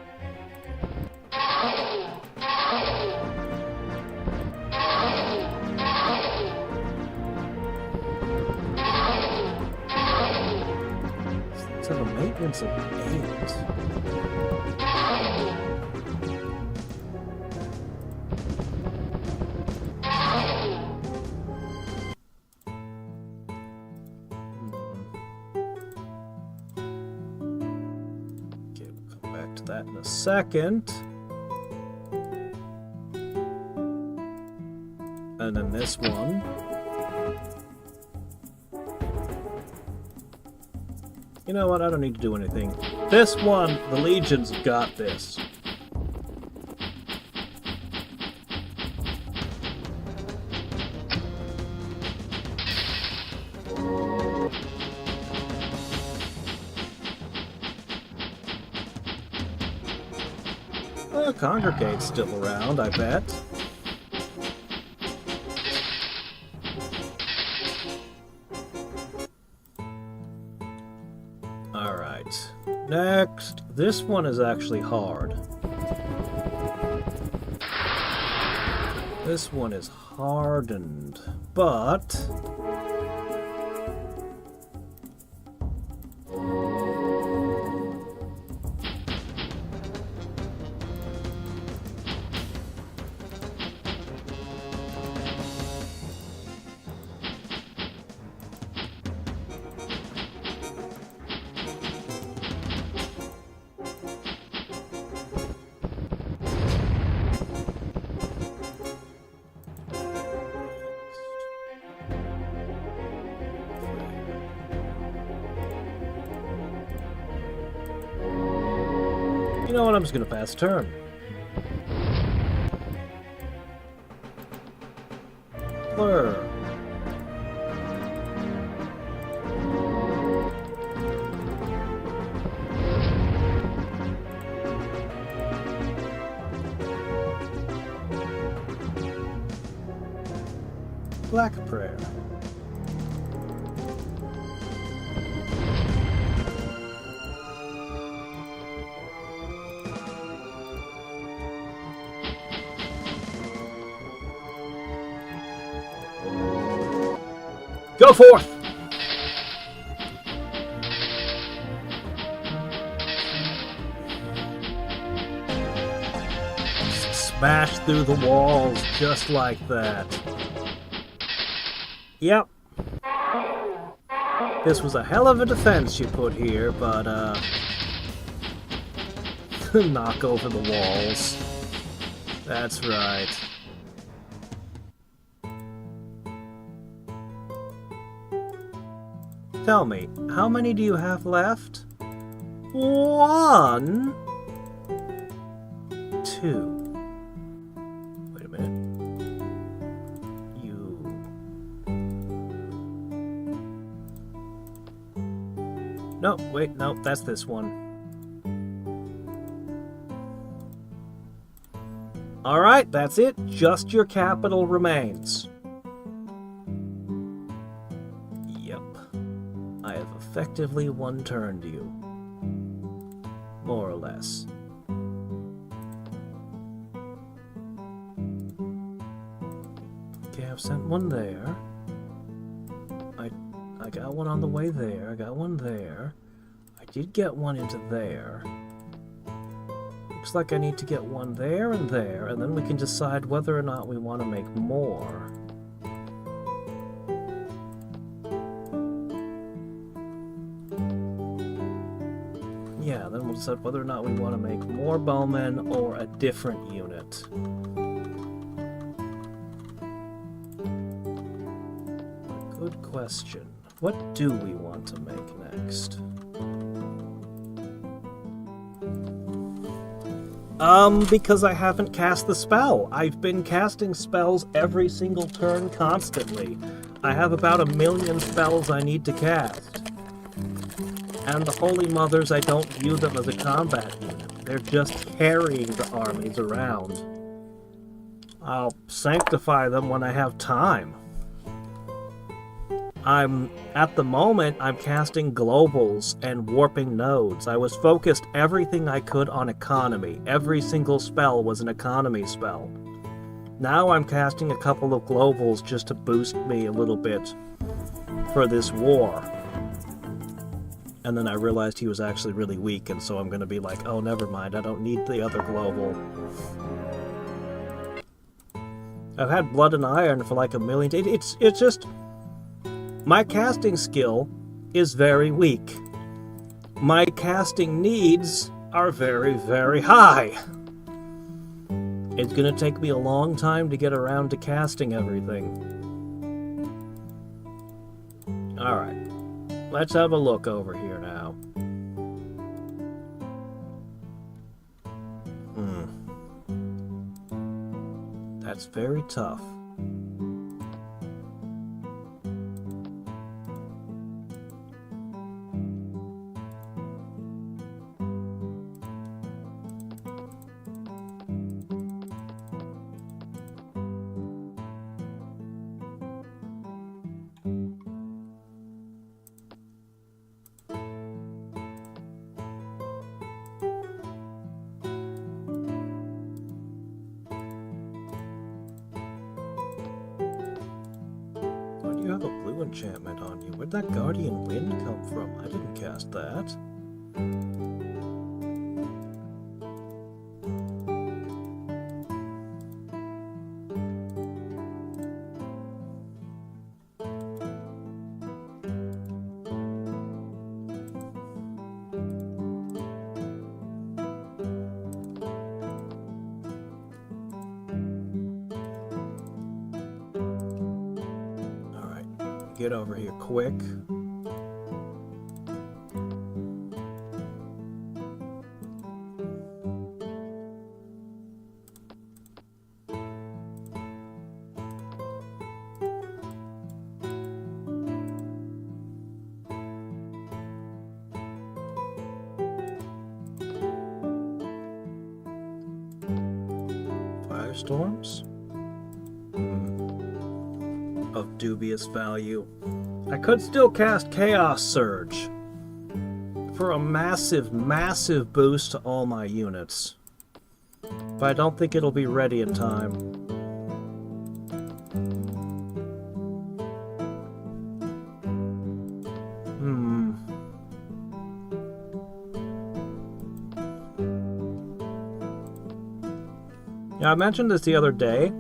So the maintenance of 8. that in a second. And then this one. You know what? I don't need to do anything. This one, the Legion's got this. Congregate's still around, I bet. Alright. Next. This one is actually hard. This one is hardened, but... You know what, I'm just gonna pass turn. Blur. Black Prayer. Go forth! Smash through the walls just like that. Yep. This was a hell of a defense you put here, but, knock over the walls. That's right. Tell me, how many do you have left? 1, 2. Wait a minute. You... No, wait, no, that's this one. Alright, that's it. Just your capital remains. Effectively one-turned you. More or less. Okay, I've sent one there. I got one on the way there. I got one there. I did get one into there. Looks like I need to get one there, and then we can decide whether or not we want to make more. Yeah, then we'll decide whether or not we want to make more bowmen or a different unit. Good question. What do we want to make next? Because I haven't cast the spell. I've been casting spells every single turn constantly. I have about 1,000,000 spells I need to cast. And the Holy Mothers, I don't view them as a combat unit. They're just carrying the armies around. I'll sanctify them when I have time. At the moment, I'm casting globals and warping nodes. I was focused everything I could on economy. Every single spell was an economy spell. Now I'm casting a couple of globals just to boost me a little bit for this war. And then I realized he was actually really weak, and so I'm going to be like, oh, never mind, I don't need the other global. I've had Blood and Iron for like 1,000,000... It's just... My casting skill is very weak. My casting needs are very, very high. It's gonna take me a long time to get around to casting everything. Alright, let's have a look over here now. That's very tough. You have a blue enchantment on you. Where'd that Guardian Wind come from? I didn't cast that. Get over here quick. Firestorms? Of dubious value. I could still cast Chaos Surge for a massive, massive boost to all my units. But I don't think it'll be ready in time. Yeah, I mentioned this the other day.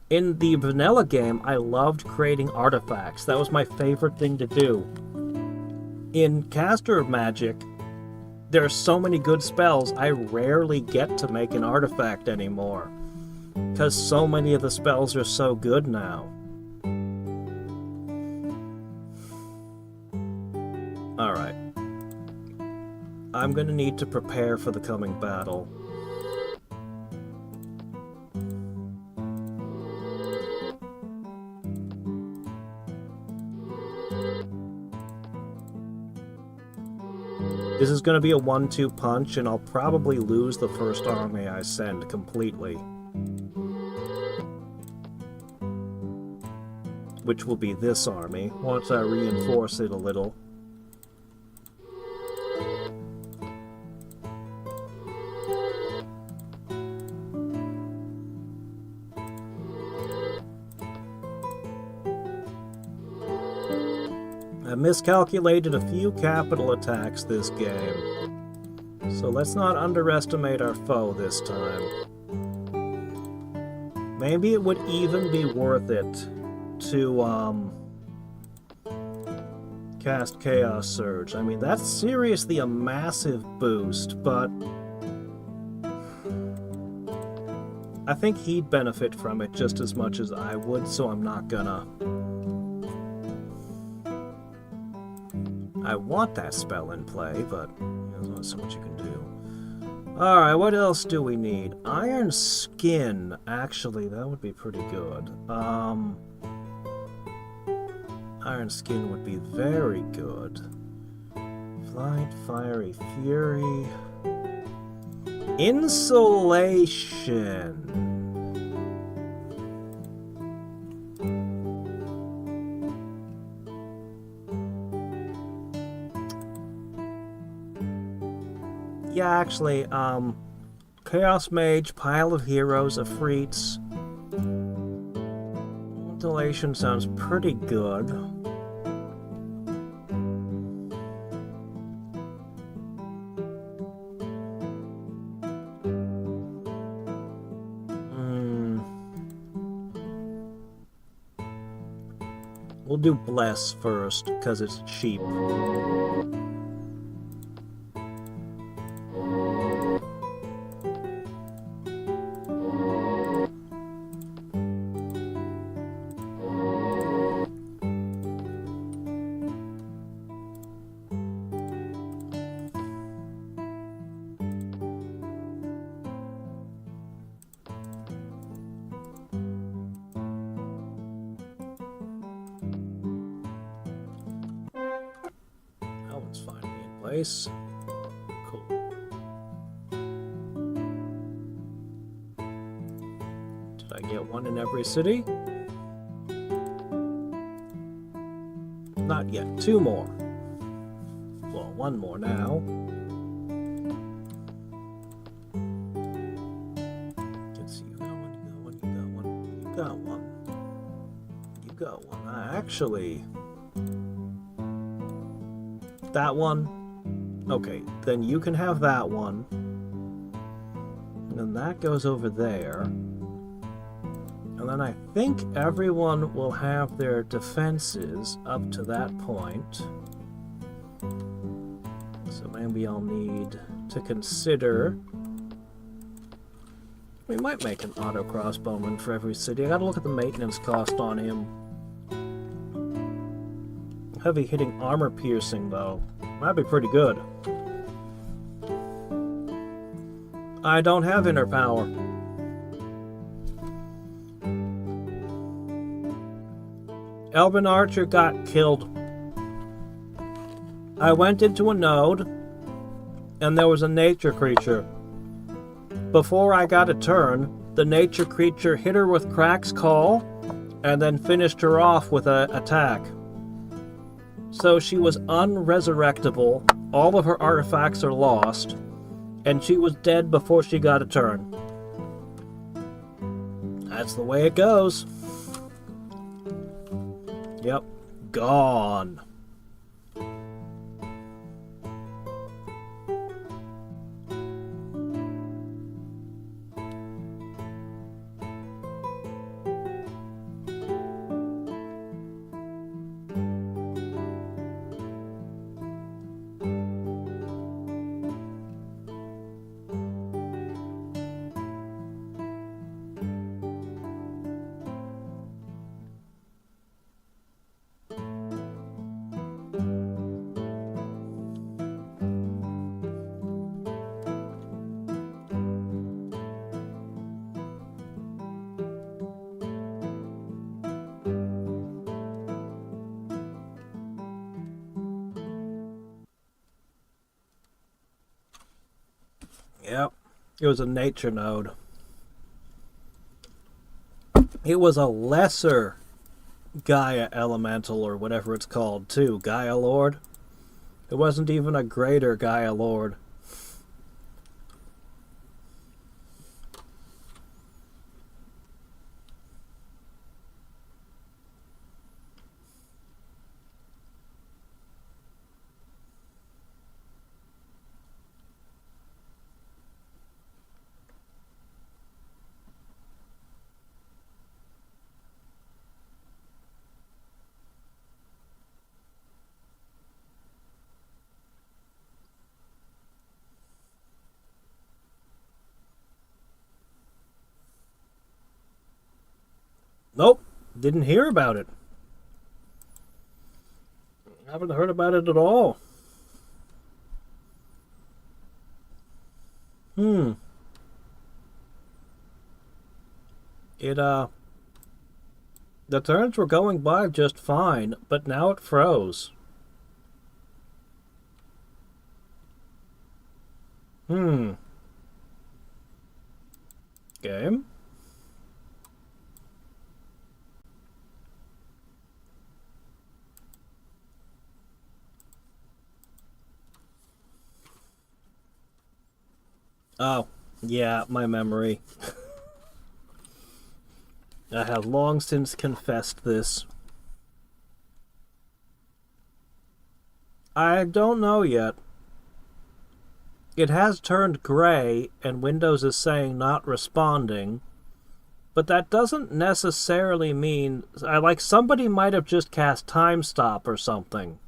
In the vanilla game, I loved creating artifacts. That was my favorite thing to do. In Caster Magic, there are so many good spells, I rarely get to make an artifact anymore. Because so many of the spells are so good now. Alright. I'm gonna need to prepare for the coming battle. This is going to be a 1-2 punch, and I'll probably lose the first army I send completely. Which will be this army, once I reinforce it a little. I miscalculated a few capital attacks this game, so let's not underestimate our foe this time. Maybe it would even be worth it to cast Chaos Surge. I mean, that's seriously a massive boost, but I think he'd benefit from it just as much as I would, so I'm not gonna. I want that spell in play, but there's not so much you can do. Alright, what else do we need? Iron Skin. Actually, that would be pretty good. Iron Skin would be very good. Flight, Fiery Fury. Insulation. Yeah, actually, Chaos Mage, Pile of Heroes, Afrits. Ventilation sounds pretty good. We'll do Bless first, because it's cheap. place. Cool. Did I get one in every city? Not yet. 2 more. Well, 1 more now. Let's see. You got one, you got one, you got one. You got one. Actually... that one? Okay, then you can have that one. And then that goes over there. And then I think everyone will have their defenses up to that point. So maybe I'll need to consider... we might make an auto crossbowman for every city. I gotta look at the maintenance cost on him. Heavy hitting armor piercing though. That'd be pretty good. I don't have inner power. Elven Archer got killed. I went into a node and there was a nature creature. Before I got a turn, the nature creature hit her with Crack's Call and then finished her off with an attack. So she was unresurrectable, all of her artifacts are lost, and she was dead before she got a turn. That's the way it goes. Yep, gone. Yep, it was a nature node. It was a lesser Gaia Elemental or whatever it's called too, Gaia Lord. It wasn't even a greater Gaia Lord. Nope, didn't hear about it. Haven't heard about it at all. The turns were going by just fine, but now it froze. Game? Oh, yeah, my memory. I have long since confessed this. I don't know yet. It has turned gray, and Windows is saying not responding, but that doesn't necessarily mean... like, somebody might have just cast time stop or something.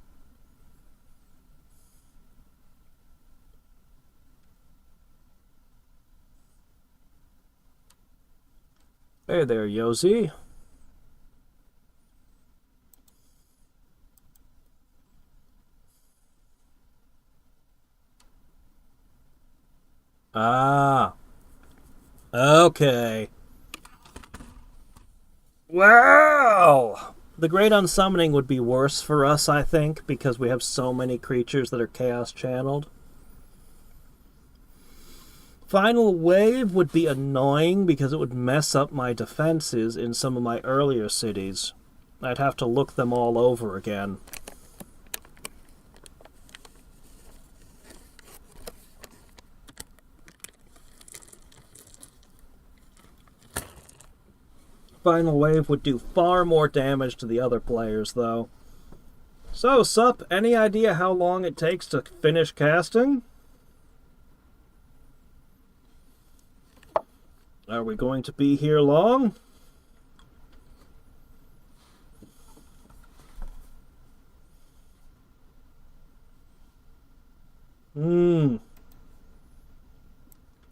Hey there, Yosi. Ah. Okay. Well, The Great Unsummoning would be worse for us, I think, because we have so many creatures that are Chaos Channeled. Final Wave would be annoying because it would mess up my defenses in some of my earlier cities. I'd have to look them all over again. Final Wave would do far more damage to the other players, though. So, Sup, any idea how long it takes to finish casting? Are we going to be here long?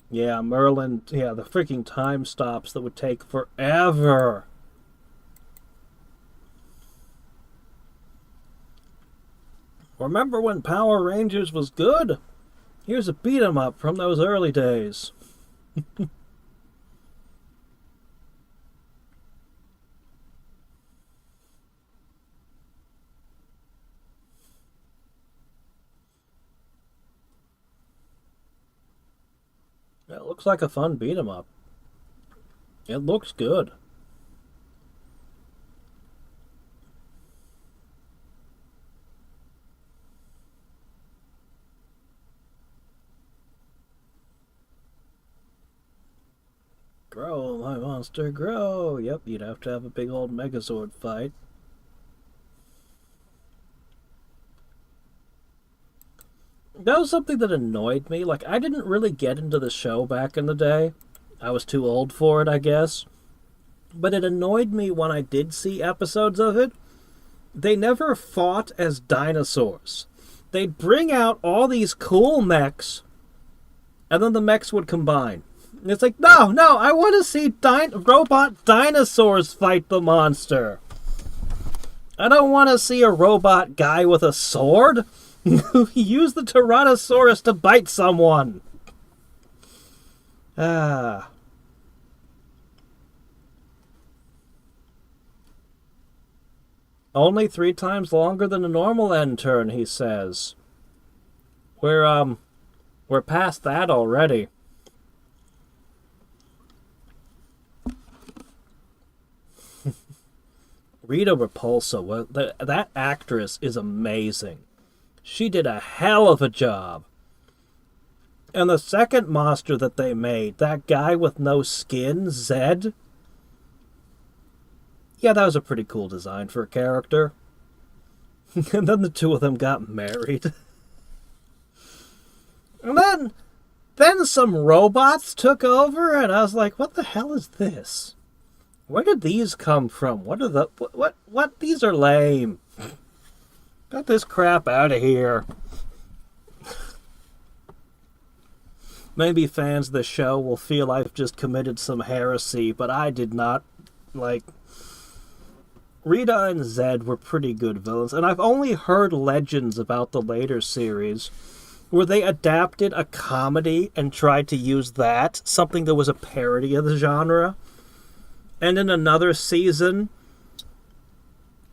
Yeah, Merlin, yeah, the freaking time stops that would take forever. Remember when Power Rangers was good? Here's a beat 'em up from those early days. It looks like a fun beat 'em up. It looks good. Grow, my monster, grow! Yep, you'd have to have a big old Megazord fight. That was something that annoyed me. Like, I didn't really get into the show back in the day. I was too old for it, I guess. But it annoyed me when I did see episodes of it. They never fought as dinosaurs. They'd bring out all these cool mechs, and then the mechs would combine. And it's like, no, I want to see robot dinosaurs fight the monster. I don't want to see a robot guy with a sword. Use the Tyrannosaurus to bite someone. Only 3 times longer than a normal end turn, he says. We're past that already. Rita Repulsa, that actress is amazing. She did a hell of a job. And the second monster that they made, that guy with no skin, Zed. Yeah, that was a pretty cool design for a character. And then the two of them got married. And then some robots took over, and I was like, what the hell is this? Where did these come from? What are the... What? These are lame. Get this crap out of here. Maybe fans of the show will feel I've just committed some heresy, but I did not. Like, Rita and Zed were pretty good villains, and I've only heard legends about the later series where they adapted a comedy and tried to use that, something that was a parody of the genre. And in another season,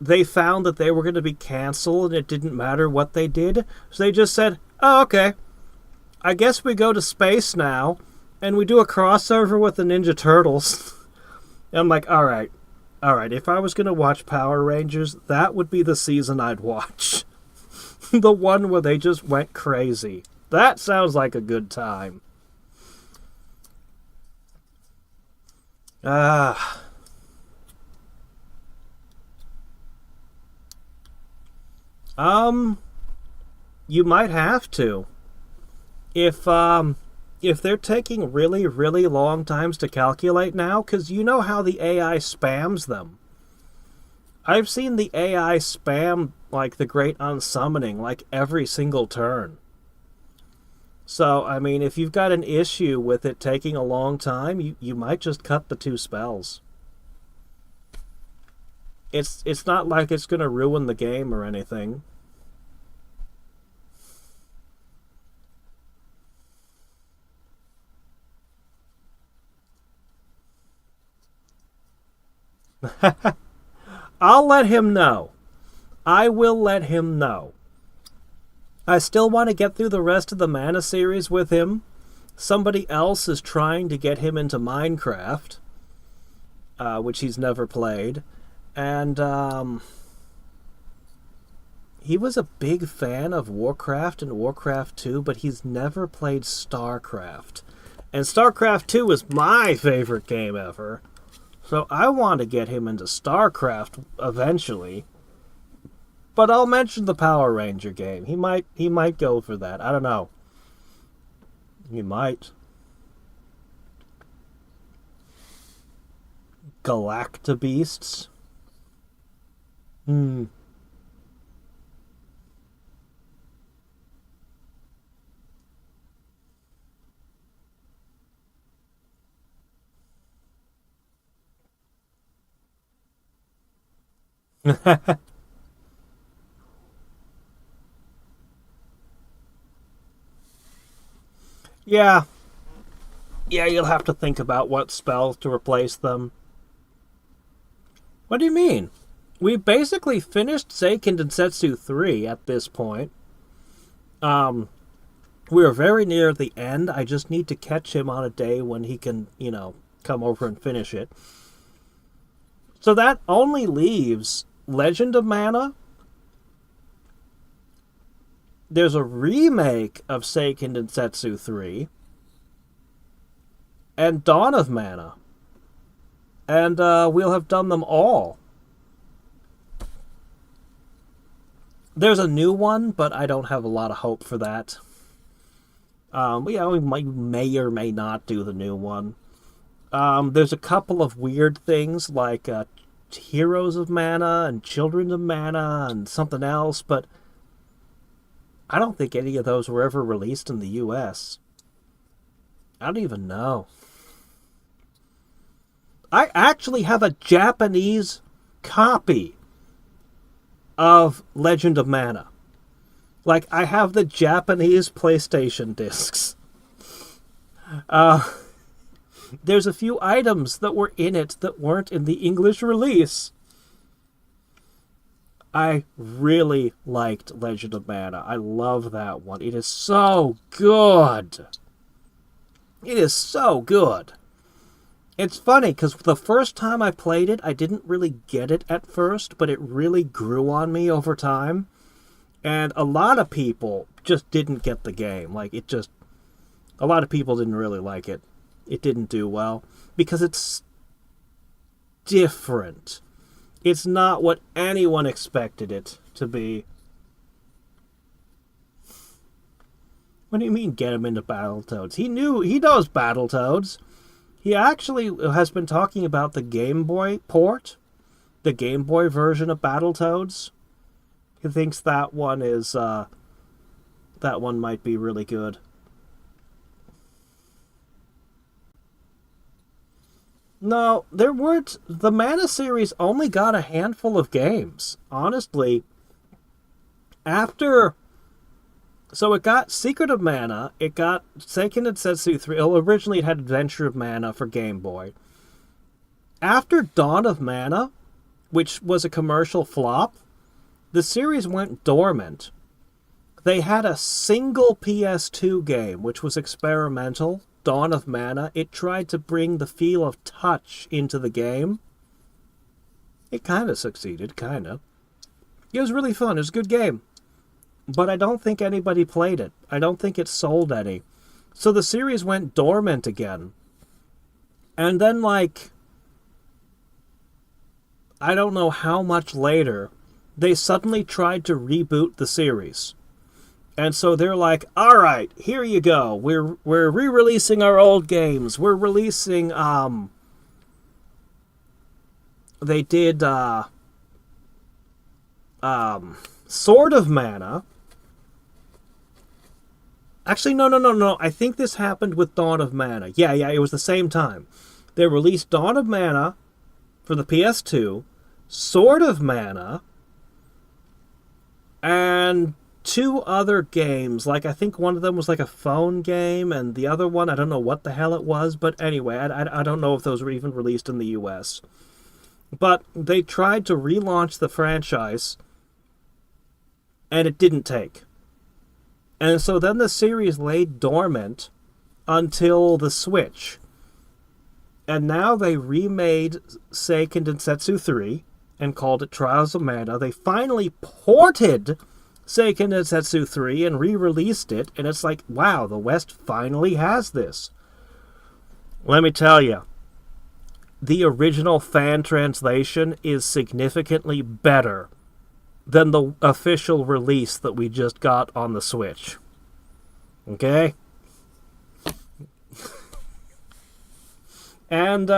they found that they were going to be canceled and it didn't matter what they did. So they just said, oh, okay, I guess we go to space now and we do a crossover with the Ninja Turtles. And I'm like, all right, if I was going to watch Power Rangers, that would be the season I'd watch. The one where they just went crazy. That sounds like a good time. You might have to. If they're taking really, really long times to calculate now, because you know how the AI spams them. I've seen the AI spam, like, the Great Unsummoning, like, every single turn. So, I mean, if you've got an issue with it taking a long time, you might just cut the 2 spells. It's not like it's going to ruin the game or anything. I'll let him know. I will let him know. I still want to get through the rest of the Mana series with him. Somebody else is trying to get him into Minecraft, which he's never played. And he was a big fan of Warcraft and Warcraft 2, but he's never played StarCraft. And StarCraft 2 is my favorite game ever. So I want to get him into StarCraft eventually. But I'll mention the Power Ranger game. He might go for that. I don't know. He might. Galactabeasts? Yeah. Yeah, you'll have to think about what spells to replace them. What do you mean? We basically finished Seiken Densetsu 3 at this point. We're very near the end. I just need to catch him on a day when he can, come over and finish it. So that only leaves Legend of Mana. There's a remake of Seiken Densetsu 3. And Dawn of Mana. And we'll have done them all. There's a new one, but I don't have a lot of hope for that. We may or may not do the new one. There's a couple of weird things like Heroes of Mana and Children of Mana and something else, but I don't think any of those were ever released in the US. I don't even know. I actually have a Japanese copy of Legend of Mana. Like, I have the Japanese PlayStation discs. There's a few items that were in it that weren't in the English release. I really liked Legend of Mana. I love that one. It is so good. It is so good. It's funny, because the first time I played it, I didn't really get it at first, but it really grew on me over time. And a lot of people just didn't get the game. A lot of people didn't really like it. It didn't do well. Because it's different. It's not what anyone expected it to be. What do you mean, get him into Battletoads? He knows Battletoads. He actually has been talking about the Game Boy port. The Game Boy version of Battletoads. He thinks that one might be really good. No, the Mana series only got a handful of games. Honestly, so it got Secret of Mana, it got Seiken Densetsu 3. Well, originally it had Adventure of Mana for Game Boy. After Dawn of Mana, which was a commercial flop, the series went dormant. They had a single PS2 game, which was experimental, Dawn of Mana. It tried to bring the feel of touch into the game. It kind of succeeded, kind of. It was really fun. It was a good game. But I don't think anybody played it. I don't think it sold any. So the series went dormant again. And then, I don't know how much later, they suddenly tried to reboot the series. And so they're like, all right, here you go. We're re-releasing our old games. We're releasing, they did, Sword of Mana. Actually, no. I think this happened with Dawn of Mana. Yeah, it was the same time. They released Dawn of Mana for the PS2, Sword of Mana, and two other games. I think one of them was a phone game, and the other one, I don't know what the hell it was, but anyway, I don't know if those were even released in the US. But they tried to relaunch the franchise, and it didn't take. And so then the series lay dormant until the Switch. And now they remade Seiken Densetsu 3 and called it Trials of Mana. They finally ported Seiken Densetsu 3 and re-released it, and it's like, wow, the West finally has this. Let me tell you, the original fan translation is significantly better than the official release that we just got on the Switch. Okay? And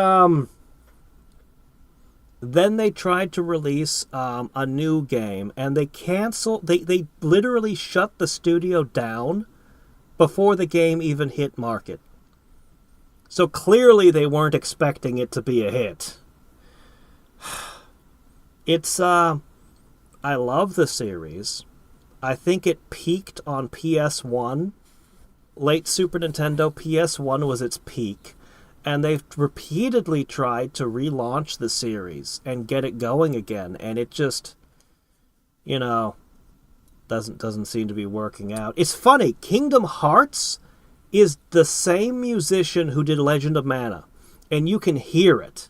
then they tried to release a new game, and they canceled. They literally shut the studio down before the game even hit market. So clearly they weren't expecting it to be a hit. It's I love the series. I think it peaked on PS1. Late Super Nintendo, PS1 was its peak. And they've repeatedly tried to relaunch the series and get it going again, and it just, doesn't seem to be working out. It's funny, Kingdom Hearts is the same musician who did Legend of Mana, and you can hear it.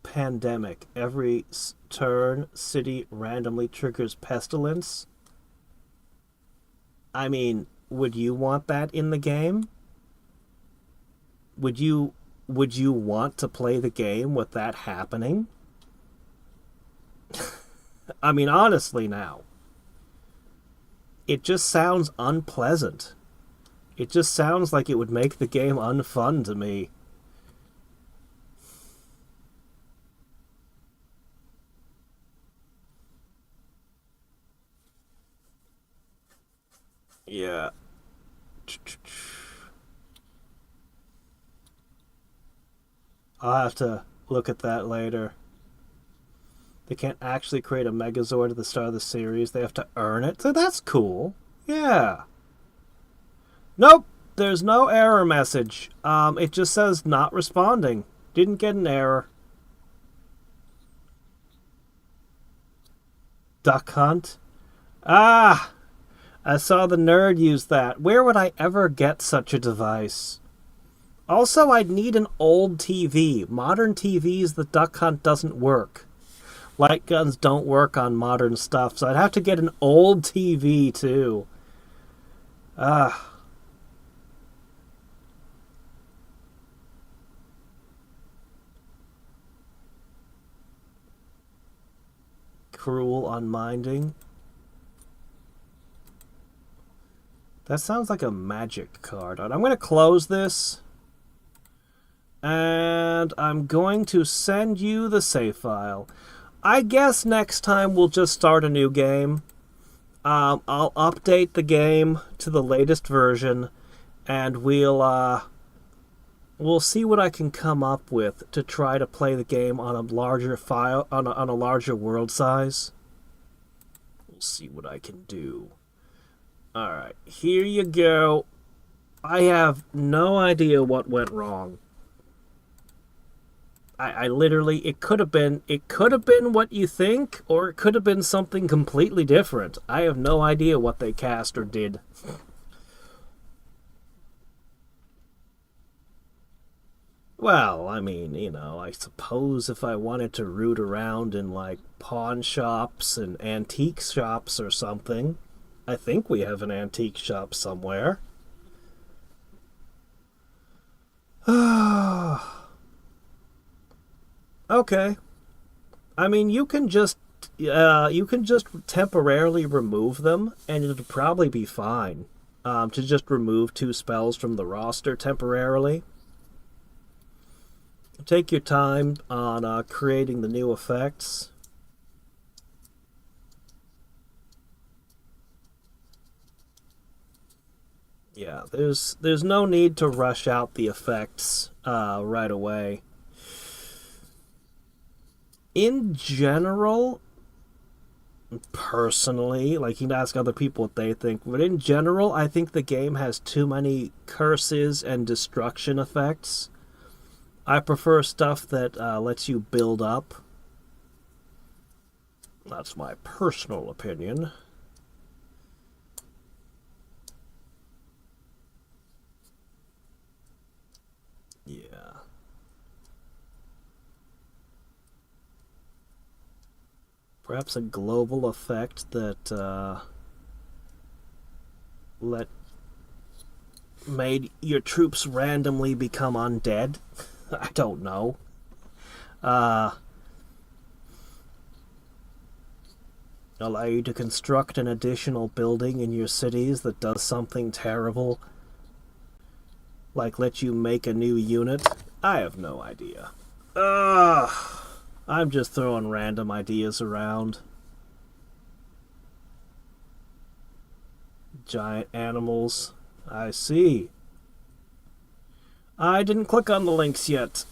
Pandemic. Every turn, city randomly triggers pestilence. I mean, would you want that in the game? Would you want to play the game with that happening? I mean, honestly now. It just sounds unpleasant. It just sounds like it would make the game unfun to me. Yeah. I'll have to look at that later. They can't actually create a Megazord at the start of the series. They have to earn it. So that's cool. Yeah. Nope. There's no error message. It just says not responding. Didn't get an error. Duck Hunt? Ah! I saw the nerd use that. Where would I ever get such a device? Also, I'd need an old TV. Modern TVs, the Duck Hunt doesn't work. Light guns don't work on modern stuff, so I'd have to get an old TV, too. Cruel unminding. That sounds like a magic card. I'm going to close this. And I'm going to send you the save file. I guess next time we'll just start a new game. I'll update the game to the latest version. And we'll see what I can come up with to try to play the game on a larger file, on a larger world size. We'll see what I can do. Alright, here you go. I have no idea what went wrong. I literally, it could have been what you think, or it could have been something completely different. I have no idea what they cast or did. Well, I mean, I suppose if I wanted to root around in, like, pawn shops and antique shops or something, I think we have an antique shop somewhere. Okay. I mean, you can just temporarily remove them, and it'll probably be fine. To just remove 2 spells from the roster temporarily. Take your time on creating the new effects. Yeah, there's no need to rush out the effects right away. In general, personally. Like, you can ask other people what they think. But in general, I think the game has too many curses and destruction effects. I prefer stuff that lets you build up. That's my personal opinion. Yeah. Perhaps a global effect that made your troops randomly become undead. I don't know. Allow you to construct an additional building in your cities that does something terrible. Like let you make a new unit. I have no idea. I'm just throwing random ideas around. Giant animals. I see. I didn't click on the links yet.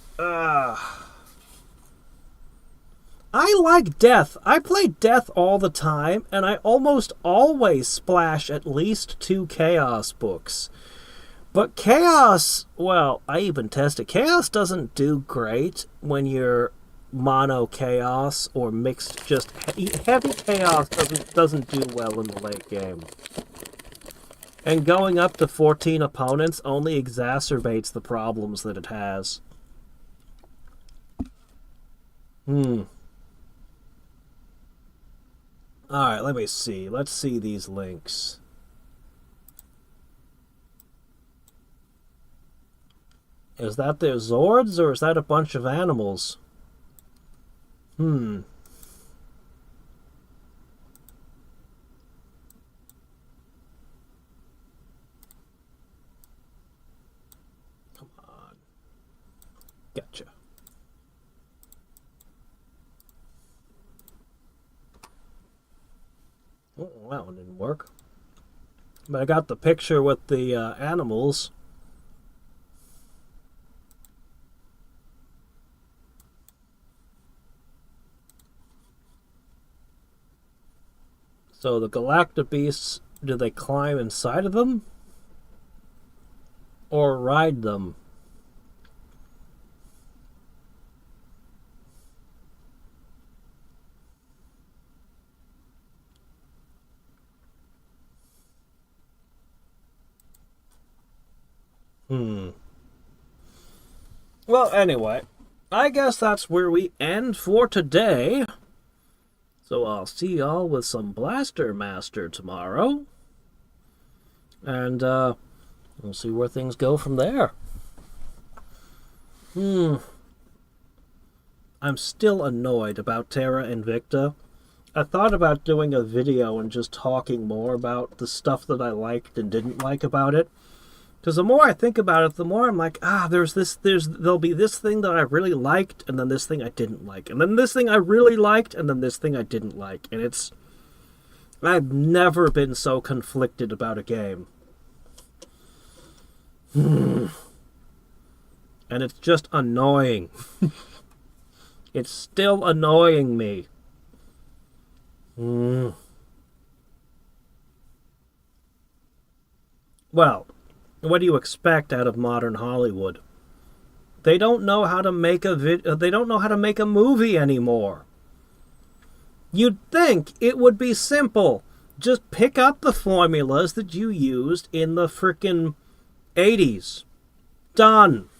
I like Death. I play Death all the time, and I almost always splash at least 2 Chaos books. But Chaos, well, I even tested. Chaos doesn't do great when you're mono Chaos or mixed. Just heavy Chaos doesn't do well in the late game. And going up to 14 opponents only exacerbates the problems that it has. Alright, let me see. Let's see these links. Is that their Zords, or is that a bunch of animals? Come on. Gotcha. Oh, that one didn't work. But I got the picture with the animals. So the Galactic Beasts, do they climb inside of them? Or ride them? Well, anyway, I guess that's where we end for today. So I'll see y'all with some Blaster Master tomorrow. And, we'll see where things go from there. I'm still annoyed about Terra Invicta. I thought about doing a video and just talking more about the stuff that I liked and didn't like about it. Because the more I think about it, the more I'm like, there'll be this thing that I really liked, and then this thing I didn't like. And then this thing I really liked, and then this thing I didn't like. And I've never been so conflicted about a game. And it's just annoying. It's still annoying me. Well, what do you expect out of modern Hollywood? They don't know how to make they don't know how to make a movie anymore. You'd think it would be simple. Just pick up the formulas that you used in the frickin' 80s. Done.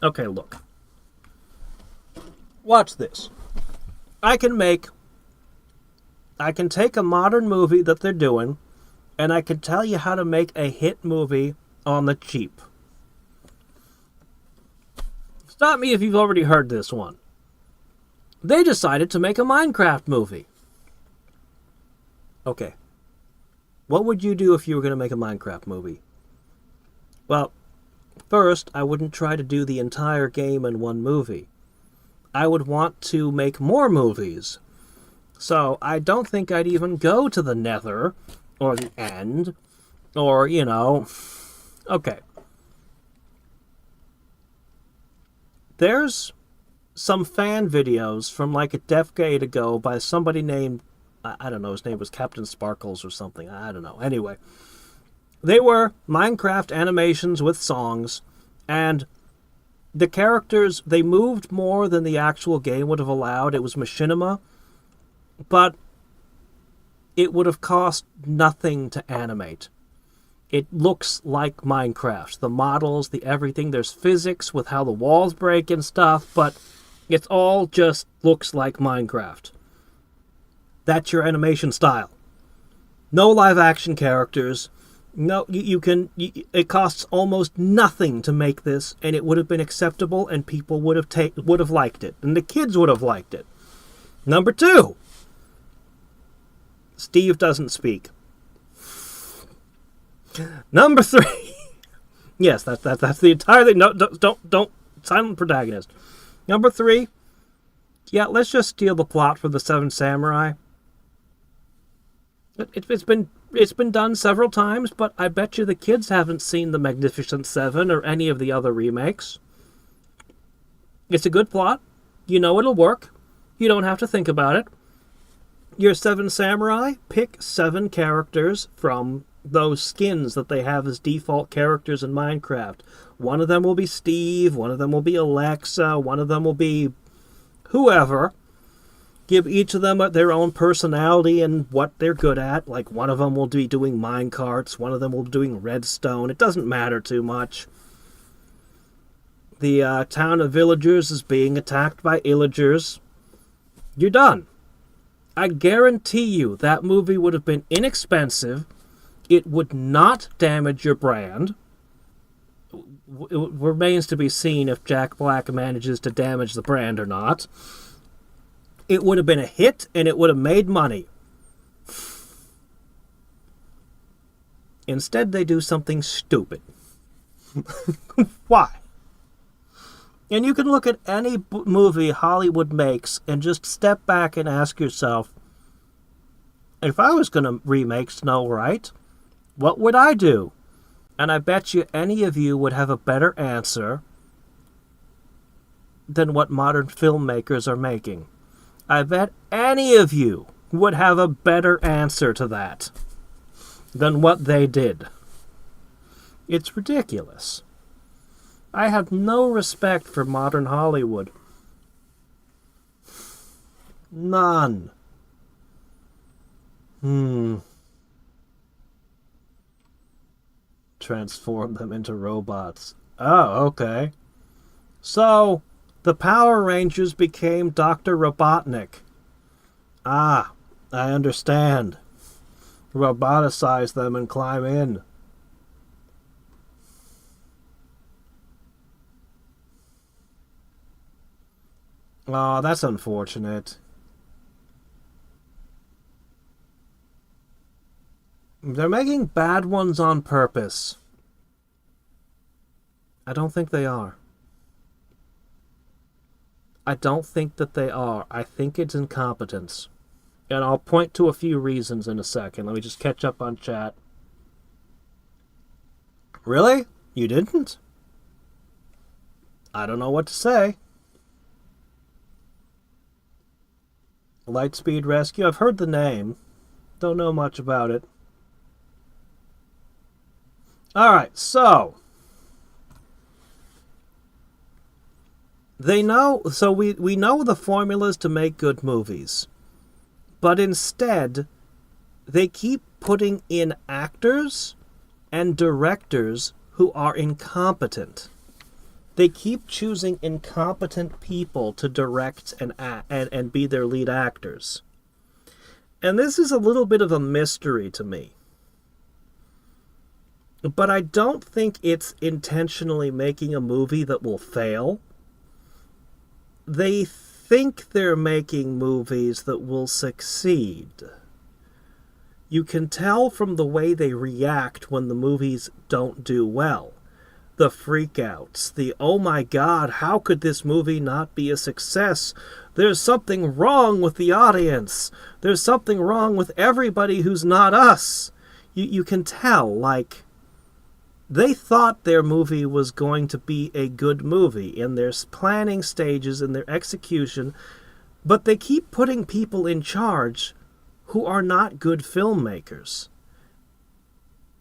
Okay, look. Watch this. I can take a modern movie that they're doing, and I can tell you how to make a hit movie on the cheap. Stop me if you've already heard this one. They decided to make a Minecraft movie. Okay. What would you do if you were going to make a Minecraft movie? Well, first, I wouldn't try to do the entire game in one movie. I would want to make more movies. So I don't think I'd even go to the Nether, or the End, or, okay. There's some fan videos from like a decade ago by somebody named, I don't know, his name was Captain Sparkles or something. I don't know. Anyway, they were Minecraft animations with songs, and the characters, they moved more than the actual game would have allowed. It was machinima, but it would have cost nothing to animate. It looks like Minecraft. The models, the everything, there's physics with how the walls break and stuff, but it all just looks like Minecraft. That's your animation style. No live action characters. No, it costs almost nothing to make this, and it would have been acceptable, and people would have liked it, and the kids would have liked it. Number 2, Steve doesn't speak. Number 3, yes, that's the entire thing. No, don't silent protagonist. Number 3, yeah, let's just steal the plot from the Seven Samurai. It's been done several times, but I bet you the kids haven't seen The Magnificent Seven or any of the other remakes. It's a good plot. You know it'll work. You don't have to think about it. Your Seven Samurai, pick 7 characters from those skins that they have as default characters in Minecraft. One of them will be Steve, one of them will be Alexa, one of them will be whoever. Give each of them their own personality and what they're good at. Like, one of them will be doing minecarts, one of them will be doing redstone. It doesn't matter too much. The town of villagers is being attacked by illagers. You're done. I guarantee you that movie would have been inexpensive. It would not damage your brand. It remains to be seen if Jack Black manages to damage the brand or not. It would have been a hit, and it would have made money. Instead, they do something stupid. Why? And you can look at any movie Hollywood makes and just step back and ask yourself, if I was going to remake Snow White, what would I do? And I bet you any of you would have a better answer than what modern filmmakers are making. I bet any of you would have a better answer to that than what they did. It's ridiculous. I have no respect for modern Hollywood. None. Transform them into robots. Oh, okay. So, the Power Rangers became Dr. Robotnik. Ah, I understand. Roboticize them and climb in. Oh, that's unfortunate. They're making bad ones on purpose. I don't think they are. I don't think that they are. I think it's incompetence. And I'll point to a few reasons in a second. Let me just catch up on chat. Really? You didn't? I don't know what to say. Lightspeed Rescue. I've heard the name. Don't know much about it. Alright, so we know the formulas to make good movies. But instead, they keep putting in actors and directors who are incompetent. They keep choosing incompetent people to direct and be their lead actors. And this is a little bit of a mystery to me. But I don't think it's intentionally making a movie that will fail. They think they're making movies that will succeed. You can tell from the way they react when the movies don't do well. The freakouts, the oh my god, how could this movie not be a success? There's something wrong with the audience. There's something wrong with everybody who's not us. You can tell, like, They thought their movie was going to be a good movie in their planning stages, in their execution, but they keep putting people in charge who are not good filmmakers.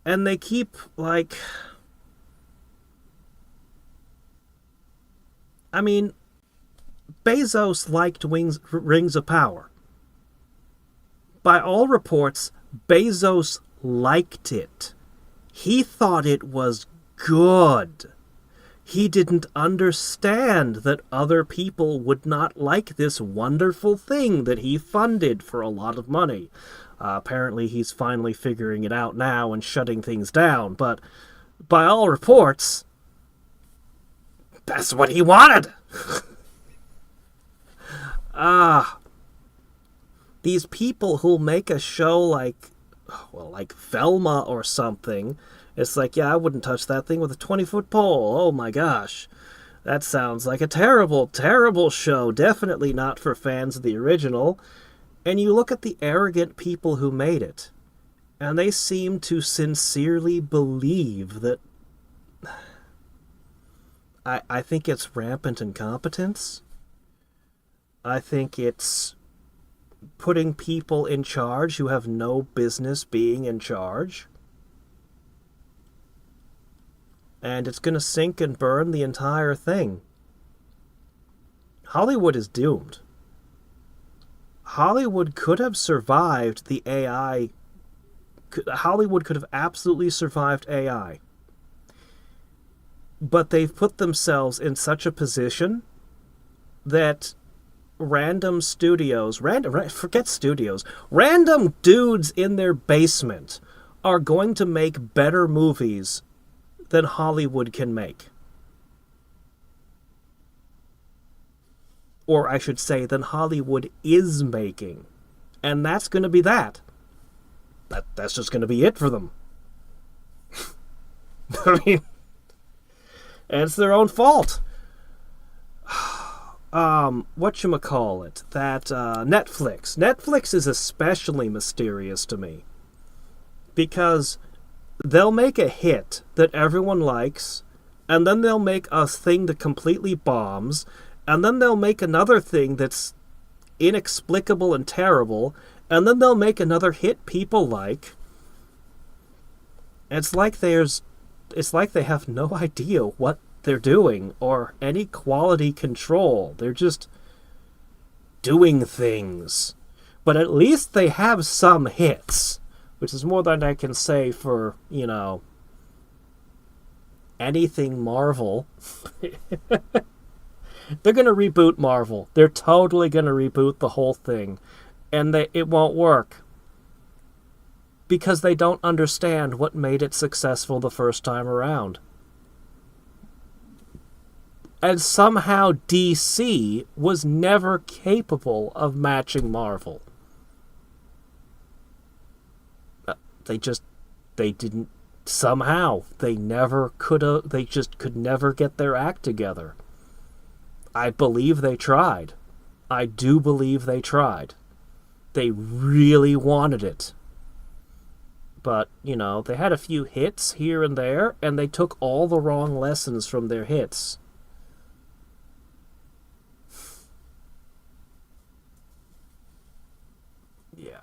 And they keep, like... I mean, Bezos liked Rings of Power. By all reports, Bezos liked it. He thought it was good. He didn't understand that other people would not like this wonderful thing that he funded for a lot of money. Apparently he's finally figuring it out now and shutting things down, but by all reports, that's what he wanted. These people who'll make a show like Velma or something, it's like, yeah, I wouldn't touch that thing with a 20-foot pole. Oh my gosh. That sounds like a terrible, terrible show. Definitely not for fans of the original. And you look at the arrogant people who made it, and they seem to sincerely believe that... I think it's rampant incompetence. I think it's putting people in charge who have no business being in charge. And it's going to sink and burn the entire thing. Hollywood is doomed. Hollywood could have survived the AI. Hollywood could have absolutely survived AI. But they've put themselves in such a position that random studios, forget studios, random dudes in their basement are going to make better movies than Hollywood can make. Or I should say, than Hollywood is making. And that's going to be that. That's just going to be it for them. I mean, and it's their own fault. Whatchamacallit? That Netflix. Netflix is especially mysterious to me. Because they'll make a hit that everyone likes, and then they'll make a thing that completely bombs, and then they'll make another thing that's inexplicable and terrible, and then they'll make another hit people like. It's like they have no idea what they're doing or any quality control. They're just doing things. But at least they have some hits, which is more than I can say for, anything Marvel. They're going to reboot Marvel. They're totally going to reboot the whole thing. And it won't work. Because they don't understand what made it successful the first time around. And somehow DC was never capable of matching Marvel. They didn't, somehow, they just could never get their act together. I believe they tried. I do believe they tried. They really wanted it. But, they had a few hits here and there, and they took all the wrong lessons from their hits. Yeah.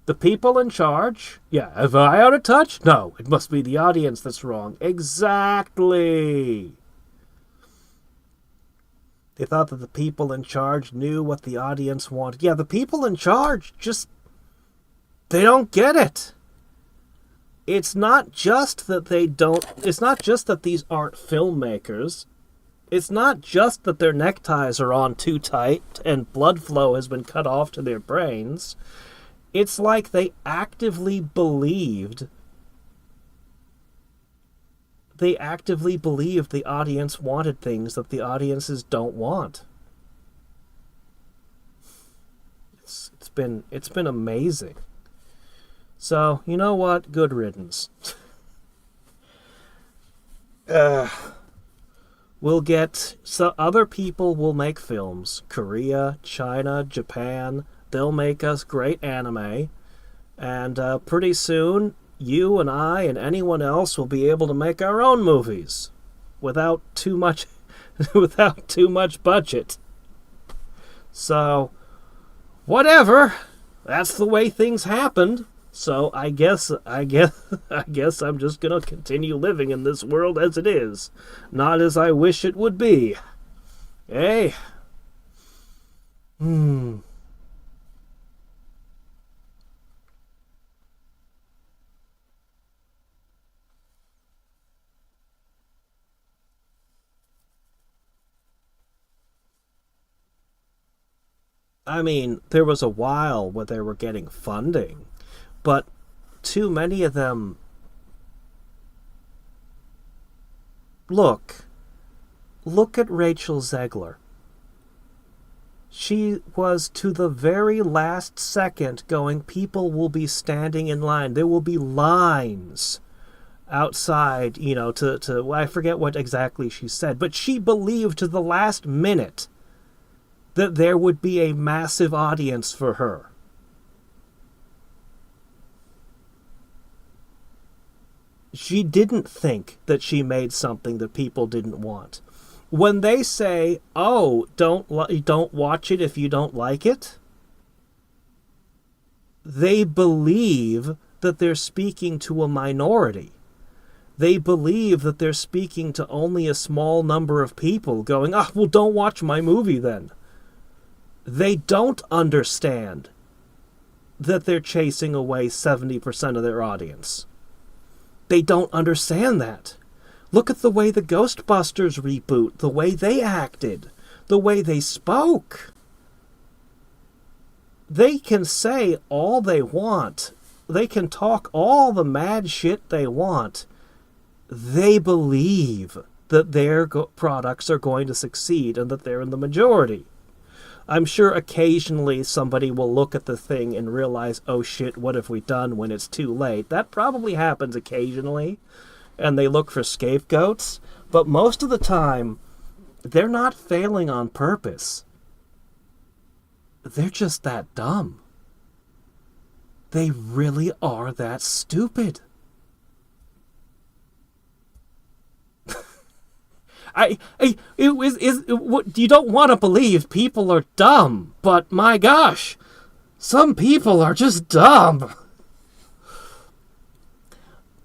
The people in charge? Yeah. Have I out of touch? No, it must be the audience that's wrong. Exactly. They thought that the people in charge knew what the audience wanted. Yeah, the people in charge they don't get it. It's not just that it's not just that these aren't filmmakers. It's not just that their neckties are on too tight and blood flow has been cut off to their brains. It's like they actively believed the audience wanted things that the audiences don't want. It's been amazing. So, you know what? Good riddance. We'll get... So other people will make films. Korea, China, Japan. They'll make us great anime. And pretty soon, you and I and anyone else will be able to make our own movies without too much without too much budget. So, whatever. That's the way things happened. So I guess I'm just gonna continue living in this world as it is, not as I wish it would be. Hey. I mean, there was a while where they were getting funding, but too many of them... Look at Rachel Zegler. She was to the very last second going, people will be standing in line. There will be lines outside, to I forget what exactly she said, but she believed to the last minute that there would be a massive audience for her. She didn't think that she made something that people didn't want. When they say, "Oh, don't watch it if you don't like it," they believe that they're speaking to a minority. They believe that they're speaking to only a small number of people going, "Ah, well, don't watch my movie then." They don't understand that they're chasing away 70% of their audience. They don't understand that. Look at the way the Ghostbusters reboot, the way they acted, the way they spoke. They can say all they want. They can talk all the mad shit they want. They believe that their products are going to succeed and that they're in the majority. I'm sure occasionally somebody will look at the thing and realize, oh shit, what have we done, when it's too late. That probably happens occasionally, and they look for scapegoats. But most of the time, they're not failing on purpose. They're just that dumb. They really are that stupid. You don't want to believe people are dumb, but my gosh, some people are just dumb.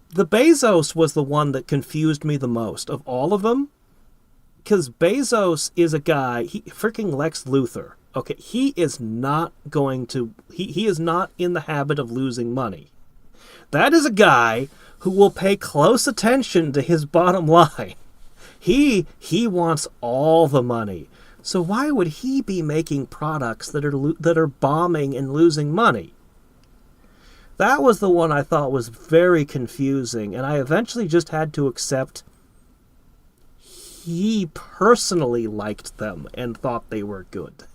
The Bezos was the one that confused me the most of all of them, because Bezos is a guy, freaking Lex Luthor. Okay, he is not going to, he is not in the habit of losing money. That is a guy who will pay close attention to his bottom line. He wants all the money. So why would he be making products that are bombing and losing money? That was the one I thought was very confusing, and I eventually just had to accept he personally liked them and thought they were good.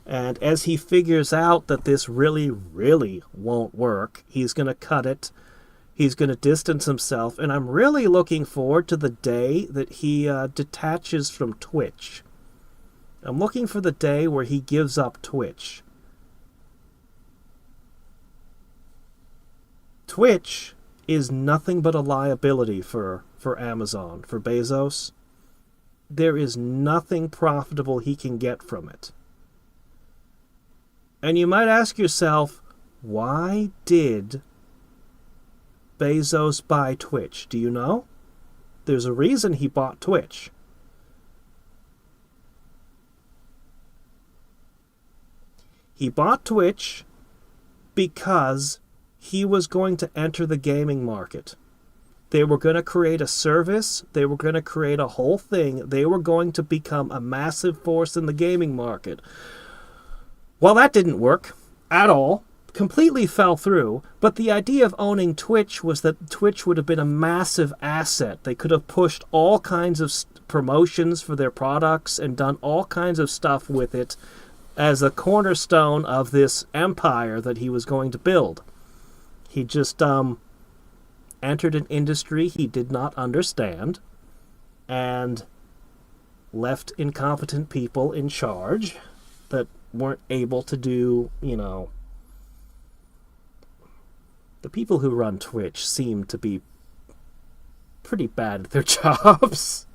And as he figures out that this really, really won't work, he's going to cut it. He's going to distance himself, and I'm really looking forward to the day that he detaches from Twitch. I'm looking for the day where he gives up Twitch. Twitch is nothing but a liability for Amazon, for Bezos. There is nothing profitable he can get from it. And you might ask yourself, why did Bezos buy Twitch? Do you know? There's a reason he bought Twitch. He bought Twitch because he was going to enter the gaming market. They were going to create a service. They were going to create a whole thing. They were going to become a massive force in the gaming market. Well, that didn't work at all. Completely fell through, but the idea of owning Twitch was that Twitch would have been a massive asset. They could have pushed all kinds of promotions for their products and done all kinds of stuff with it as a cornerstone of this empire that he was going to build. He just entered an industry he did not understand and left incompetent people in charge that weren't able to do, The people who run Twitch seem to be pretty bad at their jobs.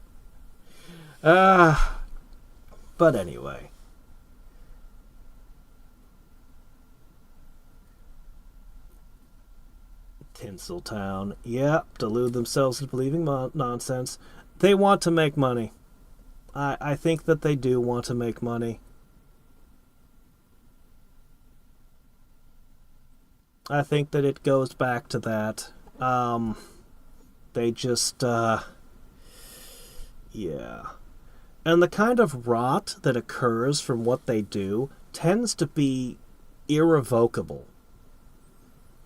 But anyway. Tinseltown. Yep, delude themselves into believing nonsense. They want to make money. I think that they do want to make money. I think that it goes back to that. They just, yeah. And the kind of rot that occurs from what they do tends to be irrevocable.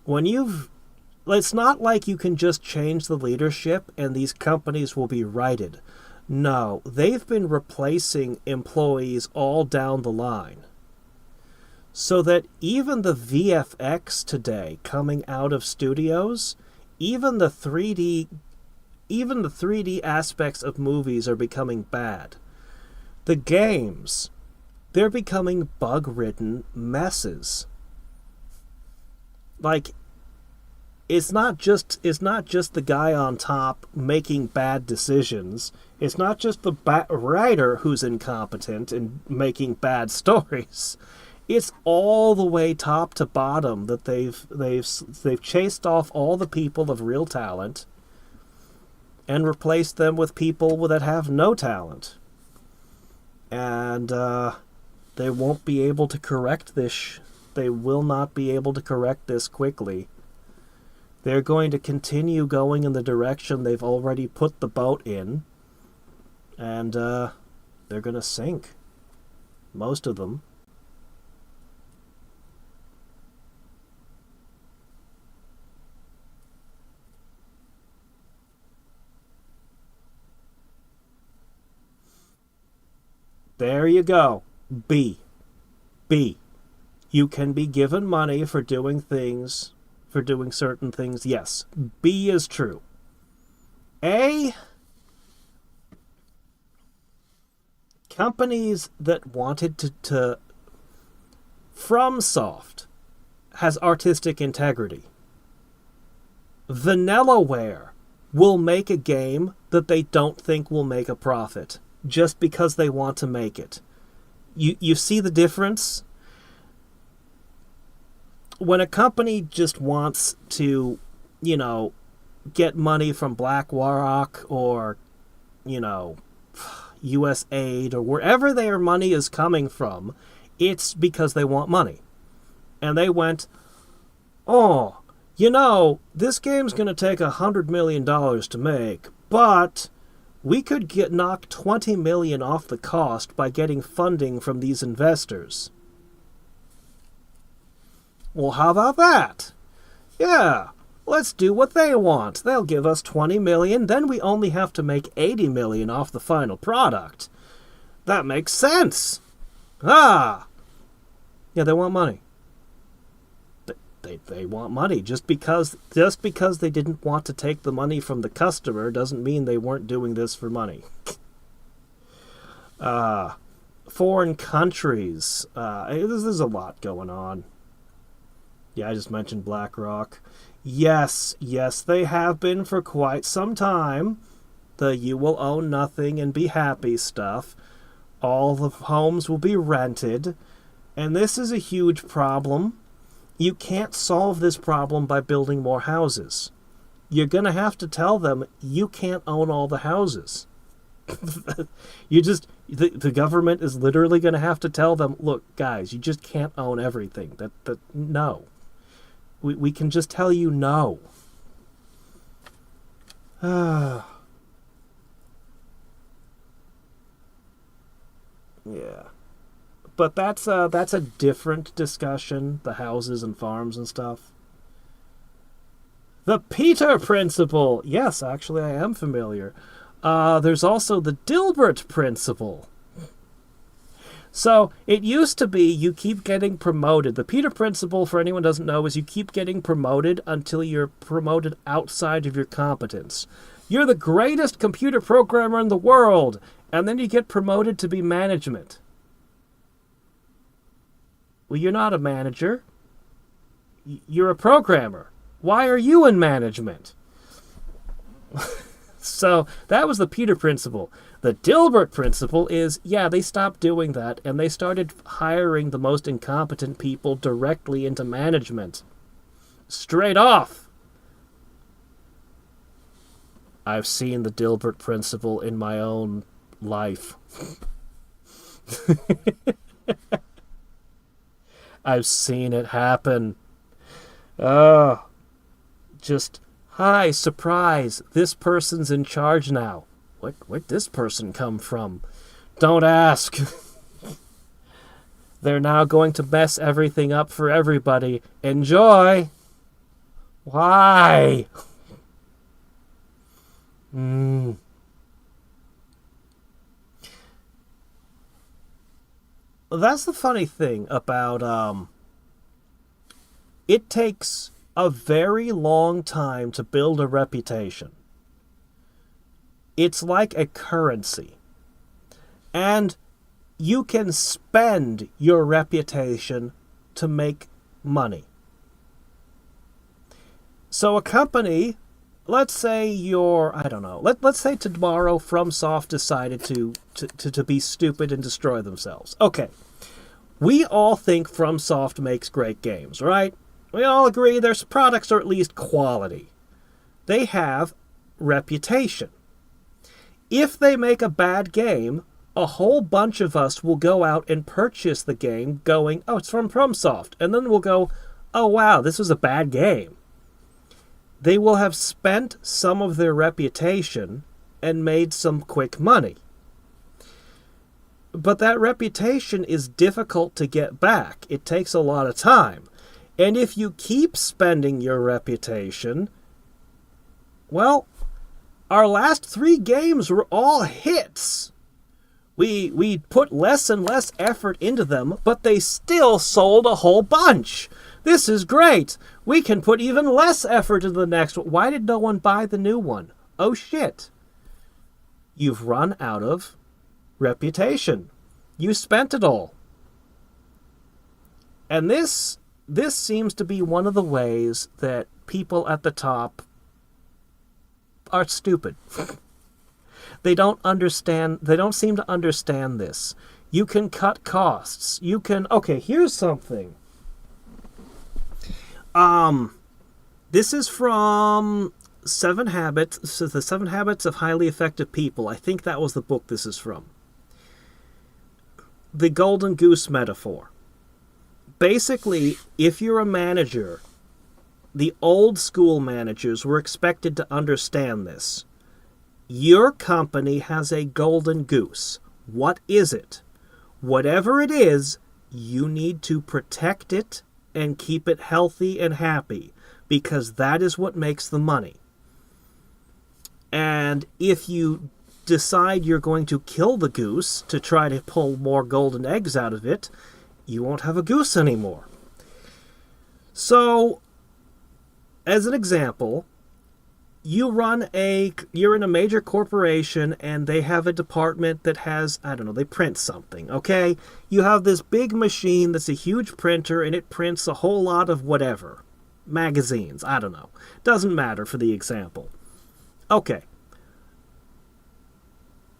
It's not like you can just change the leadership and these companies will be righted. No, they've been replacing employees all down the line. So that even the VFX today coming out of studios, even the 3D aspects of movies are becoming bad. The games, they're becoming bug-ridden messes. Like, it's not just the guy on top making bad decisions. It's not just the writer who's incompetent and making bad stories. It's all the way top to bottom that they've chased off all the people of real talent and replaced them with people that have no talent. And they won't be able to correct this. They will not be able to correct this quickly. They're going to continue going in the direction they've already put the boat in. And they're going to sink. Most of them. There you go. B. You can be given money for doing certain things. Yes. B is true. A. Companies that wanted to FromSoft has artistic integrity. Vanillaware will make a game that they don't think will make a profit just because they want to make it. You see the difference? When a company just wants to, get money from BlackRock or, US Aid or wherever their money is coming from, it's because they want money. And they went, this game's going to take $100 million to make, but we could knock $20 million off the cost by getting funding from these investors. Well, how about that? Yeah, let's do what they want. They'll give us $20 million, then we only have to make $80 million off the final product. That makes sense. Yeah, they want money. They want money. Just because they didn't want to take the money from the customer doesn't mean they weren't doing this for money. Foreign countries. There's a lot going on. Yeah, I just mentioned BlackRock. Yes, they have been for quite some time. The you will own nothing and be happy stuff. All the homes will be rented. And this is a huge problem. You can't solve this problem by building more houses. You're going to have to tell them you can't own all the houses. The government is literally going to have to tell them, look, guys, you just can't own everything. No. We can just tell you no. Yeah. But that's a different discussion, the houses and farms and stuff. The Peter Principle. Yes, actually I am familiar. There's also the Dilbert Principle. So it used to be you keep getting promoted. The Peter Principle, for anyone who doesn't know, is you keep getting promoted until you're promoted outside of your competence. You're the greatest computer programmer in the world, and then you get promoted to be management. Well, you're not a manager. You're a programmer. Why are you in management? So that was the Peter principle. The Dilbert principle is, yeah, they stopped doing that and they started hiring the most incompetent people directly into management. Straight off. I've seen the Dilbert principle in my own life. I've seen it happen. Just, hi, surprise, this person's in charge now. Where'd this person come from? Don't ask. They're now going to mess everything up for everybody. Enjoy. Why? That's the funny thing about, it takes a very long time to build a reputation. It's like a currency. And you can spend your reputation to make money. So a company, let's say let's say tomorrow FromSoft decided to be stupid and destroy themselves. Okay. We all think FromSoft makes great games, right? We all agree their products are at least quality. They have reputation. If they make a bad game, a whole bunch of us will go out and purchase the game going, oh, it's from FromSoft. And then we'll go, oh, wow, this was a bad game. They will have spent some of their reputation and made some quick money. But that reputation is difficult to get back. It takes a lot of time. And if you keep spending your reputation, well, our last 3 games were all hits. We put less and less effort into them, but they still sold a whole bunch. This is great. We can put even less effort into the next one. Why did no one buy the new one? Oh shit. You've run out of reputation. You spent it all. And this seems to be one of the ways that people at the top are stupid. They don't seem to understand this. You can cut costs. Okay, here's something. This is from The 7 Habits of Highly Effective People. I think that was the book this is from. The golden goose metaphor. Basically, if you're a manager, the old school managers were expected to understand this. Your company has a golden goose. What is it? Whatever it is, you need to protect it and keep it healthy and happy, because that is what makes the money. And if you decide you're going to kill the goose to try to pull more golden eggs out of it, you won't have a goose anymore. So, as an example, you're in a major corporation and they have a department that has, they print something, okay? You have this big machine that's a huge printer and it prints a whole lot of whatever. Magazines, Doesn't matter for the example. Okay.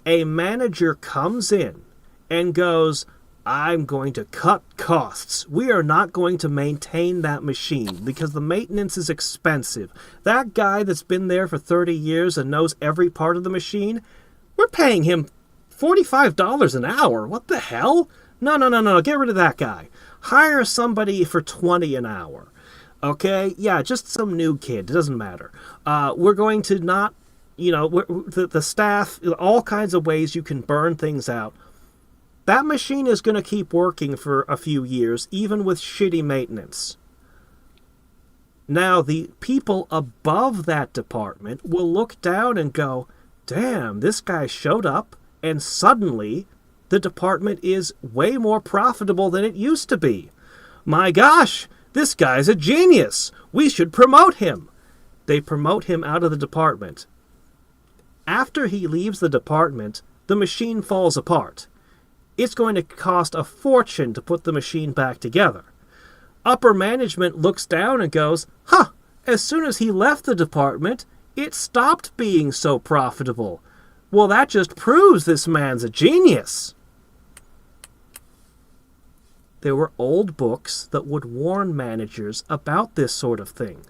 A manager comes in and goes, I'm going to cut costs. We are not going to maintain that machine because the maintenance is expensive. That guy that's been there for 30 years and knows every part of the machine, we're paying him $45 an hour. What the hell? No. Get rid of that guy. Hire somebody for $20 an hour. Okay? Yeah, just some new kid. It doesn't matter. We're going to not, the staff, all kinds of ways you can burn things out. That machine is going to keep working for a few years, even with shitty maintenance. Now, the people above that department will look down and go, damn, this guy showed up, and suddenly the department is way more profitable than it used to be. My gosh, this guy's a genius. We should promote him. They promote him out of the department. After he leaves the department, the machine falls apart. It's going to cost a fortune to put the machine back together. Upper management looks down and goes, As soon as he left the department, it stopped being so profitable. Well, that just proves this man's a genius. There were old books that would warn managers about this sort of thing.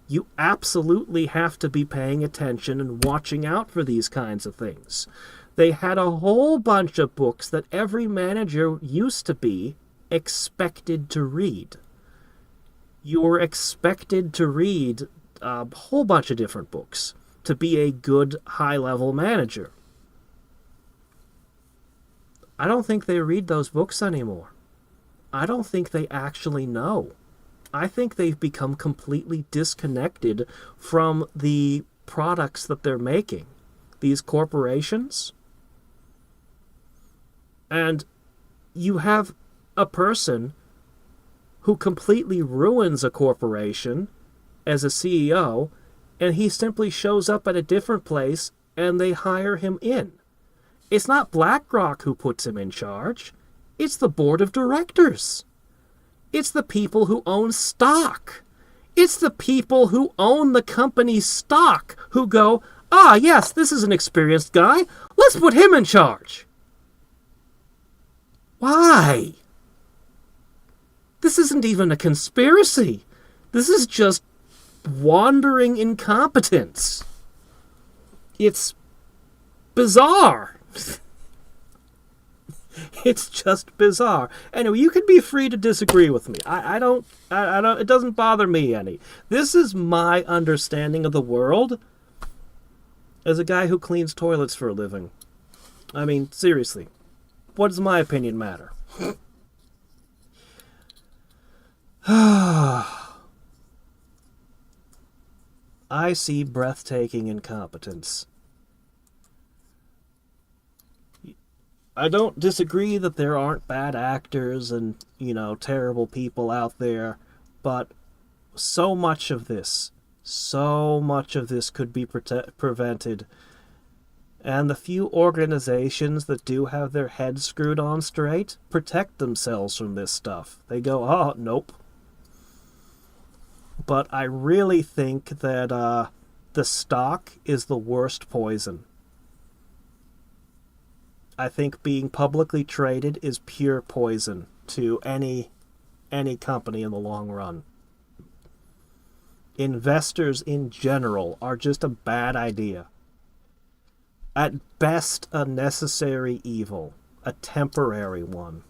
You absolutely have to be paying attention and watching out for these kinds of things. They had a whole bunch of books that every manager used to be expected to read. You were expected to read a whole bunch of different books to be a good high-level manager. I don't think they read those books anymore. I don't think they actually know. I think they've become completely disconnected from the products that they're making. These corporations. And you have a person who completely ruins a corporation as a CEO, and he simply shows up at a different place and they hire him in. It's not BlackRock who puts him in charge. It's the board of directors. It's the people who own stock. It's the people who own the company's stock who go, ah, yes, this is an experienced guy. Let's put him in charge. Why? This isn't even a conspiracy. This is just wandering incompetence. It's bizarre. It's just bizarre. Anyway, you can be free to disagree with me. I don't, it doesn't bother me any. This is my understanding of the world as a guy who cleans toilets for a living. I mean, seriously, what does my opinion matter? I see breathtaking incompetence. I don't disagree that there aren't bad actors and, terrible people out there, but so much of this could be prevented. And the few organizations that do have their heads screwed on straight protect themselves from this stuff. They go, oh, nope. But I really think that the stock is the worst poison. I think being publicly traded is pure poison to any company in the long run. Investors in general are just a bad idea. At best, a necessary evil, a temporary one.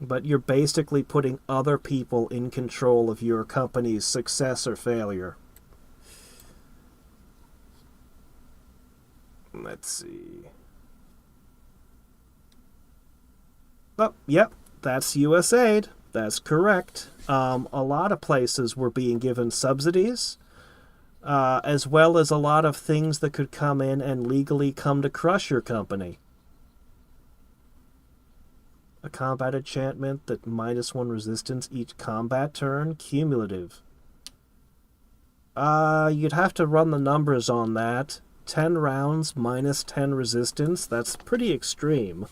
But you're basically putting other people in control of your company's success or failure. Let's see. Oh, yep, that's USAID. That's correct. A lot of places were being given subsidies, as well as a lot of things that could come in and legally come to crush your company. A combat enchantment that -1 resistance each combat turn, cumulative. You'd have to run the numbers on that. 10 rounds -10 resistance, that's pretty extreme.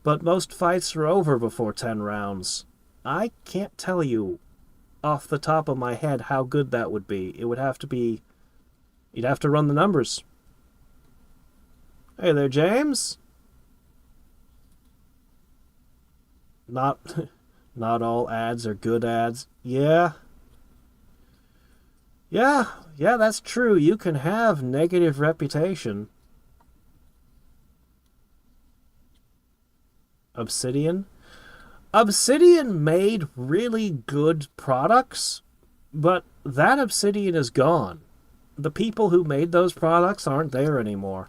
But most fights are over before 10 rounds. I can't tell you off the top of my head how good that would be. It would have to be... You'd have to run the numbers. Hey there, James. Not all ads are good ads. Yeah, that's true. You can have negative reputation. Obsidian? Obsidian made really good products, but that Obsidian is gone. The people who made those products aren't there anymore.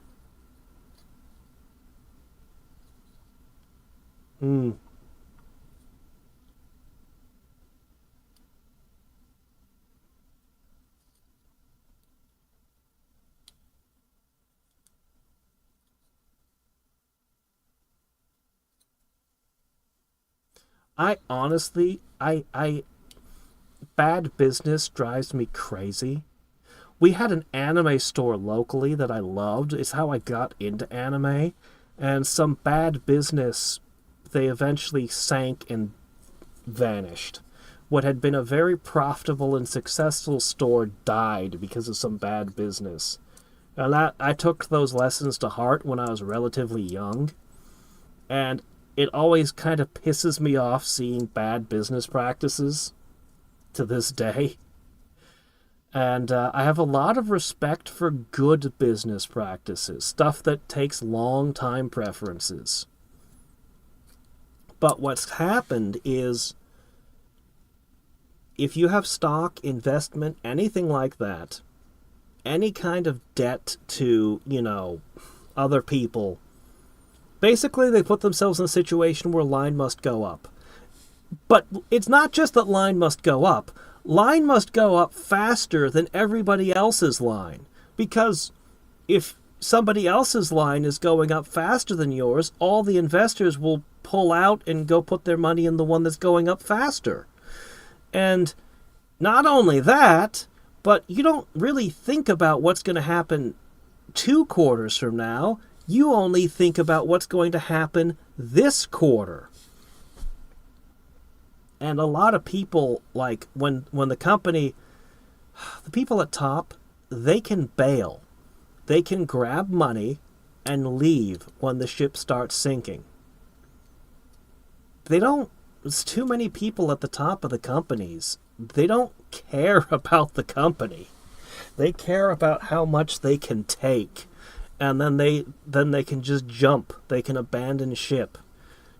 I honestly, bad business drives me crazy. We had an anime store locally that I loved. It's how I got into anime. And some bad business, they eventually sank and vanished. what had been a very profitable and successful store died because of some bad business. And I took those lessons to heart when I was relatively young, and it always kind of pisses me off seeing bad business practices to this day. And I have a lot of respect for good business practices, stuff that takes long time preferences. But what's happened is, if you have stock, investment, anything like that, any kind of debt to, other people, basically they put themselves in a situation where line must go up. But it's not just that line must go up. Line must go up faster than everybody else's line. Because if somebody else's line is going up faster than yours, all the investors will pull out and go put their money in the one that's going up faster. And not only that, but you don't really think about what's going to happen 2 quarters from now. You only think about what's going to happen this quarter. And a lot of people, like, when the company, the people at top, they can bail. They can grab money and leave when the ship starts sinking. There's too many people at the top of the companies. They don't care about the company. They care about how much they can take. And then they can just jump. They can abandon ship.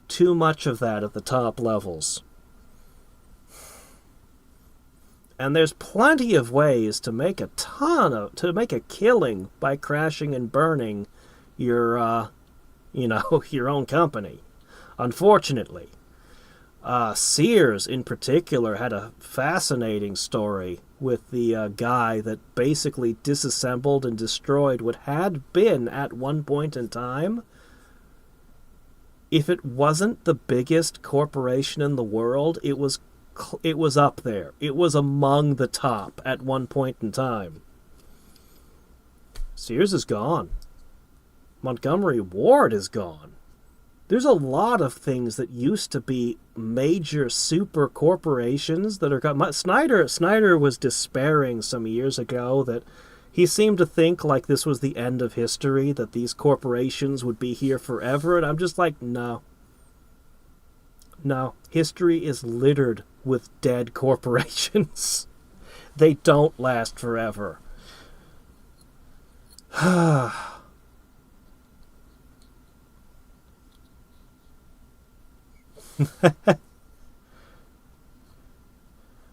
Too much of that at the top levels. And there's plenty of ways to make a killing by crashing and burning your, your own company. Unfortunately, Sears in particular had a fascinating story with the guy that basically disassembled and destroyed what had been at one point in time, if it wasn't the biggest corporation in the world, it was up there. It was among the top at one point in time. Sears is gone. Montgomery Ward is gone. There's a lot of things that used to be major super corporations that are gone. Snyder was despairing some years ago that he seemed to think like this was the end of history, that these corporations would be here forever, and I'm just like, no. No, history is littered with dead corporations. They don't last forever.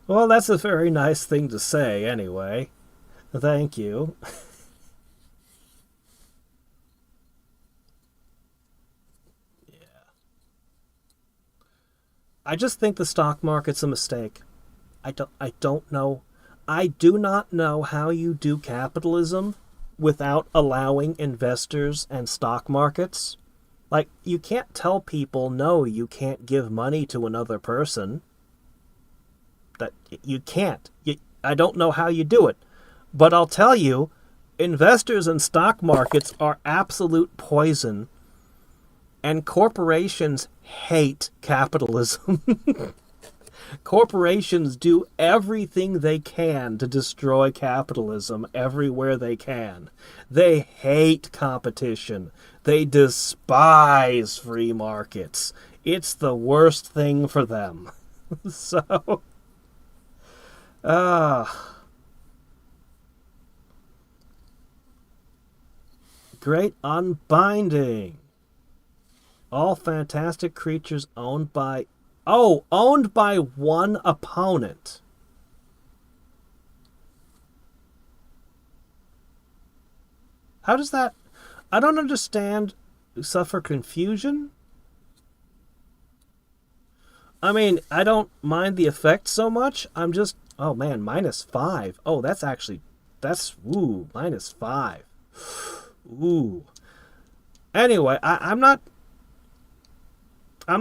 Well, that's a very nice thing to say, anyway. Thank you. I just think the stock market's a mistake. I don't know. I do not know how you do capitalism without allowing investors and stock markets. Like, you can't tell people, no, you can't give money to another person. That you can't. I don't know how you do it. But I'll tell you, investors and stock markets are absolute poison. And corporations hate capitalism. Corporations do everything they can to destroy capitalism everywhere they can. They hate competition. They despise free markets. It's the worst thing for them. So, great unbinding. All fantastic creatures owned by one opponent. How does that... I don't understand. Suffer confusion? I mean, I don't mind the effect so much. I'm just... Oh, man, -5. Oh, that's actually... Ooh, -5. Ooh. Anyway, I'm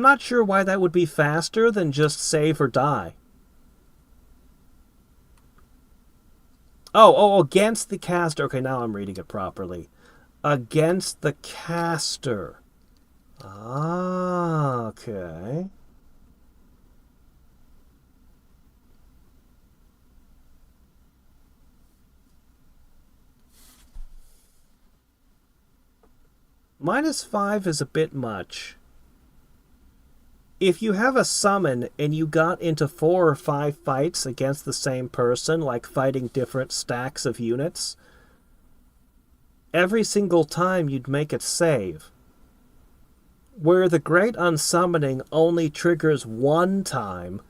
not sure why that would be faster than just save or die. Oh, against the caster. Okay, now I'm reading it properly. Against the caster. Ah, okay. -5 is a bit much. If you have a summon and you got into 4 or 5 fights against the same person, like fighting different stacks of units, every single time you'd make it save. Where the Great Unsummoning only triggers one time,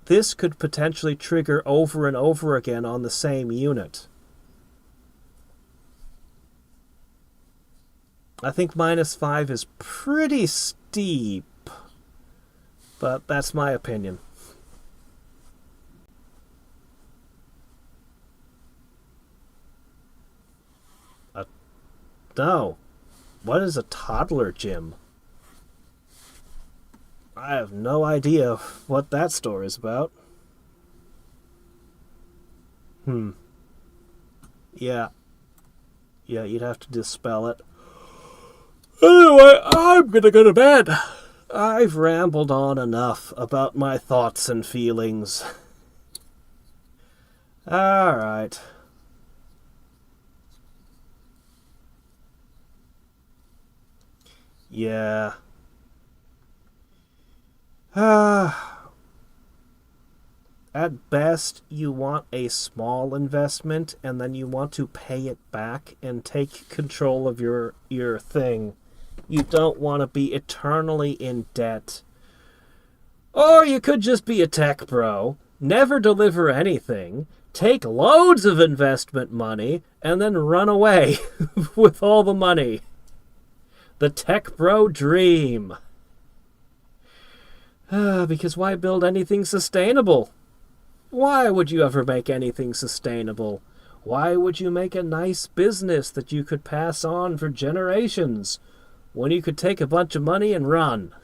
this could potentially trigger over and over again on the same unit. I think -5 is pretty steep, but that's my opinion. No. What is a toddler gym? I have no idea what that story is about. Yeah. Yeah, you'd have to dispel it. Anyway, I'm gonna go to bed. I've rambled on enough about my thoughts and feelings. Alright. Yeah. At best, you want a small investment, and then you want to pay it back and take control of your thing. You don't want to be eternally in debt. Or you could just be a tech bro, never deliver anything, take loads of investment money, and then run away with all the money. The tech bro dream. Because why build anything sustainable? Why would you ever make anything sustainable? Why would you make a nice business that you could pass on for generations when you could take a bunch of money and run?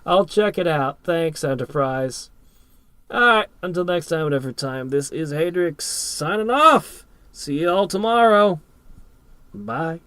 I'll check it out. Thanks, Enterprise. Alright, until next time and every time, this is Hadriex signing off. See you all tomorrow. Bye.